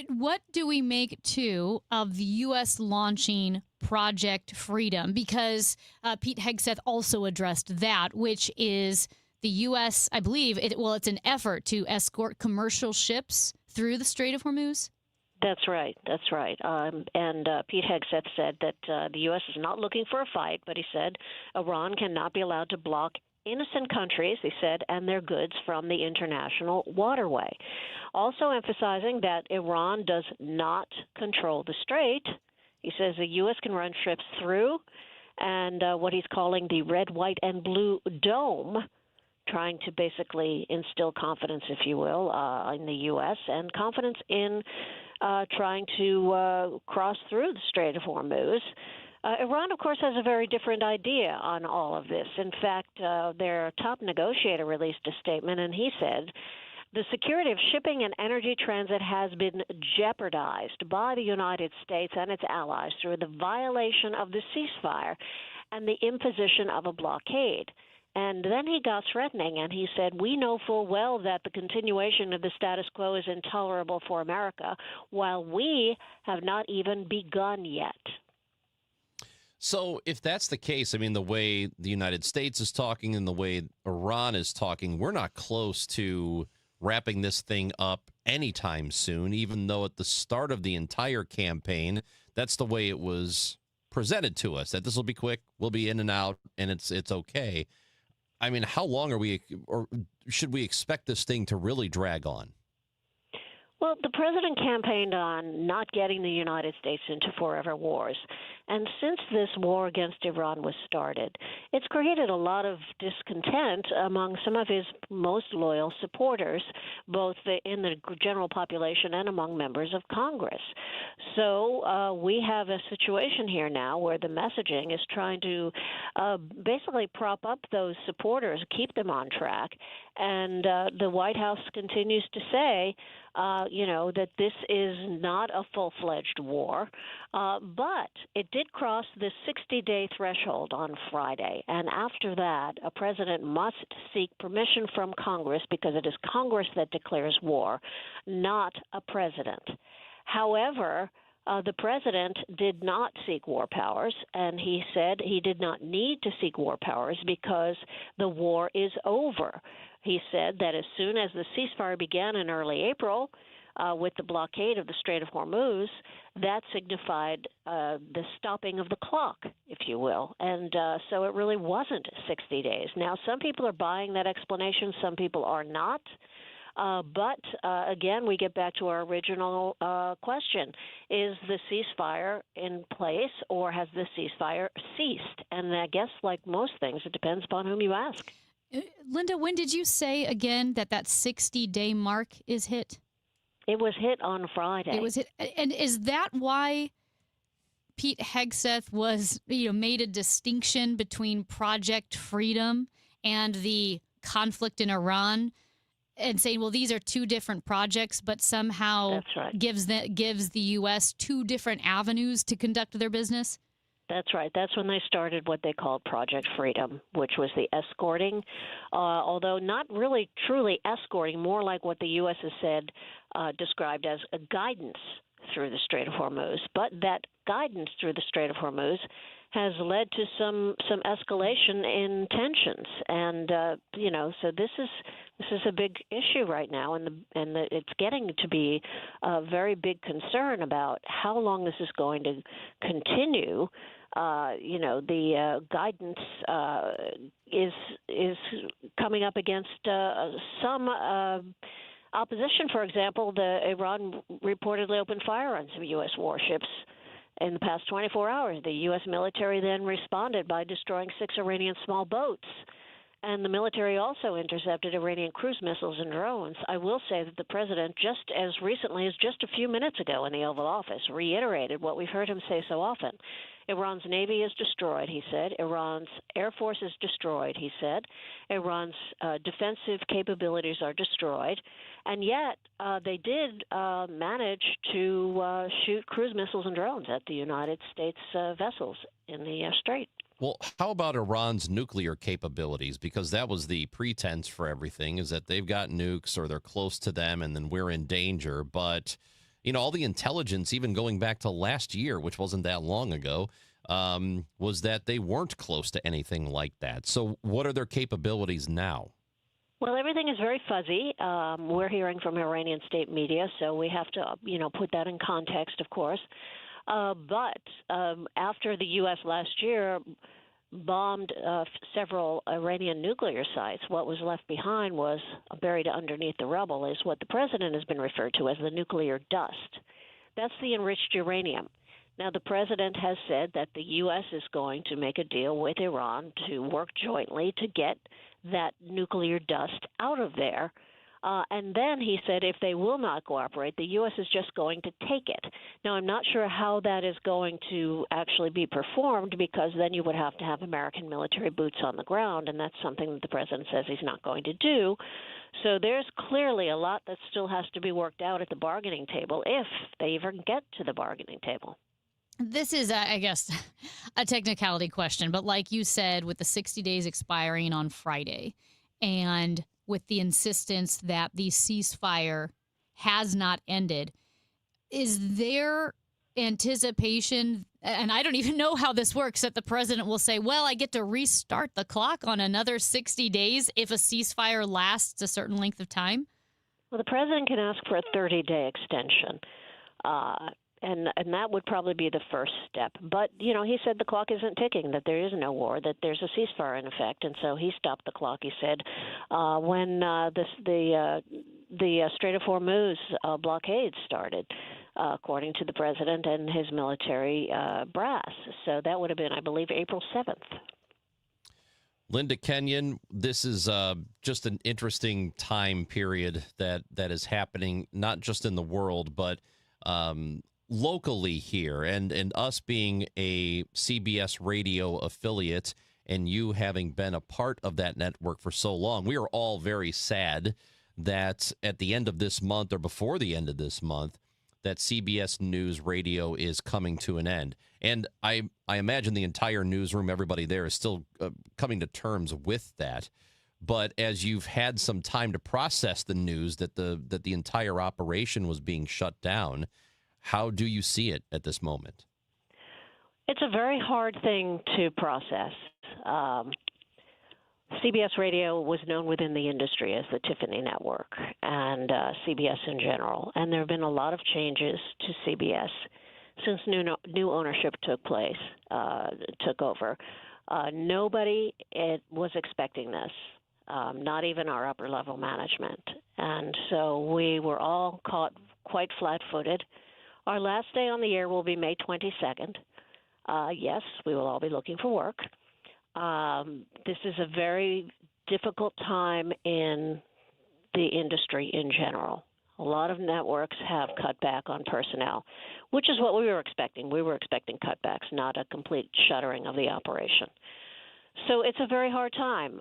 What do we make, too, of the U.S. launching Project Freedom? Because Pete Hegseth also addressed that, which is the U.S., I believe, it's an effort to escort commercial ships through the Strait of Hormuz? That's right. That's right. And Pete Hegseth said that the U.S. is not looking for a fight, but he said Iran cannot be allowed to block innocent countries, he said, and their goods from the international waterway. Also emphasizing that Iran does not control the strait. He says the U.S. can run ships through, and what he's calling the red, white, and blue dome, trying to basically instill confidence, if you will, in the U.S. and confidence in trying to cross through the Strait of Hormuz. Iran, of course, has a very different idea on all of this. In fact, their top negotiator released a statement, and he said, The security of shipping and energy transit has been jeopardized by the United States and its allies through the violation of the ceasefire and the imposition of a blockade. And then he got threatening, and he said, we know full well that the continuation of the status quo is intolerable for America, while we have not even begun yet. So if that's the case, I mean, the way the United States is talking and the way Iran is talking, we're not close to wrapping this thing up anytime soon, even though at the start of the entire campaign, that's the way it was presented to us, that this will be quick, we'll be in and out, and it's okay. I mean, how long are we, or should we expect this thing to really drag on? Well, the president campaigned on not getting the United States into forever wars. And since this war against Iran was started, it's created a lot of discontent among some of his most loyal supporters, both in the general population and among members of Congress. So we have a situation here now where the messaging is trying to basically prop up those supporters, keep them on track. And the White House continues to say, that this is not a full-fledged war, but it did cross the 60-day threshold on Friday. And after that, a president must seek permission from Congress because it is Congress that declares war, not a president. However, the president did not seek war powers, and he said he did not need to seek war powers because the war is over. He said that as soon as the ceasefire began in early April with the blockade of the Strait of Hormuz, that signified the stopping of the clock, if you will. And so it really wasn't 60 days. Now, some people are buying that explanation. Some people are not. But again, we get back to our original question. Is the ceasefire in place, or has the ceasefire ceased? And I guess like most things, it depends upon whom you ask. Linda, when did you say again that 60-day mark is hit? It was hit on Friday. It was hit. And is that why Pete Hegseth was, made a distinction between Project Freedom and the conflict in Iran, and saying, well, these are two different projects, but somehow That's right. gives the U.S. two different avenues to conduct their business? That's right. That's when they started what they called Project Freedom, which was the escorting, although not really truly escorting, more like what the U.S. has said, described as a guidance through the Strait of Hormuz. But that guidance through the Strait of Hormuz has led to some escalation in tensions, and so this is a big issue right now, and it's getting to be a very big concern about how long this is going to continue. The guidance is coming up against some opposition. For example, Iran reportedly opened fire on some U.S. warships in the past 24 hours. The U.S. military then responded by destroying 6 Iranian small boats. And the military also intercepted Iranian cruise missiles and drones. I will say that the president, just as recently as just a few minutes ago in the Oval Office, reiterated what we've heard him say so often. Iran's Navy is destroyed, he said. Iran's Air Force is destroyed, he said. Iran's defensive capabilities are destroyed. And yet they did manage to shoot cruise missiles and drones at the United States vessels in the Strait. Well, how about Iran's nuclear capabilities? Because that was the pretense for everything, is that they've got nukes or they're close to them and then we're in danger. But, all the intelligence, even going back to last year, which wasn't that long ago, was that they weren't close to anything like that. So what are their capabilities now? Well, everything is very fuzzy. We're hearing from Iranian state media, so we have to, put that in context, of course. But after the U.S. last year bombed several Iranian nuclear sites, what was left behind was buried underneath the rubble is what the president has been referred to as the nuclear dust. That's the enriched uranium. Now, the president has said that the U.S. is going to make a deal with Iran to work jointly to get that nuclear dust out of there. And then he said if they will not cooperate, the U.S. is just going to take it. Now, I'm not sure how that is going to actually be performed, because then you would have to have American military boots on the ground, and that's something that the president says he's not going to do. So there's clearly a lot that still has to be worked out at the bargaining table, if they even get to the bargaining table. This is, I guess, a technicality question, but like you said, with the 60 days expiring on Friday, and with the insistence that the ceasefire has not ended, is there anticipation, and I don't even know how this works, that the president will say, well, I get to restart the clock on another 60 days if a ceasefire lasts a certain length of time? Well, the president can ask for a 30-day extension. And that would probably be the first step. But, you know, he said the clock isn't ticking, that there is no war, that there's a ceasefire in effect. And so he stopped the clock, he said, when the Strait of Hormuz blockade started, according to the president and his military brass. So that would have been, I believe, April 7th. Linda Kenyon, this is just an interesting time period that is happening, not just in the world, but locally here, and us being a CBS radio affiliate and you having been a part of that network for so long, we are all very sad that at the end of this month, or before the end of this month, that CBS News Radio is coming to an end. And I imagine the entire newsroom, everybody there, is still coming to terms with that. But as you've had some time to process the news that the entire operation was being shut down, how do you see it at this moment? It's a very hard thing to process. CBS Radio was known within the industry as the Tiffany Network, and CBS in general. And there have been a lot of changes to CBS since new ownership took over. Nobody was expecting this, not even our upper-level management. And so we were all caught quite flat-footed. Our last day on the air will be May 22nd. Yes, we will all be looking for work. This is a very difficult time in the industry in general. A lot of networks have cut back on personnel, which is what we were expecting. We were expecting cutbacks, not a complete shuttering of the operation. So it's a very hard time.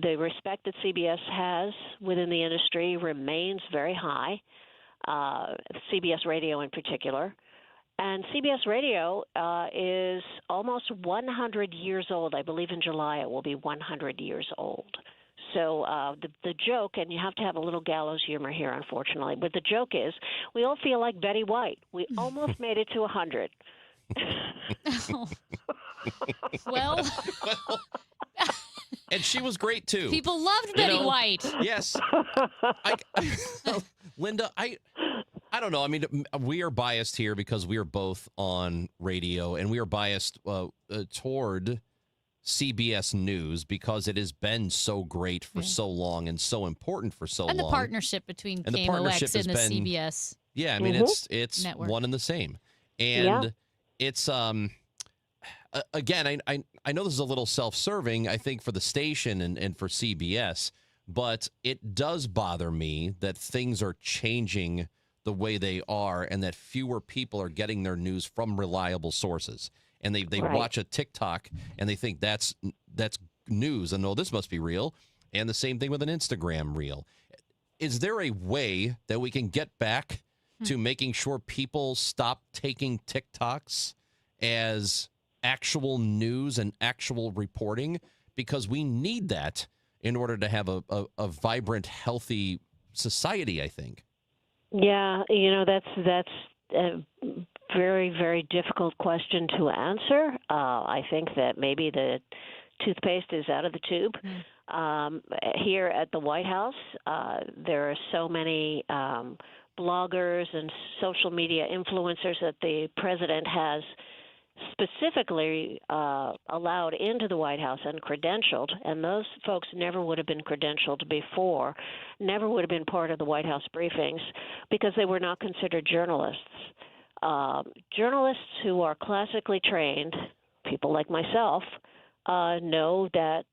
The respect that CBS has within the industry remains very high. CBS Radio in particular. And CBS Radio is almost 100 years old. I believe in July it will be 100 years old. So the joke, and you have to have a little gallows humor here, unfortunately, but the joke is we all feel like Betty White. We almost made it to 100. Well... And she was great, too. People loved Betty White. Yes. Linda, I don't know. I mean, we are biased here because we are both on radio, and we are biased toward CBS News because it has been so great for so long and so important for so long. And the partnership between KMOX and the CBS. Yeah, I mean, it's network. one and the same. And it's... Again, I know this is a little self-serving, I think, for the station and for CBS, but it does bother me that things are changing the way they are and that fewer people are getting their news from reliable sources. And they watch a TikTok and they think that's news and, oh, this must be real. And the same thing with an Instagram reel. Is there a way that we can get back to making sure people stop taking TikToks as actual news and actual reporting, because we need that in order to have a vibrant, healthy society, I think. Yeah, you know, that's a very, very difficult question to answer. I think that maybe the toothpaste is out of the tube. Here at the White House, there are so many bloggers and social media influencers that the president has specifically allowed into the White House and credentialed, and those folks never would have been credentialed before, never would have been part of the White House briefings because they were not considered journalists. Journalists who are classically trained, people like myself, know that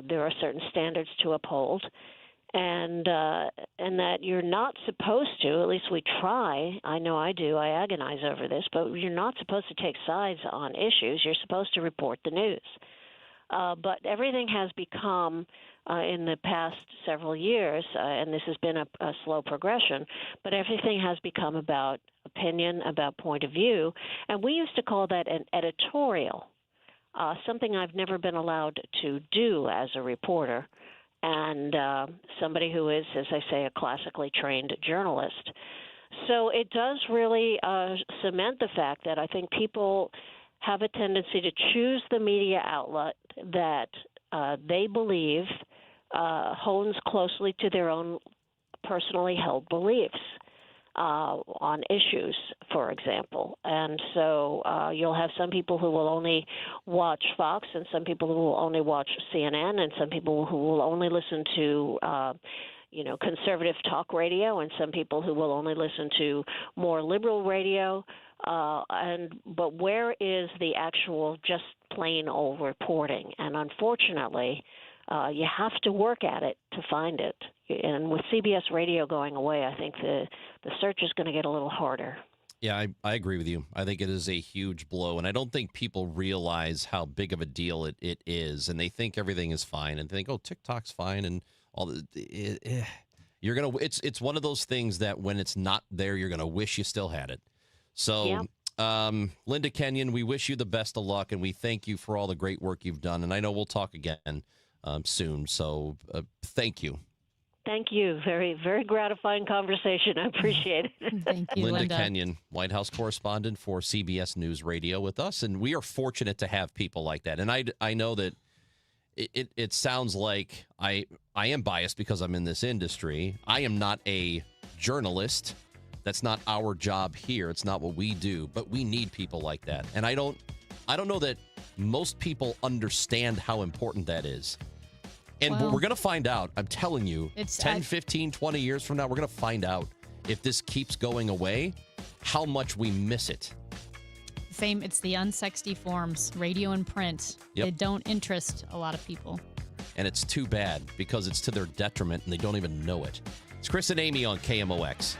there are certain standards to uphold, and that you're not supposed to, at least we try, I know I do, I agonize over this, but you're not supposed to take sides on issues. You're supposed to report the news. But everything has become, in the past several years, and this has been a slow progression, but everything has become about opinion, about point of view, and we used to call that an editorial, something I've never been allowed to do as a reporter, and somebody who is, as I say, a classically trained journalist. So it does really cement the fact that I think people have a tendency to choose the media outlet that they believe hones closely to their own personally held beliefs on issues, for example. And so you'll have some people who will only watch Fox, and some people who will only watch CNN, and some people who will only listen to conservative talk radio, and some people who will only listen to more liberal radio. But where is the actual just plain old reporting? And unfortunately, you have to work at it to find it. And with CBS Radio going away, I think the search is going to get a little harder. Yeah, I agree with you. I think it is a huge blow, and I don't think people realize how big of a deal it is, and they think everything is fine, and they think, oh, TikTok's fine, and all the, you're gonna. It's one of those things that when it's not there, you're gonna wish you still had it. So, Linda Kenyon, we wish you the best of luck, and we thank you for all the great work you've done. And I know we'll talk again soon. So, thank you. Thank you. Very, very gratifying conversation. I appreciate it. Thank you, Linda Kenyon, White House correspondent for CBS News Radio with us. And we are fortunate to have people like that. And I know that it sounds like I am biased because I'm in this industry. I am not a journalist. That's not our job here. It's not what we do. But we need people like that. And I don't know that most people understand how important that is. And we're going to find out. I'm telling you, 10, 15, 20 years from now, we're going to find out if this keeps going away, how much we miss it. Same. It's the unsexy forms, radio and print. Yep. They don't interest a lot of people. And it's too bad because it's to their detriment and they don't even know it. It's Chris and Amy on KMOX.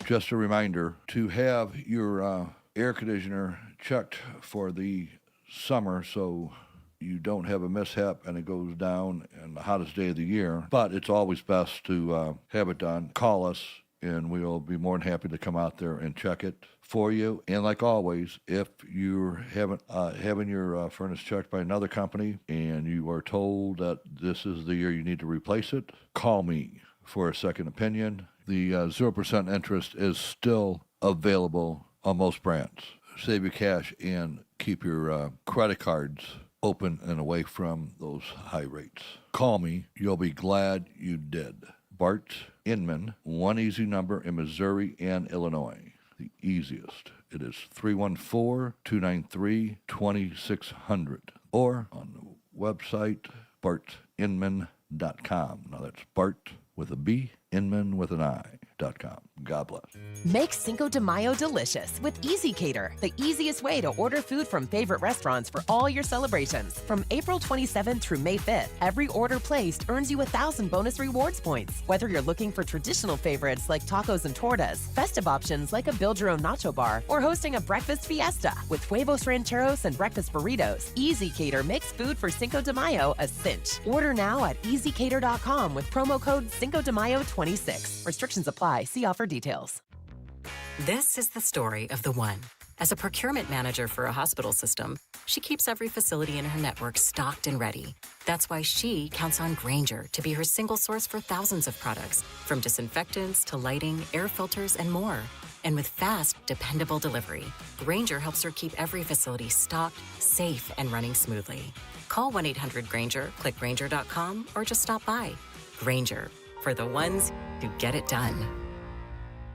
Just a reminder to have your air conditioner checked for the summer so you don't have a mishap and it goes down in the hottest day of the year. But it's always best to have it done. Call us and we'll be more than happy to come out there and check it for you. And like always, if you're having your furnace checked by another company and you are told that this is the year you need to replace it, call me for a second opinion. The 0% interest is still available on most brands. Save your cash and keep your credit cards open and away from those high rates. Call me. You'll be glad you did. Bart Inman, one easy number in Missouri and Illinois. The easiest. It is 314-293-2600 or on the website bartinman.com. Now that's Bart with a B, Inman with an I.com. God bless. Make Cinco de Mayo delicious with Easy Cater, the easiest way to order food from favorite restaurants for all your celebrations. From April 27th through May 5th, every order placed earns you 1,000 bonus rewards points. Whether you're looking for traditional favorites like tacos and tortas, festive options like a build your own nacho bar, or hosting a breakfast fiesta with huevos rancheros and breakfast burritos, Easy Cater makes food for Cinco de Mayo a cinch. Order now at easycater.com with promo code Cinco de Mayo 26. Restrictions apply. See offer details. This is the story of the one. As a procurement manager for a hospital system, she keeps every facility in her network stocked and ready. That's why she counts on Grainger to be her single source for thousands of products, from disinfectants to lighting, air filters, and more. And with fast, dependable delivery, Grainger helps her keep every facility stocked, safe, and running smoothly. Call 1-800-GRAINGER, click Grainger.com, or just stop by. Grainger, for the ones who get it done.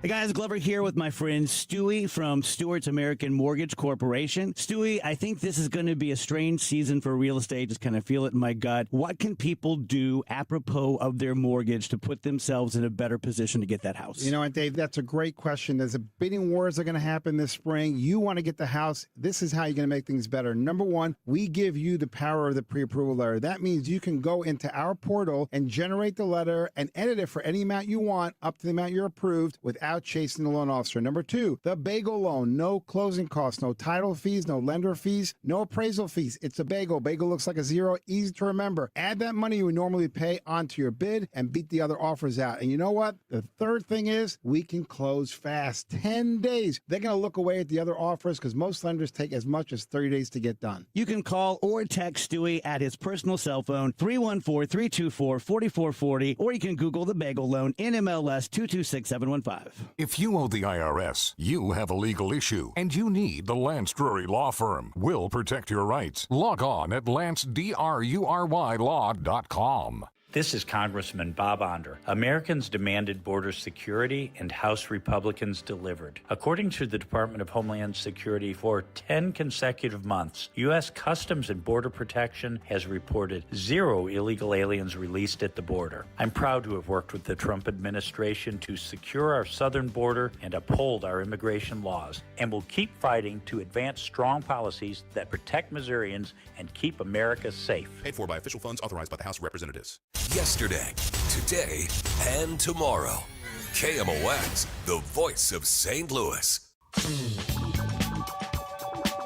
Hey guys, Glover here with my friend Stewie from Stewart's American Mortgage Corporation. Stewie, I think this is going to be a strange season for real estate. Just kind of feel it in my gut. What can people do apropos of their mortgage to put themselves in a better position to get that house? You know what, Dave, that's a great question. There's a bidding wars that are going to happen this spring. You want to get the house. This is how you're going to make things better. Number one, we give you the power of the pre-approval letter. That means you can go into our portal and generate the letter and edit it for any amount you want up to the amount you're approved without chasing the loan officer. Number two, the bagel loan. No closing costs, no title fees, no lender fees, no appraisal fees. It's a bagel. Bagel looks like a zero, easy to remember. Add that money you would normally pay onto your bid and beat the other offers out. And you know what? The third thing is we can close fast. 10 days. They're going to look away at the other offers because most lenders take as much as 30 days to get done. You can call or text Stewie at his personal cell phone, 314-324-4440, or you can Google the bagel loan, NMLS 226715. If you owe the IRS, you have a legal issue, and you need the Lance Drury Law Firm. We'll protect your rights. Log on at lancedrurylaw.com. This is Congressman Bob Onder. Americans demanded border security, and House Republicans delivered. According to the Department of Homeland Security, for 10 consecutive months, U.S. Customs and Border Protection has reported 0 illegal aliens released at the border. I'm proud to have worked with the Trump administration to secure our southern border and uphold our immigration laws, and will keep fighting to advance strong policies that protect Missourians and keep America safe. Paid for by official funds authorized by the House of Representatives. Yesterday, today, and tomorrow. KMOX, the voice of St. Louis.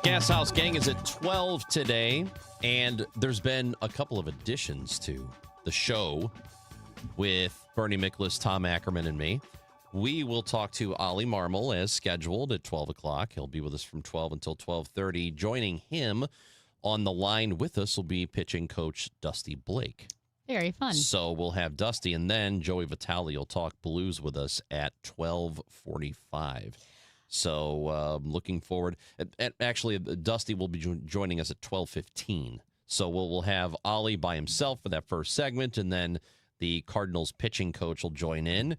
Gas House Gang is at 12 today, and there's been a couple of additions to the show with Bernie Miklasz, Tom Ackerman, and me. We will talk to Ollie Marmol as scheduled at 12 o'clock. He'll be with us from 12 until 12:30. Joining him on the line with us will be pitching coach Dusty Blake. Very fun. So we'll have Dusty, and then Joey Vitale will talk Blues with us at 12:45. So looking forward. Actually, Dusty will be joining us at 12:15. So we'll have Ollie by himself for that first segment, and then the Cardinals pitching coach will join in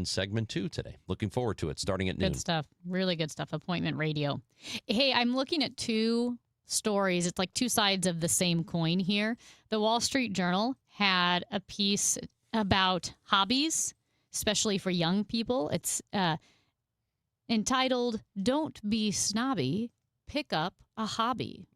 segment 2 today. Looking forward to it, starting at noon. Good stuff. Really good stuff. Appointment radio. Hey, I'm looking at two stories. It's like two sides of the same coin here. The Wall Street Journal had a piece about hobbies, especially for young people. It's entitled, "Don't Be Snobby, Pick Up a Hobby."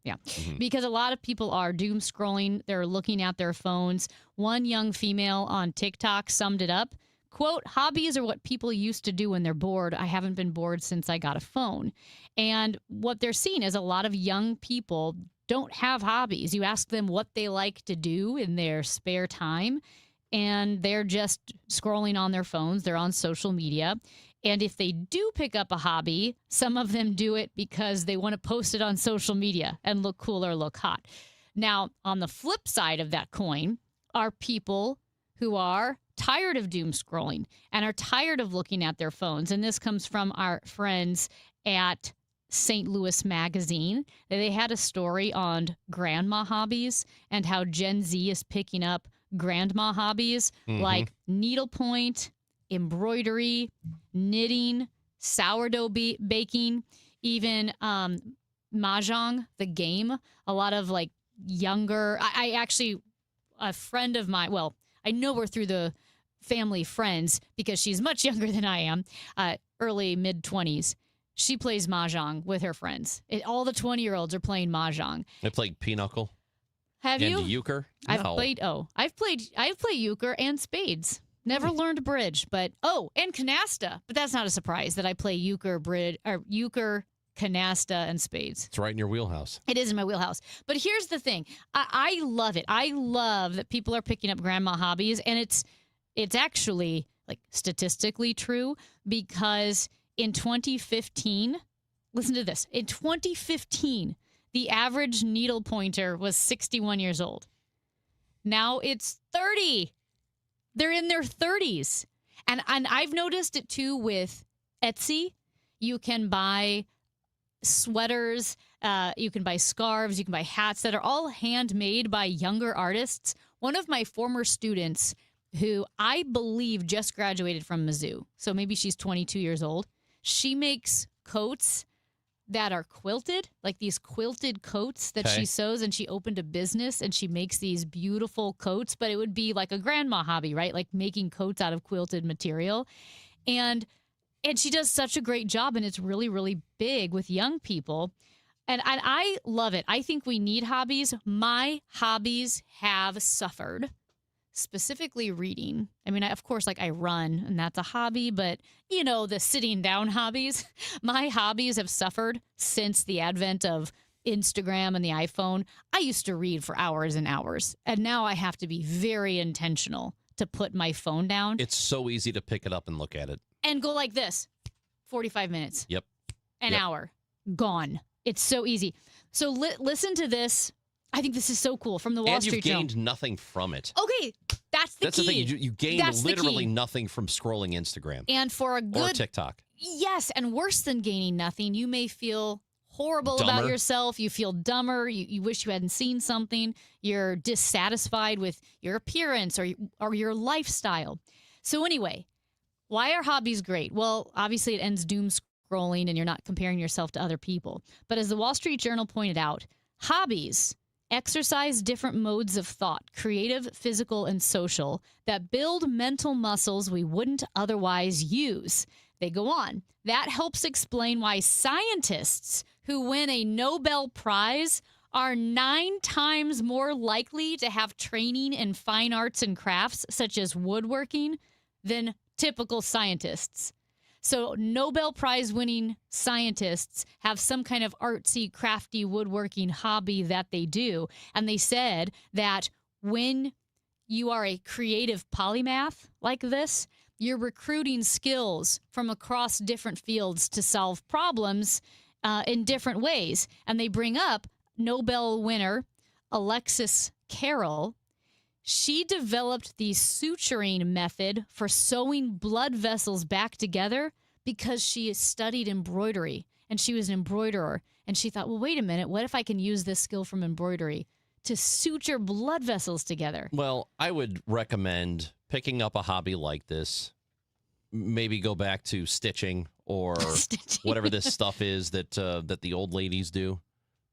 Yeah, because a lot of people are doom scrolling. They're looking at their phones. One young female on TikTok summed it up. Quote, "Hobbies are what people used to do when they're bored. I haven't been bored since I got a phone." And what they're seeing is a lot of young people don't have hobbies. You ask them what they like to do in their spare time, and they're just scrolling on their phones. They're on social media. And if they do pick up a hobby, some of them do it because they want to post it on social media and look cool or look hot. Now, on the flip side of that coin are people who are tired of doom scrolling and are tired of looking at their phones. And this comes from our friends at St. Louis Magazine. They had a story on grandma hobbies and how Gen Z is picking up grandma hobbies like needlepoint, embroidery, knitting, sourdough baking, even mahjong, the game. A lot of like younger, I actually, a friend of mine, well, I know her through the family friends because she's much younger than I am, early mid-20s. She plays mahjong with her friends. All the 20-year-olds are playing mahjong. I played pinochle. Have you? And euchre? I've played euchre and spades. Never learned bridge, but and canasta. But that's not a surprise that I play euchre, canasta, and spades. It's right in your wheelhouse. It is in my wheelhouse. But here's the thing. I love it. I love that people are picking up grandma hobbies, and it's actually like statistically true because in 2015, listen to this. In 2015, the average needle pointer was 61 years old. Now it's 30. They're in their 30s. And I've noticed it too with Etsy. You can buy sweaters, you can buy scarves, you can buy hats that are all handmade by younger artists. One of my former students who I believe just graduated from Mizzou. So maybe she's 22 years old. She makes coats that are quilted, like these quilted coats that she sews, and she opened a business and she makes these beautiful coats, but it would be like a grandma hobby, right? Like making coats out of quilted material. And she does such a great job, and it's really, really big with young people. And I love it. I think we need hobbies. My hobbies have suffered, specifically reading. I mean, of course, like I run, and that's a hobby, but, you know, the sitting down hobbies, my hobbies have suffered since the advent of Instagram and the iPhone. I used to read for hours and hours, and now I have to be very intentional to put my phone down. It's so easy to pick it up and look at it. And go like this, 45 minutes. Yep. An hour. Gone. It's so easy. So listen to this. I think this is so cool from the Wall Street Journal. And you've gained nothing from it. Okay, that's the key. That's the thing. You gained literally nothing from scrolling Instagram. And for a good... Or TikTok. Yes, and worse than gaining nothing, you may feel horrible about yourself. You feel dumber. You wish you hadn't seen something. You're dissatisfied with your appearance or your lifestyle. So anyway, why are hobbies great? Well, obviously it ends doom scrolling and you're not comparing yourself to other people. But as the Wall Street Journal pointed out, hobbies exercise different modes of thought, creative, physical, and social, that build mental muscles we wouldn't otherwise use. They go on. That helps explain why scientists who win a Nobel Prize are 9 times more likely to have training in fine arts and crafts, such as woodworking, than typical scientists. So Nobel Prize winning scientists have some kind of artsy, crafty woodworking hobby that they do. And they said that when you are a creative polymath like this, you're recruiting skills from across different fields to solve problems in different ways. And they bring up Nobel winner Alexis Carrel. She developed the suturing method for sewing blood vessels back together because she studied embroidery, and she was an embroiderer. And she thought, well, wait a minute, what if I can use this skill from embroidery to suture blood vessels together? Well, I would recommend picking up a hobby like this. Maybe go back to stitching or whatever this stuff is that the old ladies do.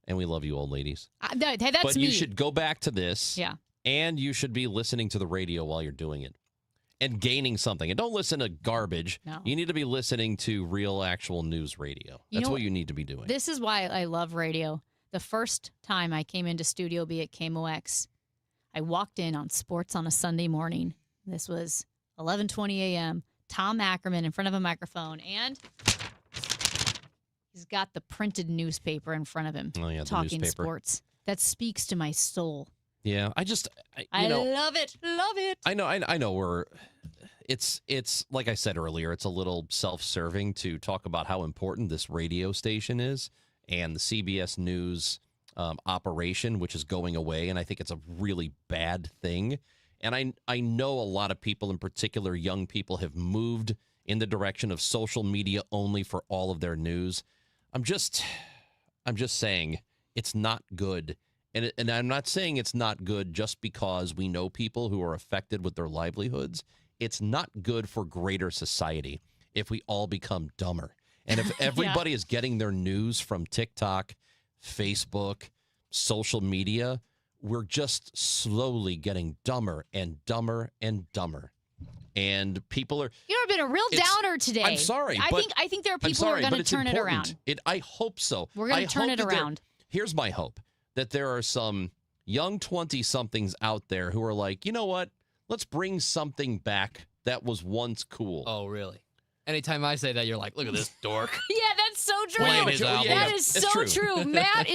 And we love you, old ladies. That's but me. You should go back to this. Yeah. And you should be listening to the radio while you're doing it and gaining something. And don't listen to garbage. No. You need to be listening to real, actual news radio. That's what you need to be doing. This is why I love radio. The first time I came into Studio B at KMOX, I walked in on Sports on a Sunday morning. This was 11:20 a.m. Tom Ackerman in front of a microphone, and he's got the printed newspaper in front of him, talking sports. That speaks to my soul. Yeah, I love it. Love it. I know it's like I said earlier, it's a little self-serving to talk about how important this radio station is and the CBS News operation, which is going away. And I think it's a really bad thing. And I know a lot of people, in particular young people, have moved in the direction of social media only for all of their news. I'm just saying it's not good. And I'm not saying it's not good just because we know people who are affected with their livelihoods. It's not good for greater society if we all become dumber. And if everybody is getting their news from TikTok, Facebook, social media, we're just slowly getting dumber and dumber and dumber. And people are... You've been a real downer today. I'm sorry. I think there are people who are going to turn it around. I hope so. We're going to turn it around. Here's my hope. That there are some young 20-somethings out there who are like, you know what? Let's bring something back that was once cool. Oh, really? Anytime I say that, you're like, look at this dork. Yeah, that's so true. That is so true. Matt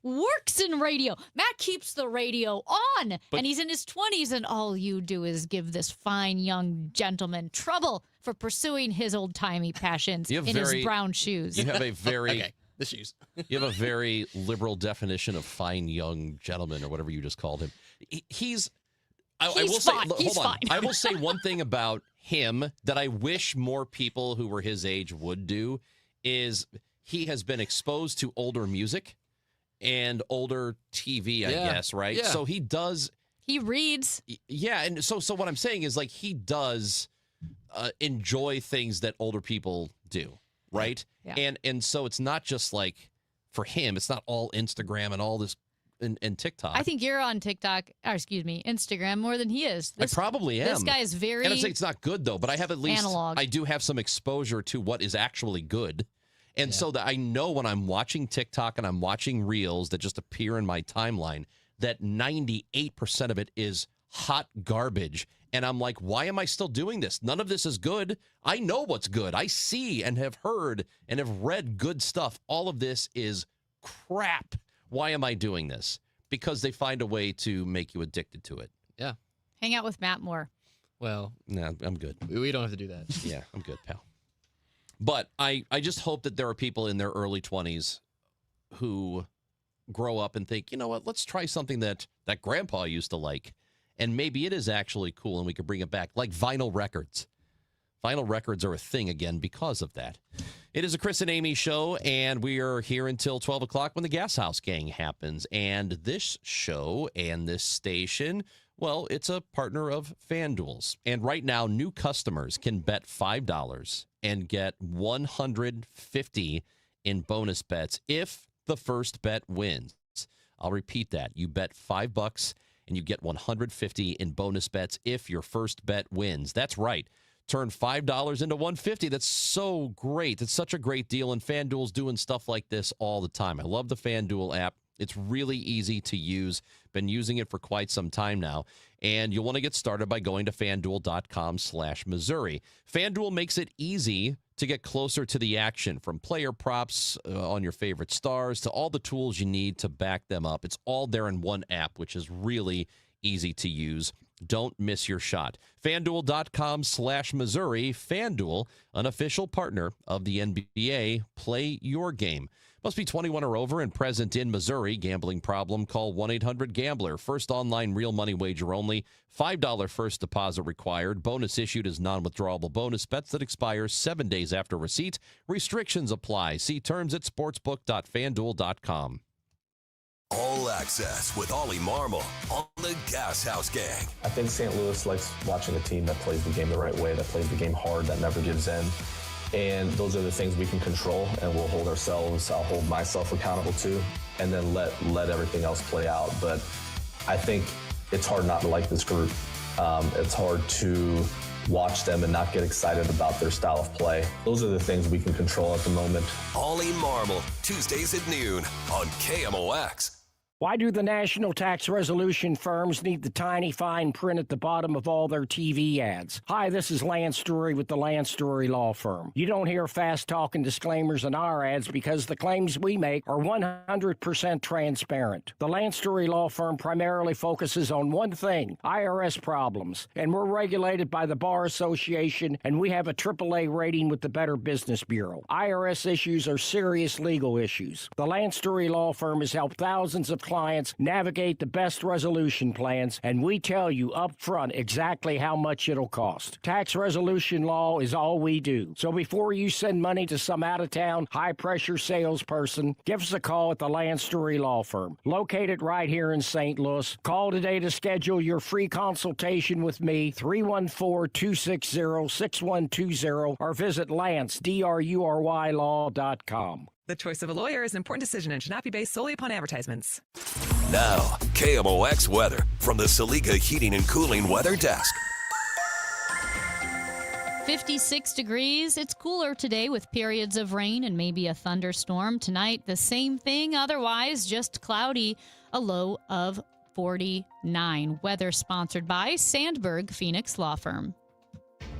works in radio. Matt keeps the radio on, and he's in his 20s, and all you do is give this fine young gentleman trouble for pursuing his old-timey passions in his brown shoes. You have a very... Okay. The shoes. You have a very liberal definition of fine young gentleman or whatever you just called him. I will say one thing about him that I wish more people who were his age would do is he has been exposed to older music and older TV, I guess, right? Yeah. So he does He reads. Yeah, and so what I'm saying is, like, he does enjoy things that older people do, right? Yeah. And so it's not just like, for him, it's not all Instagram and all this and TikTok. I think you're on TikTok, or excuse me, Instagram more than he is. I probably am. This guy is very And I'm saying it's not good, though, but I have at least, analog. I do have some exposure to what is actually good. And so that I know when I'm watching TikTok and I'm watching reels that just appear in my timeline, that 98% of it is hot garbage. And I'm like, why am I still doing this? None of this is good. I know what's good. I see and have heard and have read good stuff. All of this is crap. Why am I doing this? Because they find a way to make you addicted to it. Yeah. Hang out with Matt more. Well, no, I'm good. We don't have to do that. Yeah, I'm good, pal. But I just hope that there are people in their early 20s who grow up and think, you know what, let's try something that grandpa used to like. And maybe it is actually cool and we could bring it back, like vinyl records. Vinyl records are a thing again because of that. It is a Chris and Amy show, and we are here until 12 o'clock when the Gas House Gang happens. And this show and this station, well, it's a partner of FanDuel's. And right now, new customers can bet $5 and get $150 in bonus bets if the first bet wins. I'll repeat that. You bet $5 and you get $150 in bonus bets if your first bet wins. That's right. Turn $5 into $150. That's so great. It's such a great deal, and FanDuel's doing stuff like this all the time. I love the FanDuel app. It's really easy to use. Been using it for quite some time now. And you'll want to get started by going to FanDuel.com/Missouri. FanDuel makes it easy to get closer to the action, from player props on your favorite stars to all the tools you need to back them up. It's all there in one app, which is really easy to use. Don't miss your shot. FanDuel.com/Missouri. FanDuel, an official partner of the NBA. Play your game. Must be 21 or over and present in Missouri. Gambling problem? Call 1-800-GAMBLER. First online real money wager only. $5 first deposit required. Bonus issued as non-withdrawable bonus bets that expires 7 days after receipt. Restrictions apply. See terms at sportsbook.fanduel.com. All Access with Ollie Marmol on the Gas House Gang. I think St. Louis likes watching a team that plays the game the right way, that plays the game hard, that never gives in. And those are the things we can control, and we'll hold ourselves, I'll hold myself accountable to, and then let everything else play out. But I think it's hard not to like this group. It's hard to watch them and not get excited about their style of play. Those are the things we can control at the moment. Ollie Marmol, Tuesdays at noon on KMOX. Why do the national tax resolution firms need the tiny fine print at the bottom of all their TV ads? Hi, this is Lance Drury with the Lance Drury Law Firm. You don't hear fast-talking disclaimers in our ads because the claims we make are 100% transparent. The Lance Drury Law Firm primarily focuses on one thing, IRS problems, and we're regulated by the Bar Association, and we have a AAA rating with the Better Business Bureau. IRS issues are serious legal issues. The Lance Drury Law Firm has helped thousands of clients navigate the best resolution plans, and we tell you up front exactly how much it'll cost. Tax resolution law is all we do. So before you send money to some out-of-town, high-pressure salesperson, give us a call at the Lance Drury Law Firm, located right here in St. Louis. Call today to schedule your free consultation with me, 314-260-6120, or visit LanceDruryLaw.com. The choice of a lawyer is an important decision and should not be based solely upon advertisements. Now, KMOX weather from the Saliga Heating and Cooling Weather Desk. 56 degrees. It's cooler today with periods of rain and maybe a thunderstorm. Tonight, the same thing. Otherwise, just cloudy, a low of 49. Weather sponsored by Sandberg Phoenix Law Firm.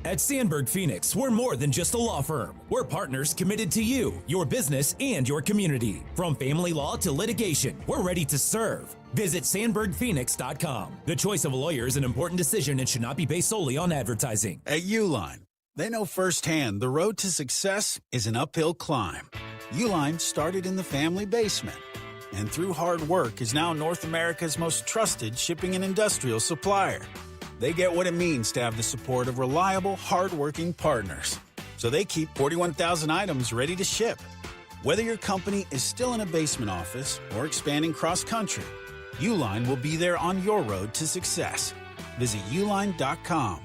At Sandberg Phoenix, we're more than just a law firm. We're partners committed to you, your business, and your community. From family law to litigation, we're ready to serve. Visit SandbergPhoenix.com. The choice of a lawyer is an important decision and should not be based solely on advertising. At Uline, they know firsthand the road to success is an uphill climb. Uline started in the family basement, and through hard work is now North America's most trusted shipping and industrial supplier. They get what it means to have the support of reliable, hard-working partners. So they keep 41,000 items ready to ship. Whether your company is still in a basement office or expanding cross-country, Uline will be there on your road to success. Visit uline.com.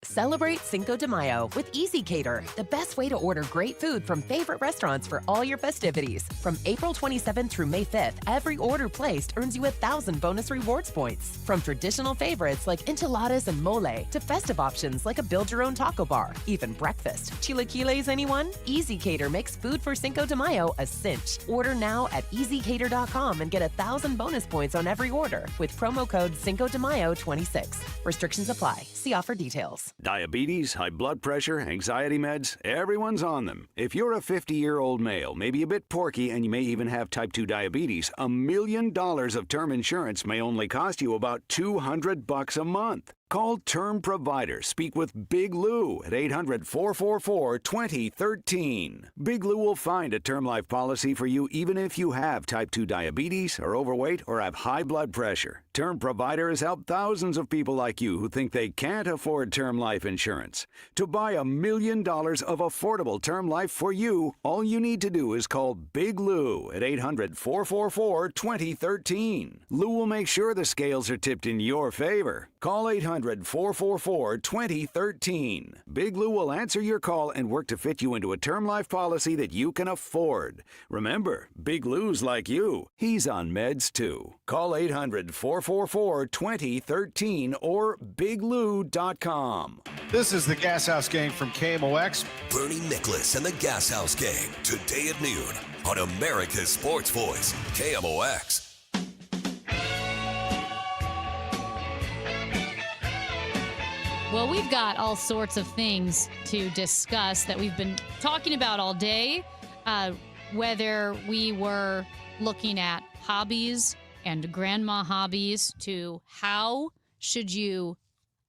Celebrate Cinco de Mayo with Easy Cater, the best way to order great food from favorite restaurants for all your festivities. From April 27th through May 5th, every order placed earns you 1,000 bonus rewards points. From traditional favorites like enchiladas and mole to festive options like a build-your-own taco bar, even breakfast. Chilaquiles, anyone? Easy Cater makes food for Cinco de Mayo a cinch. Order now at easycater.com and get 1,000 bonus points on every order with promo code Cinco de Mayo 26. Restrictions apply. See offer details. Diabetes, high blood pressure, anxiety meds, everyone's on them. If you're a 50-year-old male, maybe a bit porky, and you may even have type 2 diabetes, $1 million of term insurance may only cost you about $200 a month. Call Term Provider. Speak with Big Lou at 800-444-2013. Big Lou will find a term life policy for you even if you have type 2 diabetes, are overweight, or have high blood pressure. Term Provider has helped thousands of people like you who think they can't afford term life insurance. To buy $1 million of affordable term life for you, all you need to do is call Big Lou at 800-444-2013. Lou will make sure the scales are tipped in your favor. Call 800-444-2013. Big Lou will answer your call and work to fit you into a term life policy that you can afford. Remember, Big Lou's like you. He's on meds too. Call 800-444-2013 or biglou.com. This is the Gas House Gang from KMOX. Bernie Nicholas and the Gas House Gang, today at noon on America's Sports Voice, KMOX. Well, we've got all sorts of things to discuss that we've been talking about all day, whether we were looking at hobbies and grandma hobbies to how should you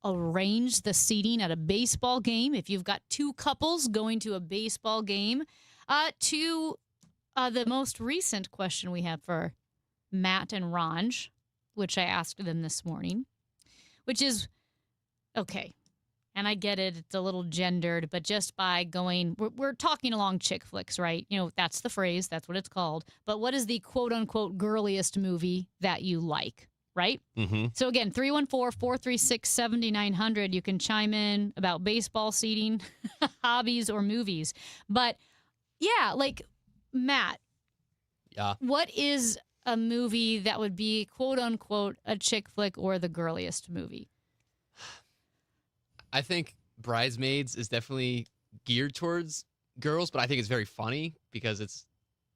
arrange the seating at a baseball game if you've got two couples going to a baseball game, to the most recent question we have for Matt and Ranj, which I asked them this morning, which is, okay, and I get it, it's a little gendered, but just by going, we're talking along chick flicks, right? You know, that's the phrase, that's what it's called. But what is the quote-unquote girliest movie that you like, right? Mm-hmm. So again, 314-436-7900, you can chime in about baseball seating, hobbies, or movies. But yeah, like, Matt, what is a movie that would be quote-unquote a chick flick or the girliest movie? I think Bridesmaids is definitely geared towards girls, but I think it's very funny because it's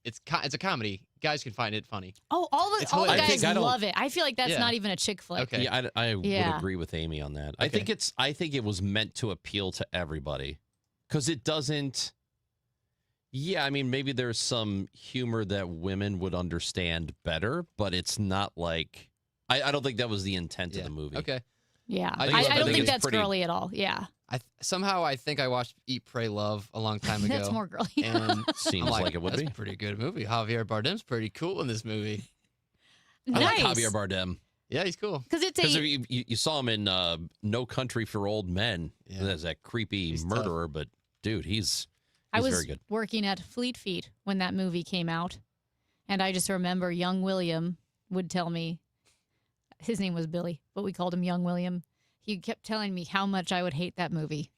a comedy. Guys can find it funny. Oh, all the guys love it. I feel like that's not even a chick flick. Okay. Yeah, I would agree with Amy on that. Okay. I think it was meant to appeal to everybody because it doesn't. Yeah, I mean, maybe there's some humor that women would understand better, but it's not like I don't think that was the intent of the movie. Okay. Yeah, I don't think that's girly at all. Yeah. Somehow I think I watched Eat, Pray, Love a long time ago. That's more girly. And Seems like it would that's be. a pretty good movie. Javier Bardem's pretty cool in this movie. I like Javier Bardem. Yeah, he's cool. Because you saw him in No Country for Old Men as that creepy murderer, but dude, he's very good. Working at Fleet Feet when that movie came out, and I just remember young William would tell me, his name was Billy, but we called him Young William. He kept telling me how much I would hate that movie.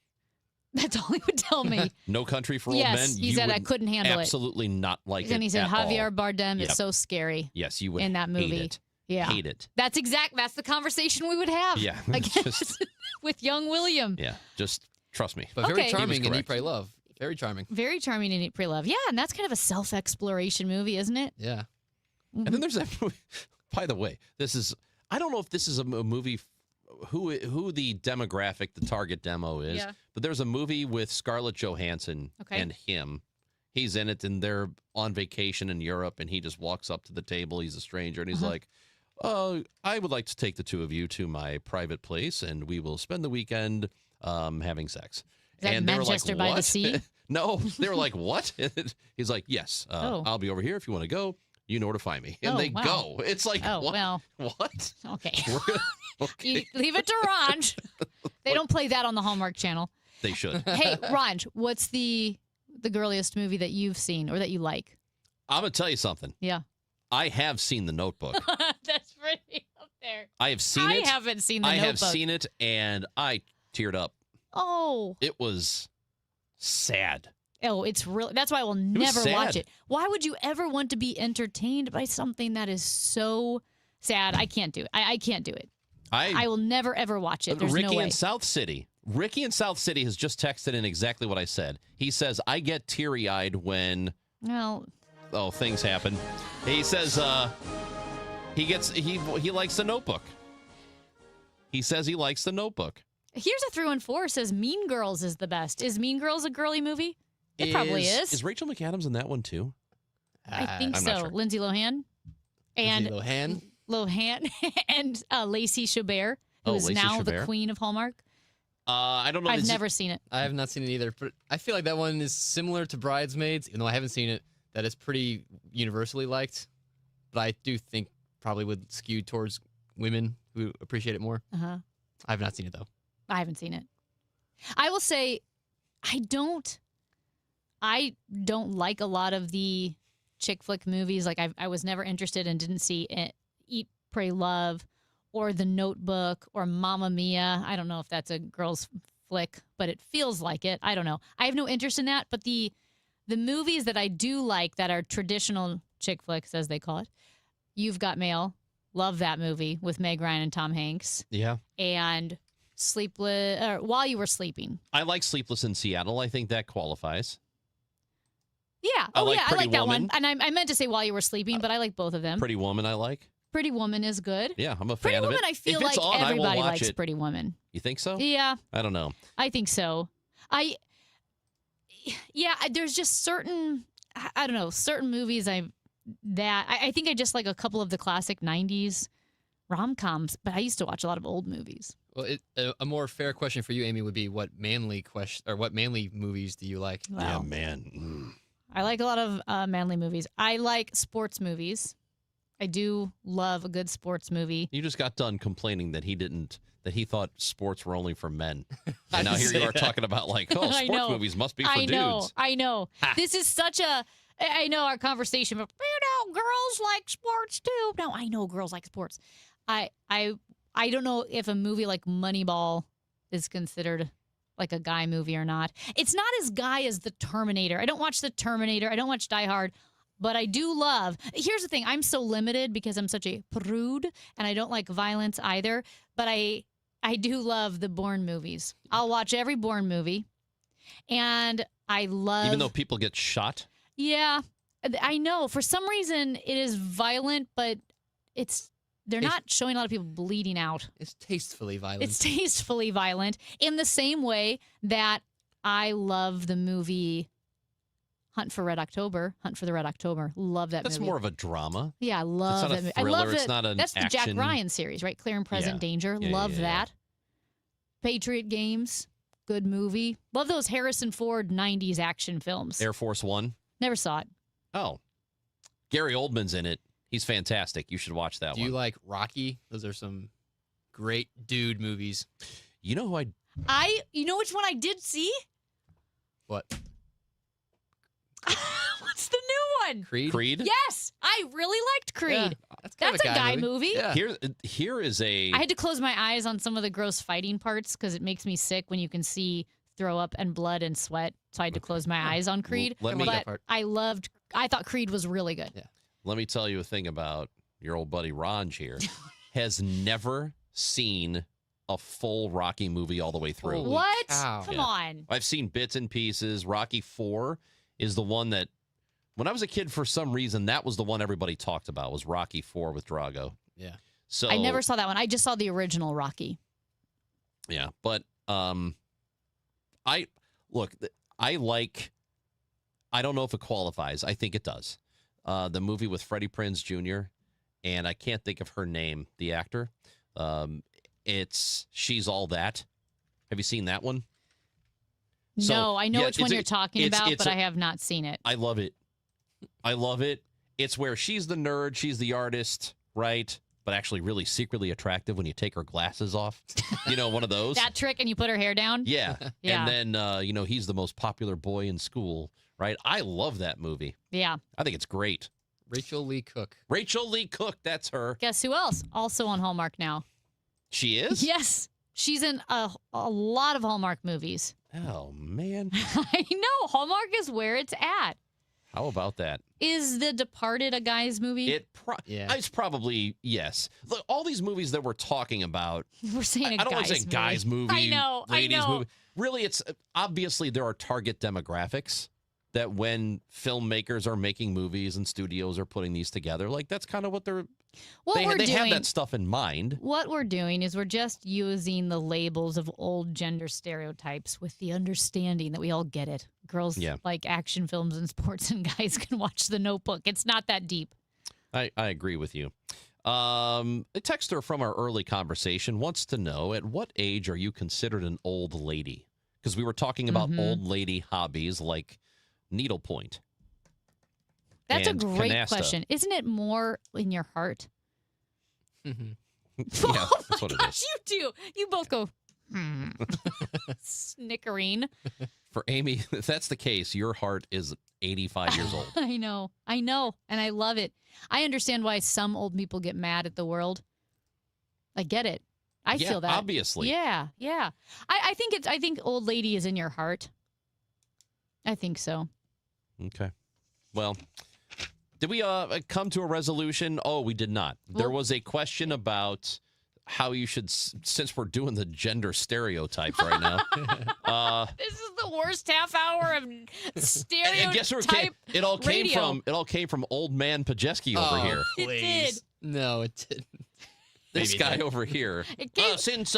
That's all he would tell me. No Country for Old Men. Yes, he said I couldn't handle absolutely not like it. And he said at Javier all. Bardem is so scary. Yes, you would in that movie. Hate it. Yeah, hate it. That's the conversation we would have. Yeah, I guess with young William. Yeah, just trust me. But very Okay. charming in Eat, correct. Pray, Love. Very charming. Very charming in Eat, Pray, Love. Yeah, and that's kind of a self-exploration movie, isn't it? Yeah. And then there's that movie. By the way, I don't know if this is a movie, who the demographic, the target demo is, Yeah. but there's a movie with Scarlett Johansson and him. He's in it, and they're on vacation in Europe, and he just walks up to the table. He's a stranger, and he's like, I would like to take the two of you to my private place, and we will spend the weekend having sex. Is that And they were like, Manchester by the "What?" Sea? No, they were like, what? He's like, yes, Oh. I'll be over here if you want to go. You know where to find me. And Oh, they wow. go. It's like, Oh, what? well. What? Okay. Okay. You leave it to Ranj. They don't play that on the Hallmark Channel. They should. Hey, Ranj, what's the girliest movie that you've seen or that you like? I'm going to tell you something. Yeah. I have seen The Notebook. That's pretty up there. I have seen it. I haven't seen The Notebook. I have seen it, and I teared up. Oh. It was sad. Oh, it's real. That's why I will never watch it. Why would you ever want to be entertained by something that is so sad? I can't do it. I can't do it. I will never, ever watch it. There's Ricky no way. in South City. Ricky in South City has just texted in exactly what I said. He says, I get teary-eyed when things happen. He says he likes The Notebook. He says he likes The Notebook. Here's a 3 and 4 says Mean Girls is the best. Is Mean Girls a girly movie? It probably is. Is Rachel McAdams in that one too? I think I'm so. not sure. Lindsay Lohan. And Lohan and Lacey Chabert, who is Lacey now the Chabert. queen of Hallmark. I don't know. I've never seen it. I have not seen it either, but I feel like that one is similar to Bridesmaids, even though I haven't seen it, that it's pretty universally liked. But I do think probably would skew towards women who appreciate it more. Uh-huh. I have not seen it, though. I haven't seen it. I will say I don't like a lot of the chick flick movies. Like I was never interested and didn't see Eat, Pray, Love or The Notebook or Mamma Mia. I don't know if that's a girl's flick, but it feels like it. I don't know. I have no interest in that. But the movies that I do like that are traditional chick flicks, as they call it, You've Got Mail. Love that movie with Meg Ryan and Tom Hanks. Yeah. And While You Were Sleeping. I like Sleepless in Seattle. I think that qualifies. Yeah. I like I Pretty like that Woman. one. And I meant to say While You Were Sleeping, but I like both of them. Pretty Woman, I like. Pretty Woman is good. Yeah, I'm a Pretty fan of Woman, it. I feel If it's like on, I will everybody watch likes it. Pretty Woman. You think so? Yeah, I don't know. I think so. There's just certain, I don't know, certain movies I think I just like a couple of the classic 90s rom-coms, but I used to watch a lot of old movies. Well, a more fair question for you, Amy, would be what manly movies do you like? Wow. Yeah, man. I like a lot of manly movies. I like sports movies. I do love a good sports movie. You just got done complaining that he thought sports were only for men. And now here you are talking about sports movies must be for dudes. I know. This is such a, I know our conversation, but girls like sports too. No, I know girls like sports. I don't know if a movie like Moneyball is considered like a guy movie or not. It's not as guy as The Terminator. I don't watch The Terminator. I don't watch Die Hard. But I do love, here's the thing, I'm so limited because I'm such a prude and I don't like violence either, but I do love the Bourne movies. I'll watch every Bourne movie. And I love... Even though people get shot? Yeah, I know. For some reason, it is violent, but they're not showing a lot of people bleeding out. It's tastefully violent. It's tastefully violent in the same way that I love the movie Hunt for the Red October. Love that movie. That's more of a drama. Yeah, I love that movie. It's not a thriller. I love It's not an That's the Jack action. Ryan series, right? Clear and Present Danger. Love that. Patriot Games. Good movie. Love those Harrison Ford 90s action films. Air Force One. Never saw it. Oh. Gary Oldman's in it. He's fantastic. You should watch that Do one. you like Rocky? Those are some great dude movies. You know who You know which one I did see? What? What's the new one? Creed? Yes, I really liked Creed. Yeah, that's a guy movie. Yeah. Here is a... I had to close my eyes on some of the gross fighting parts because it makes me sick when you can see throw up and blood and sweat. So I had to close my eyes on Creed. Let me- but I thought Creed was really good. Yeah. Let me tell you a thing about your old buddy Ranj here. Has never seen a full Rocky movie all the way through. Holy What? cow. Come Yeah. on. I've seen bits and pieces. Rocky 4 is the one that, when I was a kid, for some reason, that was the one everybody talked about, was Rocky 4 with Drago. Yeah. So I never saw that one. I just saw the original Rocky. Yeah, but I don't know if it qualifies. I think it does. The movie with Freddie Prinze Jr., and I can't think of her name, the actor. It's She's All That. Have you seen that one? No, I know which one it's you're talking about, but I I have not seen it. I love it. I love it. It's where she's the nerd, she's the artist, right? But actually really secretly attractive when you take her glasses off. You know, one of those. That trick and you put her hair down? Yeah. Yeah. And then, he's the most popular boy in school, right? I love that movie. Yeah. I think it's great. Rachel Lee Cook. Rachel Lee Cook, that's her. Guess who else? Also on Hallmark now. She is? Yes. She's in a lot of Hallmark movies. Oh, man. I know. Hallmark is where it's at. How about that? Is The Departed a guy's movie? It's probably, yes. Look, all these movies that we're talking about. We're saying I don't want to say guy's movie. I know. Ladies movie. Really, it's obviously there are target demographics that when filmmakers are making movies and studios are putting these together, like that's kind of what they have that stuff in mind. What we're doing is we're just using the labels of old gender stereotypes with the understanding that we all get it. Girls like action films and sports, and guys can watch The Notebook. It's not that deep. I agree with you. A texter from our early conversation wants to know, at what age are you considered an old lady? Because we were talking about old lady hobbies like needlepoint. That's a and great canasta. question. Isn't it more in your heart? Yeah, Oh that's my what it gosh, is. you do. You both go, snickering. For Amy, if that's the case, your heart is 85 years old. I know. And I love it. I understand why some old people get mad at the world. I get it. I Yeah, feel that. obviously. Yeah. I think old lady is in your heart. I think so. Okay. Well, did we come to a resolution? Oh, we did not. There was a question about how you should, since we're doing the gender stereotypes right now. This is the worst half hour of stereotype. And guess where it all came from? It all came from old man Pajeski over here. It did. No, it didn't. This Maybe guy not. over here. Since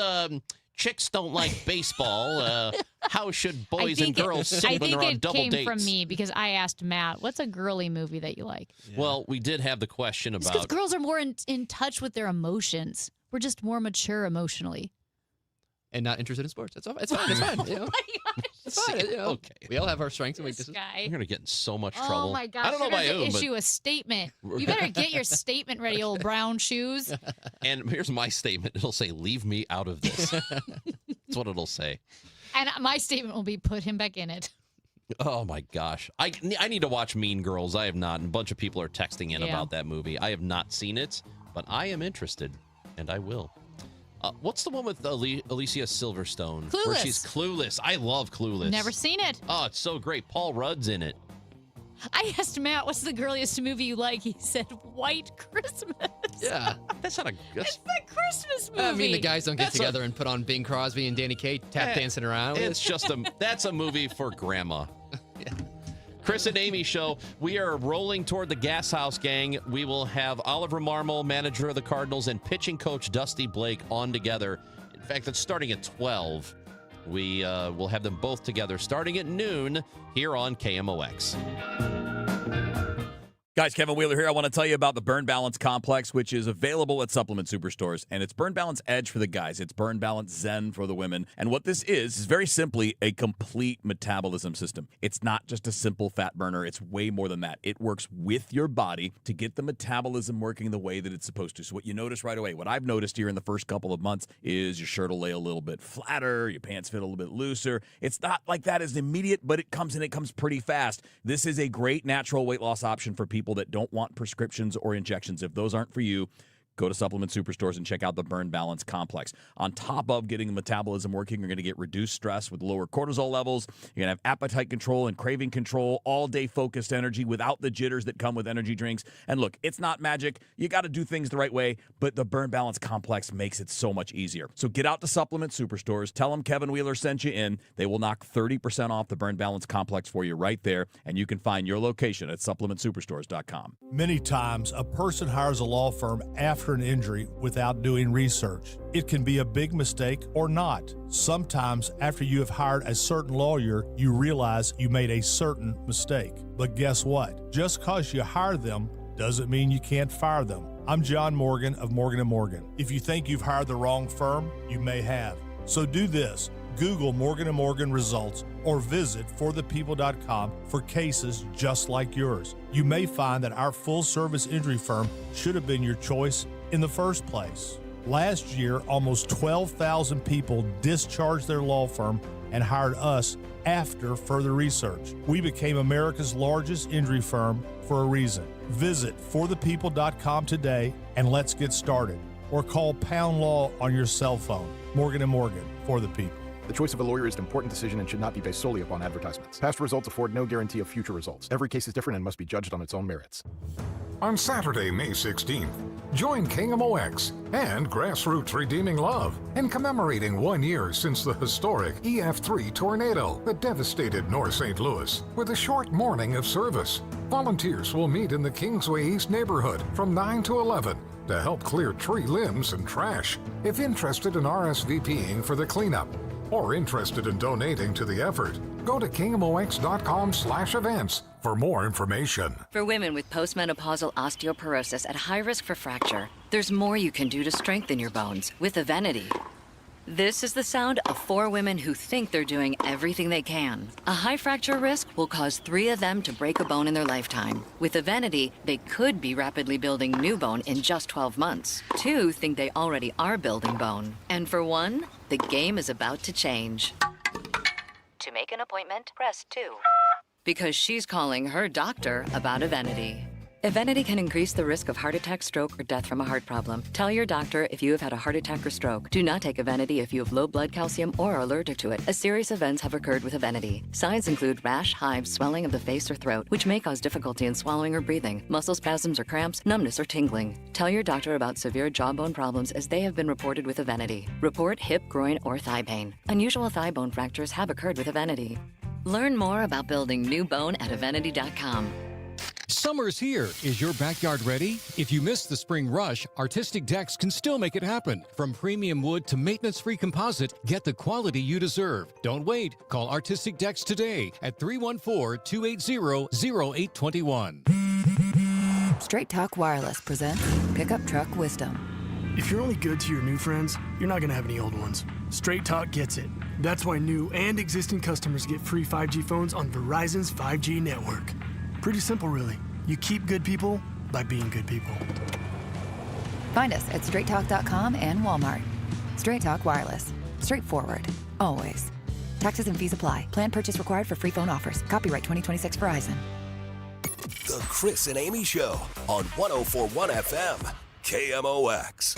chicks don't like baseball, how should boys and girls sit when they're on double came dates? from me because I asked Matt, what's a girly movie that you like? Well, we did have the question Because about. girls are more in touch with their emotions. We're just more mature emotionally. And not interested in sports. It's fine. It's fine. It's fine. You know? It's fine. You know? Okay. We all have our strengths and weaknesses. You're going to get in so much Oh trouble. my gosh. I don't know you're about gonna you, issue a statement. You better get your statement ready, old brown shoes. And here's my statement. It'll say, leave me out of this. That's what it'll say. And my statement will be put him back in it. Oh, my gosh. I need to watch Mean Girls. I have not. And a bunch of people are texting in Yeah. about that movie. I have not seen it, but I am interested, and I will. What's the one with Alicia Silverstone? Where Clueless. she's clueless. I love Clueless. Never seen it. Oh, it's so great. Paul Rudd's in it. I asked Matt, what's the girliest movie you like? He said, White Christmas. Yeah. That's not a... It's the Christmas movie. I mean, the guys don't get together and put on Bing Crosby and Danny Kaye tap dancing around. It's just that's a movie for grandma. Chris and Amy show. We are rolling toward the Gas House gang. We will have Oliver Marmol, manager of the Cardinals, and pitching coach Dusty Blake on together. In fact, it's starting at 12. We will have them both together starting at noon here on KMOX. Guys, Kevin Wheeler here. I want to tell you about the Burn Balance Complex, which is available at supplement superstores. And it's Burn Balance Edge for the guys. It's Burn Balance Zen for the women. And what this is very simply a complete metabolism system. It's not just a simple fat burner. It's way more than that. It works with your body to get the metabolism working the way that it's supposed to. So what you notice right away, what I've noticed here in the first couple of months is your shirt will lay a little bit flatter, your pants fit a little bit looser. It's not like that as immediate, but it comes pretty fast. This is a great natural weight loss option for people that don't want prescriptions or injections. If those aren't for you, go to supplement superstores and check out the Burn Balance Complex. On top of getting the metabolism working, you're going to get reduced stress with lower cortisol levels. You're going to have appetite control and craving control, all-day focused energy without the jitters that come with energy drinks. And look, it's not magic. You got to do things the right way, but the Burn Balance Complex makes it so much easier. So get out to supplement superstores. Tell them Kevin Wheeler sent you in. They will knock 30% off the Burn Balance Complex for you right there, and you can find your location at supplementsuperstores.com. Many times, a person hires a law firm after an injury without doing research. It can be a big mistake or not. Sometimes, after you have hired a certain lawyer, you realize you made a certain mistake. But guess what? Just because you hire them doesn't mean you can't fire them. I'm John Morgan of Morgan & Morgan. If you think you've hired the wrong firm, you may have. So do this. Google Morgan & Morgan results or visit forthepeople.com for cases just like yours. You may find that our full-service injury firm should have been your choice in the first place. Last year, almost 12,000 people discharged their law firm and hired us after further research. We became America's largest injury firm for a reason. Visit forthepeople.com today and let's get started. Or call Pound Law on your cell phone. Morgan & Morgan, for the people. The choice of a lawyer is an important decision and should not be based solely upon advertisements. Past results afford no guarantee of future results. Every case is different and must be judged on its own merits. On Saturday, May 16th, join KMOX and Grassroots Redeeming Love in commemorating 1 year since the historic EF3 tornado that devastated North St. Louis with a short morning of service. Volunteers will meet in the Kingsway East neighborhood from 9 to 11 to help clear tree limbs and trash. If interested in RSVPing for the cleanup or interested in donating to the effort, go to KMOX.com/events for more information. For women with postmenopausal osteoporosis at high risk for fracture, there's more you can do to strengthen your bones with Evenity. This is the sound of 4 women who think they're doing everything they can. A high fracture risk will cause 3 of them to break a bone in their lifetime. With Evenity, they could be rapidly building new bone in just 12 months. 2 think they already are building bone. And for 1, the game is about to change. To make an appointment, press 2. Because she's calling her doctor about Evenity. Evenity can increase the risk of heart attack, stroke, or death from a heart problem. Tell your doctor if you have had a heart attack or stroke. Do not take Evenity if you have low blood calcium or are allergic to it. A serious events have occurred with Evenity. Signs include rash, hives, swelling of the face or throat, which may cause difficulty in swallowing or breathing, muscle spasms or cramps, numbness or tingling. Tell your doctor about severe jawbone problems as they have been reported with Evenity. Report hip, groin, or thigh pain. Unusual thigh bone fractures have occurred with Evenity. Learn more about building new bone at Evenity.com. Summer's here. Is your backyard ready? If you missed the spring rush, Artistic Decks can still make it happen. From premium wood to maintenance-free composite, get the quality you deserve. Don't wait. Call Artistic Decks today at 314-280-0821. Straight Talk Wireless presents Pickup Truck Wisdom. If you're only good to your new friends, you're not going to have any old ones. Straight Talk gets it. That's why new and existing customers get free 5G phones on Verizon's 5G network. Pretty simple, really. You keep good people by being good people. Find us at straighttalk.com and Walmart. Straight Talk Wireless. Straightforward. Always. Taxes and fees apply. Plan purchase required for free phone offers. Copyright 2026 Verizon. The Chris and Amy Show on 104.1 FM, KMOX.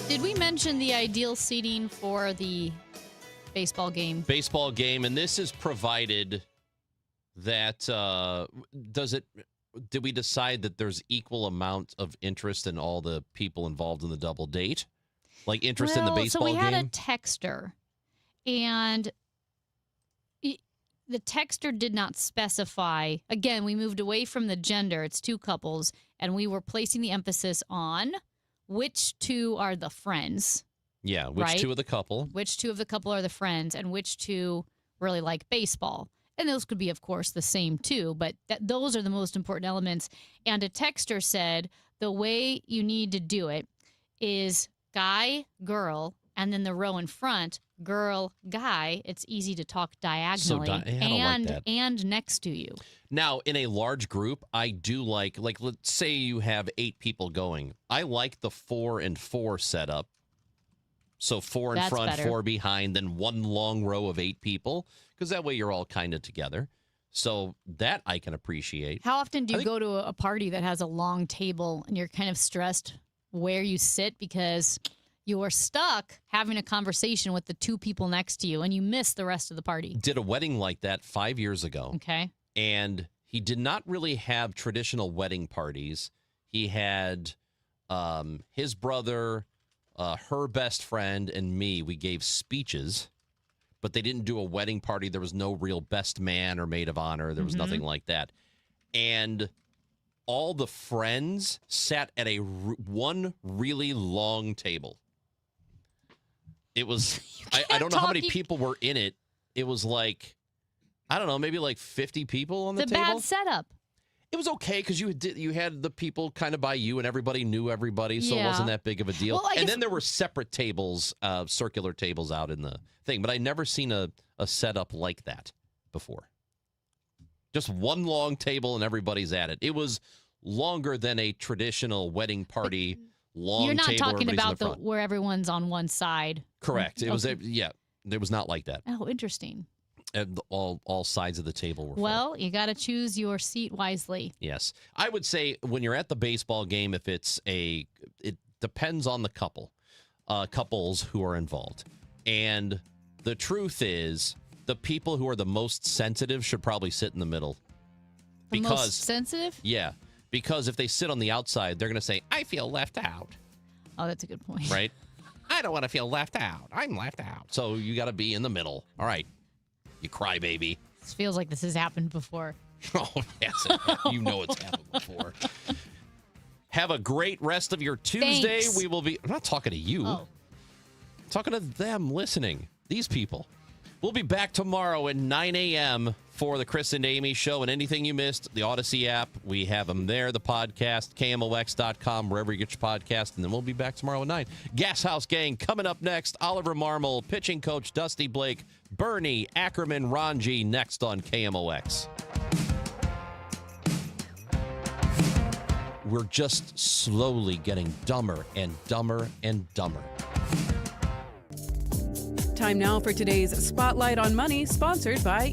Did we mention the ideal seating for the baseball game? Baseball game, and this is provided that did we decide that there's equal amount of interest in all the people involved in the double date? Like interest in the baseball game? So we had a texter, and the texter did not specify. Again, we moved away from the gender. It's 2 couples, and we were placing the emphasis on which 2 are the friends. Yeah, which right? 2 of the couple? Which 2 of the couple are the friends, and which 2 really like baseball. And those could be, of course, the same too, but those are the most important elements. And a texter said the way you need to do it is guy, girl, and then the row in front, girl, guy. It's easy to talk diagonally and next to you. Now, in a large group, I do like let's say you have 8 people going. I like the 4 and 4 setup. So 4 in front, better. 4 behind, then 1 long row of 8 people, because that way you're all kind of together. So that I can appreciate. How often do you go to a party that has a long table and you're kind of stressed where you sit because you are stuck having a conversation with the 2 people next to you and you miss the rest of the party? Did a wedding like that 5 years ago. Okay. And he did not really have traditional wedding parties. He had his brother, her best friend, and me. We gave speeches, but they didn't do a wedding party. There was no real best man or maid of honor. There was nothing like that. And all the friends sat at one really long table. It was, I don't know how many people were in it. It was like, I don't know, maybe like 50 people on the table. It's a bad setup. It was okay because you had the people kind of by you and everybody knew everybody, so it wasn't that big of a deal. Well, and then there were separate tables, circular tables out in the thing, but I never seen a setup like that before. Just one long table and everybody's at it. It was longer than a traditional wedding party long table. You're not talking about where everyone's on one side. Correct. It was, it was not like that. Oh, interesting. And all sides of the table were full. Well, you got to choose your seat wisely. Yes. I would say when you're at the baseball game, if it depends on the couples who are involved. And the truth is, the people who are the most sensitive should probably sit in the middle. The most sensitive? Yeah. Because if they sit on the outside, they're going to say, I feel left out. Oh, that's a good point. Right? I don't want to feel left out. I'm left out. So you got to be in the middle. All right. You crybaby. This feels like this has happened before. Oh, yes. You know it's happened before. Have a great rest of your Tuesday. Thanks. We will be... I'm not talking to you. Oh. I'm talking to them listening. These people. We'll be back tomorrow at 9 a.m. for the Chris and Amy Show. And anything you missed, the Odyssey app, we have them there. The podcast, KMOX.com, wherever you get your podcast. And then we'll be back tomorrow at 9. Gas House Gang coming up next. Oliver Marmol, pitching coach Dusty Blake, Bernie Ackerman, Ranji next on KMOX. We're just slowly getting dumber and dumber and dumber. Time now for today's Spotlight on Money, sponsored by